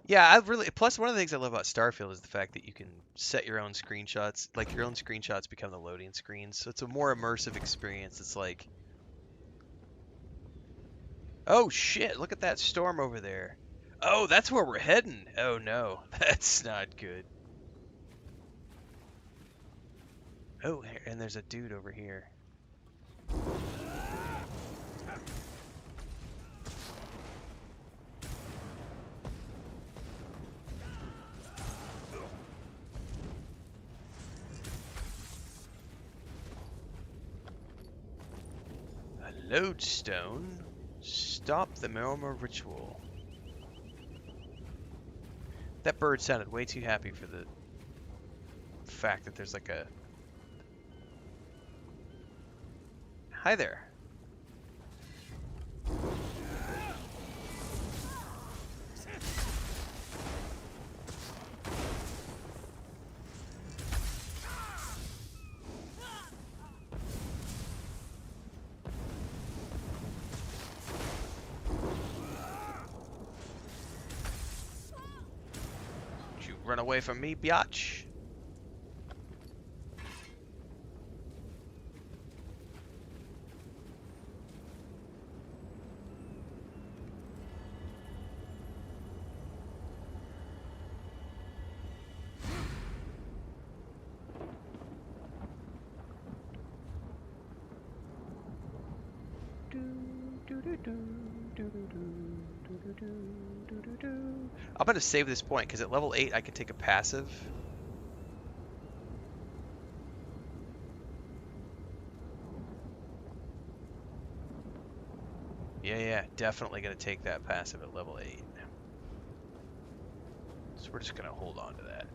Yeah, I really... Plus, one of the things I love about Starfield is the fact that you can set your own screenshots. Like, your own screenshots become the loading screens. So it's a more immersive experience. It's like... Oh, shit. Look at that storm over there. Oh, that's where we're heading. Oh, no. That's not good. Oh, and there's a dude over here. A lodestone. Stop the Maormer ritual. That bird sounded way too happy for the fact that there's like a... Hi there. Don't you run away from me, biatch. I'm gonna save this point because at level 8 I can take a passive. Yeah, definitely gonna take that passive at level 8. So we're just gonna hold on to that.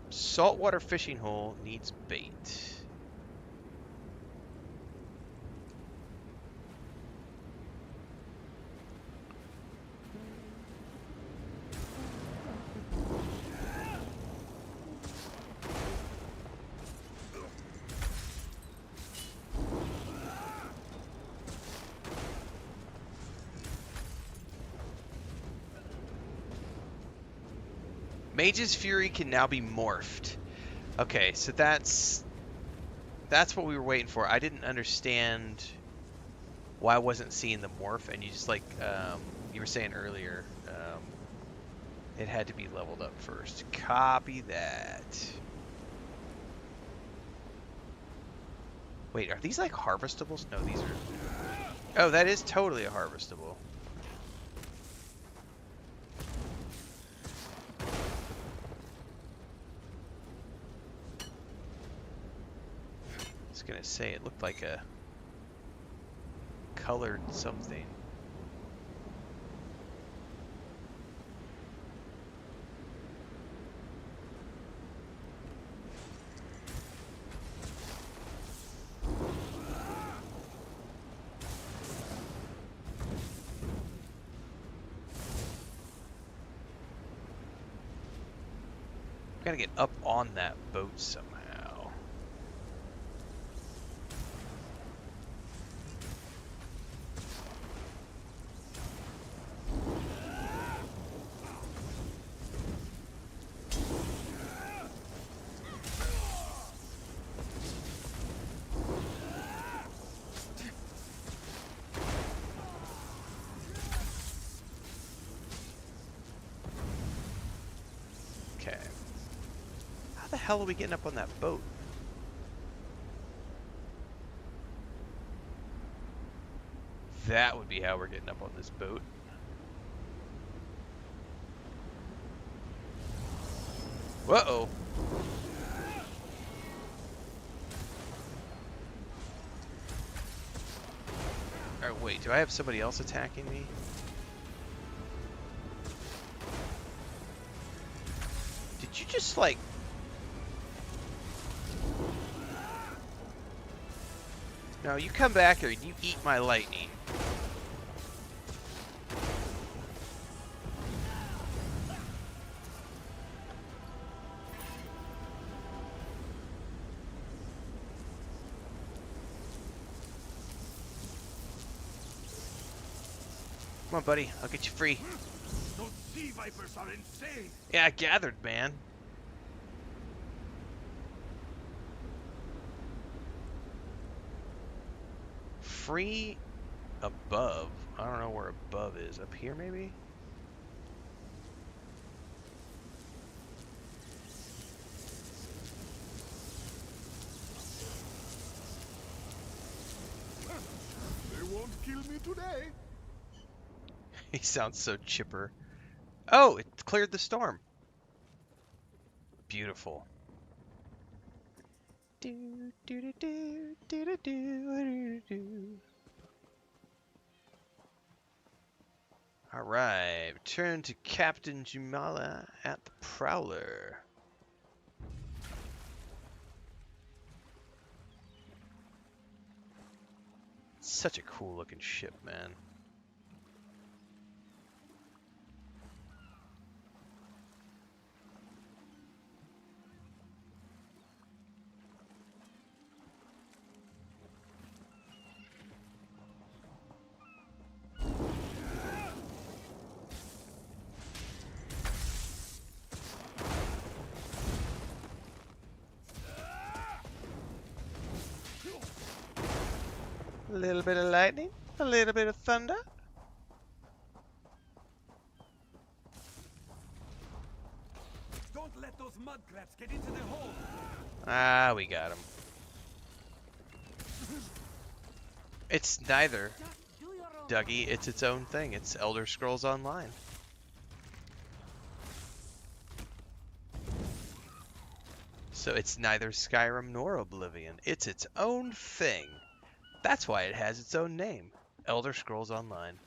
Saltwater fishing hole needs bait. Mage's Fury can now be morphed. Okay, so that's what we were waiting for. I didn't understand why I wasn't seeing the morph, and you just like you were saying earlier, it had to be leveled up first. Copy that. Wait, are these like harvestables? No, these are... Oh, that is totally a harvestable. I was gonna say, it looked like a colored something. Gotta get up on that boat somehow. Okay. How the hell are we getting up on that boat? That would be how we're getting up on this boat. Uh-oh. Alright, wait, do I have somebody else attacking me? Did you just, like... No, you come back here and you eat my lightning. Come on, buddy. I'll get you free. Those sea vipers are insane. Yeah, I gathered, man. Free above. I don't know where above is. Up here, maybe? They won't kill me today. He sounds so chipper. Oh, it cleared the storm. Beautiful. Alright, return to Captain Jumala at the Prowler. Such a cool looking ship, man. A little bit of lightning, a little bit of thunder. Don't let those mud crabs get into the hole. Ah, we got him. It's neither, Dougie. It's its own thing. It's Elder Scrolls Online. So it's neither Skyrim nor Oblivion. It's its own thing. That's why it has its own name. Elder Scrolls Online.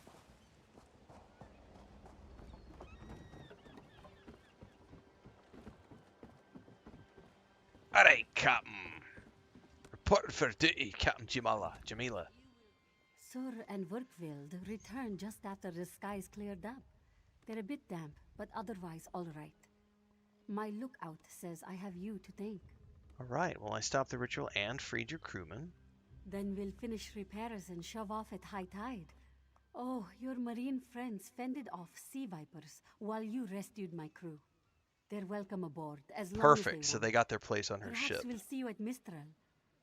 Alright, Captain. Reporting for duty, Captain Jamila. Sur and Werkveld returned just after the skies cleared up. They're a bit damp, but otherwise all right. My lookout says I have you to thank. Alright, well I stopped the ritual and freed your crewmen. Then we'll finish repairs and shove off at high tide. Oh, your marine friends fended off sea vipers while you rescued my crew. They're welcome aboard, as long as Perfect, they so want. they got their place on her Perhaps ship. we'll see you at Mistral.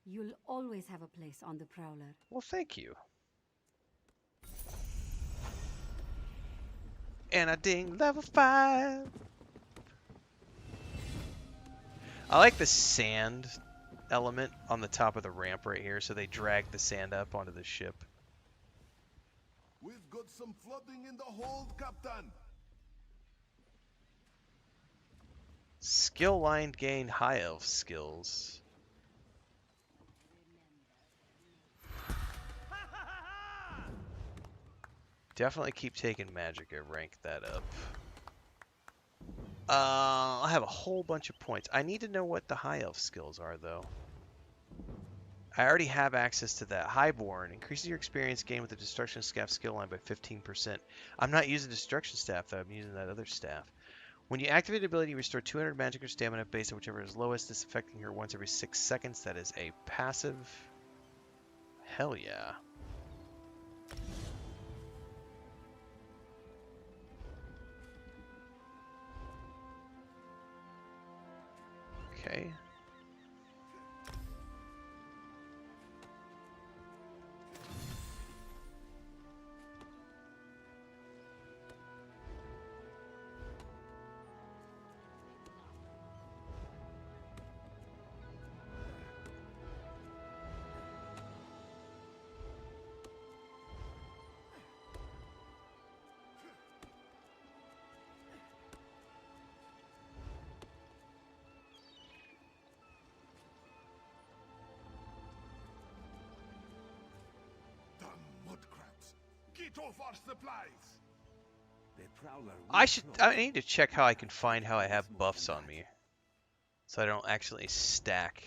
You'll always have a place on the Prowler. Well, thank you. And I ding level 5. I like the sand element on the top of the ramp right here, so they drag the sand up onto the ship. We've got some flooding in the hold, Captain. Skill line gain high elf skills. Definitely keep taking magic and rank that up. I have a whole bunch of points. I need to know what the high elf skills are, though. I already have access to that. Highborn increases your experience gain with the destruction staff skill line by 15%. I'm not using destruction staff, though. I'm using that other staff. When you activate the ability, restore 200 magic or stamina based on whichever is lowest. This affecting her once every 6 seconds. That is a passive. Hell yeah. Okay. Get off our supplies! The Prowler I need to check how I can find how I have buffs on me, so I don't actually stack.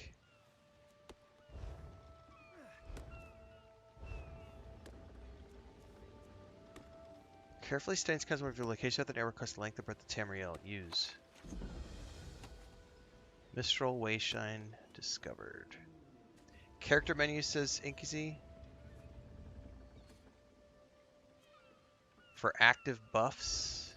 Carefully study customers with your location at the network cost the length of breadth of Tamriel. Use. Mistral Wayshine discovered. Character menu says Inkizy. For active buffs.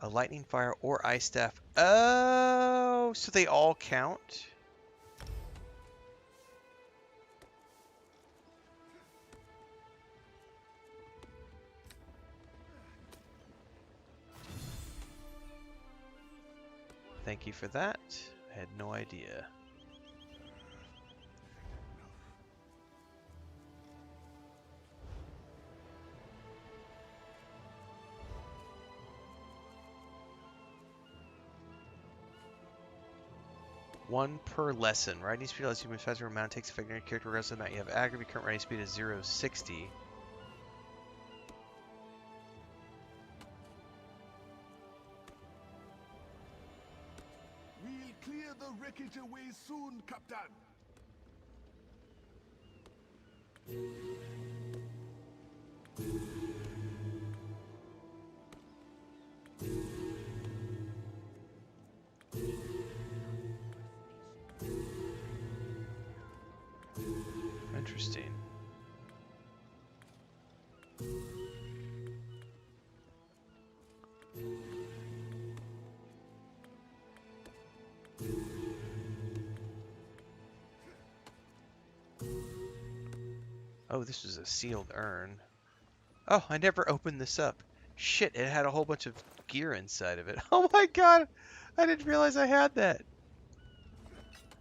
A lightning fire or ice staff. Oh, so they all count? Thank you for that. I had no idea. One per lesson. Riding speed allows you to move faster amount takes effect on your character regardless of the amount you have active. Your current riding speed is 0-60. We'll clear the wreckage away soon, Captain. Interesting. Oh, this was a sealed urn. Oh, I never opened this up. Shit, it had a whole bunch of gear inside of it. Oh my god! I didn't realize I had that.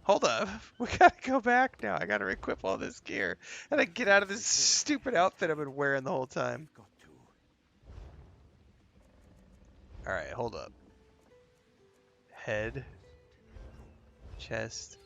Hold up. We gotta go back now. I gotta equip all this gear. And I get out of this stupid outfit I've been wearing the whole time. Alright, hold up. Head. Chest.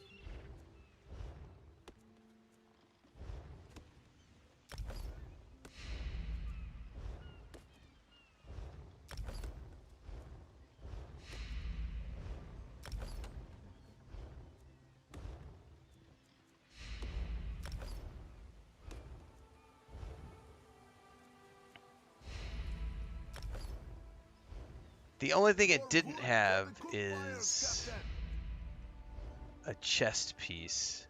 The only thing it didn't have is a chest piece.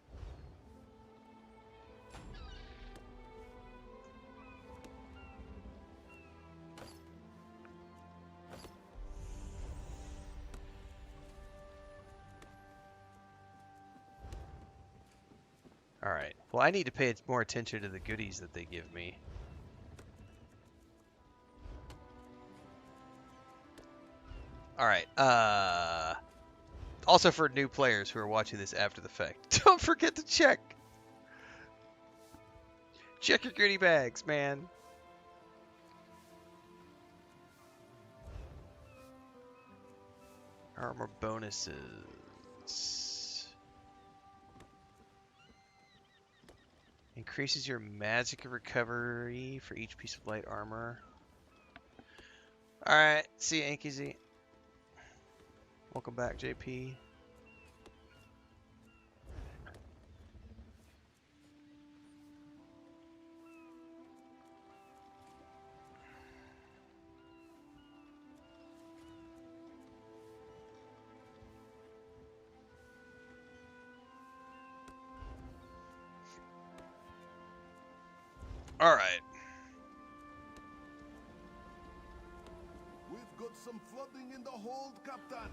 Alright, well I need to pay more attention to the goodies that they give me. Alright, also for new players who are watching this after the fact, don't forget to check your goodie bags, man. Armor bonuses. Increases your magic recovery for each piece of light armor. Alright, see you, Inky Z. Welcome back, JP. All right. We've got some flooding in the hold, Captain.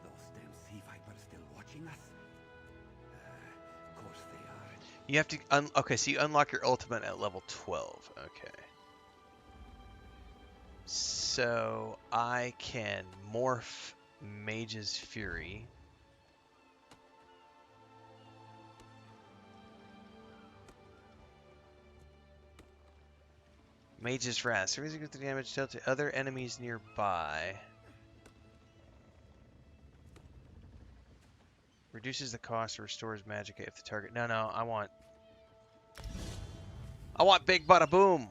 Those damn sea vipers still watching us? Of course they are. You have to okay, so you unlock your ultimate at level 12. Okay. So I can morph Mage's Fury. Mage's Wrath. So the damage dealt to other enemies nearby. Reduces the cost or restores magic if the target. No, I want Big Bada Boom.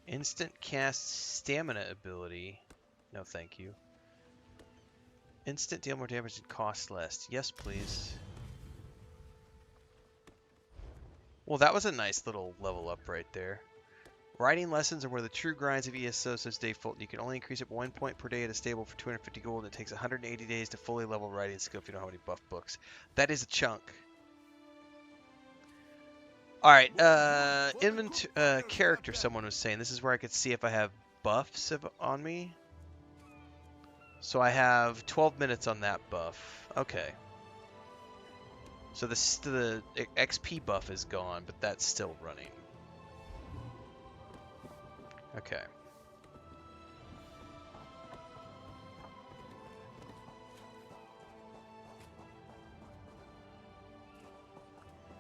Instant cast stamina ability. No, thank you. Instant deal more damage and cost less. Yes, please. Well, that was a nice little level up right there. Riding lessons are where the true grinds of ESO, says Dave Fulton. You can only increase it 1 point per day at a stable for 250 gold, and it takes 180 days to fully level riding skill if you don't have any buff books. That is a chunk. Alright, character, someone was saying. This is where I could see if I have buffs on me. So I have 12 minutes on that buff. Okay. So the XP buff is gone, but that's still running. Okay.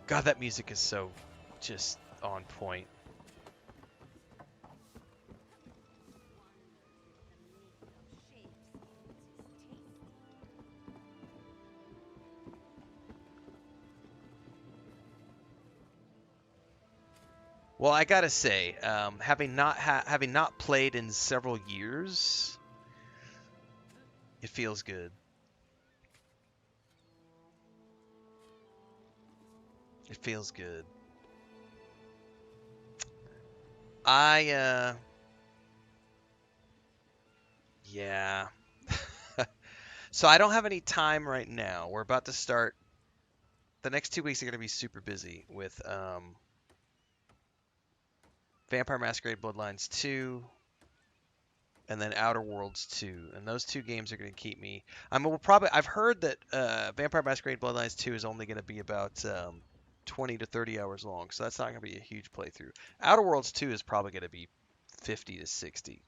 God, that music is so just on point. Well, I gotta say, having not played in several years, it feels good. It feels good. Yeah. So I don't have any time right now. We're about to start the next 2 weeks are going to be super busy with Vampire Masquerade Bloodlines 2 and then Outer Worlds 2. And those 2 games are going to keep me. I've heard that Vampire Masquerade Bloodlines 2 is only going to be about 20 to 30 hours long, so that's not going to be a huge playthrough. Outer Worlds 2 is probably going to be 50 to 60.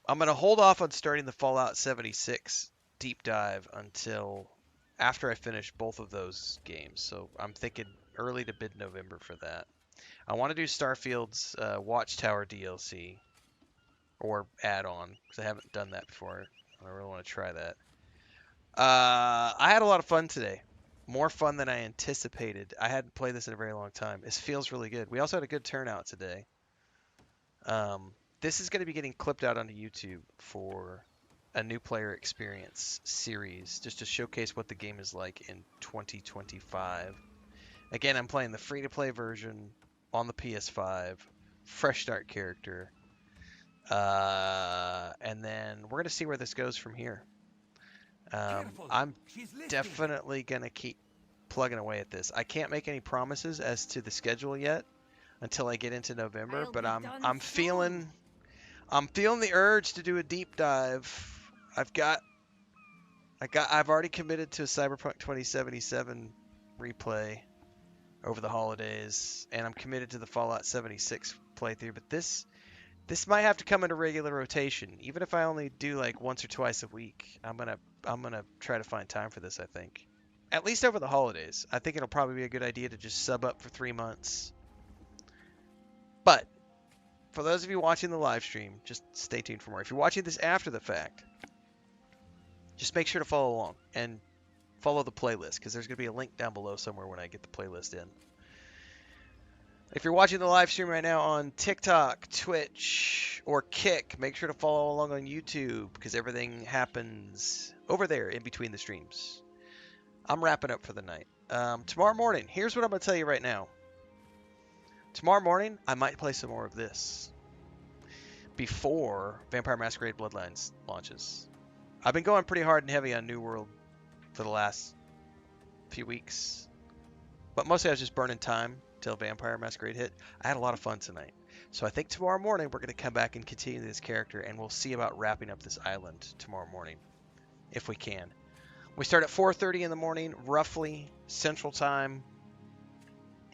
I'm going to hold off on starting the Fallout 76 deep dive until after I finish both of those games. So I'm thinking early to mid-November for that. I want to do Starfield's Watchtower DLC or add-on because I haven't done that before. I really want to try that. I had a lot of fun today. More fun than I anticipated. I hadn't played this in a very long time. This feels really good. We also had a good turnout today. This is going to be getting clipped out onto YouTube for a new player experience series, just to showcase what the game is like in 2025. Again, I'm playing the free-to-play version on the PS5, fresh start character, and then we're going to see where this goes from here. I'm definitely going to keep plugging away at this. I can't make any promises as to the schedule yet until I get into November, but I'm feeling the urge to do a deep dive. I've already committed to a Cyberpunk 2077 replay over the holidays, and I'm committed to the Fallout 76 playthrough, but this might have to come into regular rotation. Even if I only do like once or twice a week, I'm gonna try to find time for this, I think. At least over the holidays. I think it'll probably be a good idea to just sub up for 3 months. But for those of you watching the live stream, just stay tuned for more. If you're watching this after the fact, just make sure to follow along and follow the playlist, because there's going to be a link down below somewhere when I get the playlist in. If you're watching the live stream right now on TikTok, Twitch, or Kick, make sure to follow along on YouTube, because everything happens over there in between the streams. I'm wrapping up for the night. Tomorrow morning, here's what I'm going to tell you right now. Tomorrow morning, I might play some more of this before Vampire Masquerade Bloodlines launches. I've been going pretty hard and heavy on New World for the last few weeks, but mostly I was just burning time till Vampire Masquerade hit. I had a lot of fun tonight. So I think tomorrow morning we're going to come back and continue this character, and we'll see about wrapping up this island tomorrow morning, if we can. We start at 4:30 in the morning, roughly, Central Time.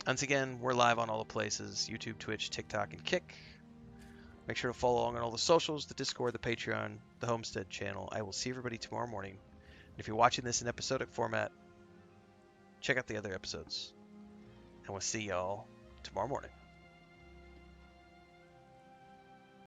Once again, we're live on all the places, YouTube, Twitch, TikTok, and Kick. Make sure to follow along on all the socials, the Discord, the Patreon, the Homestead channel. I will see everybody tomorrow morning. And if you're watching this in episodic format, check out the other episodes. And we'll see y'all tomorrow morning.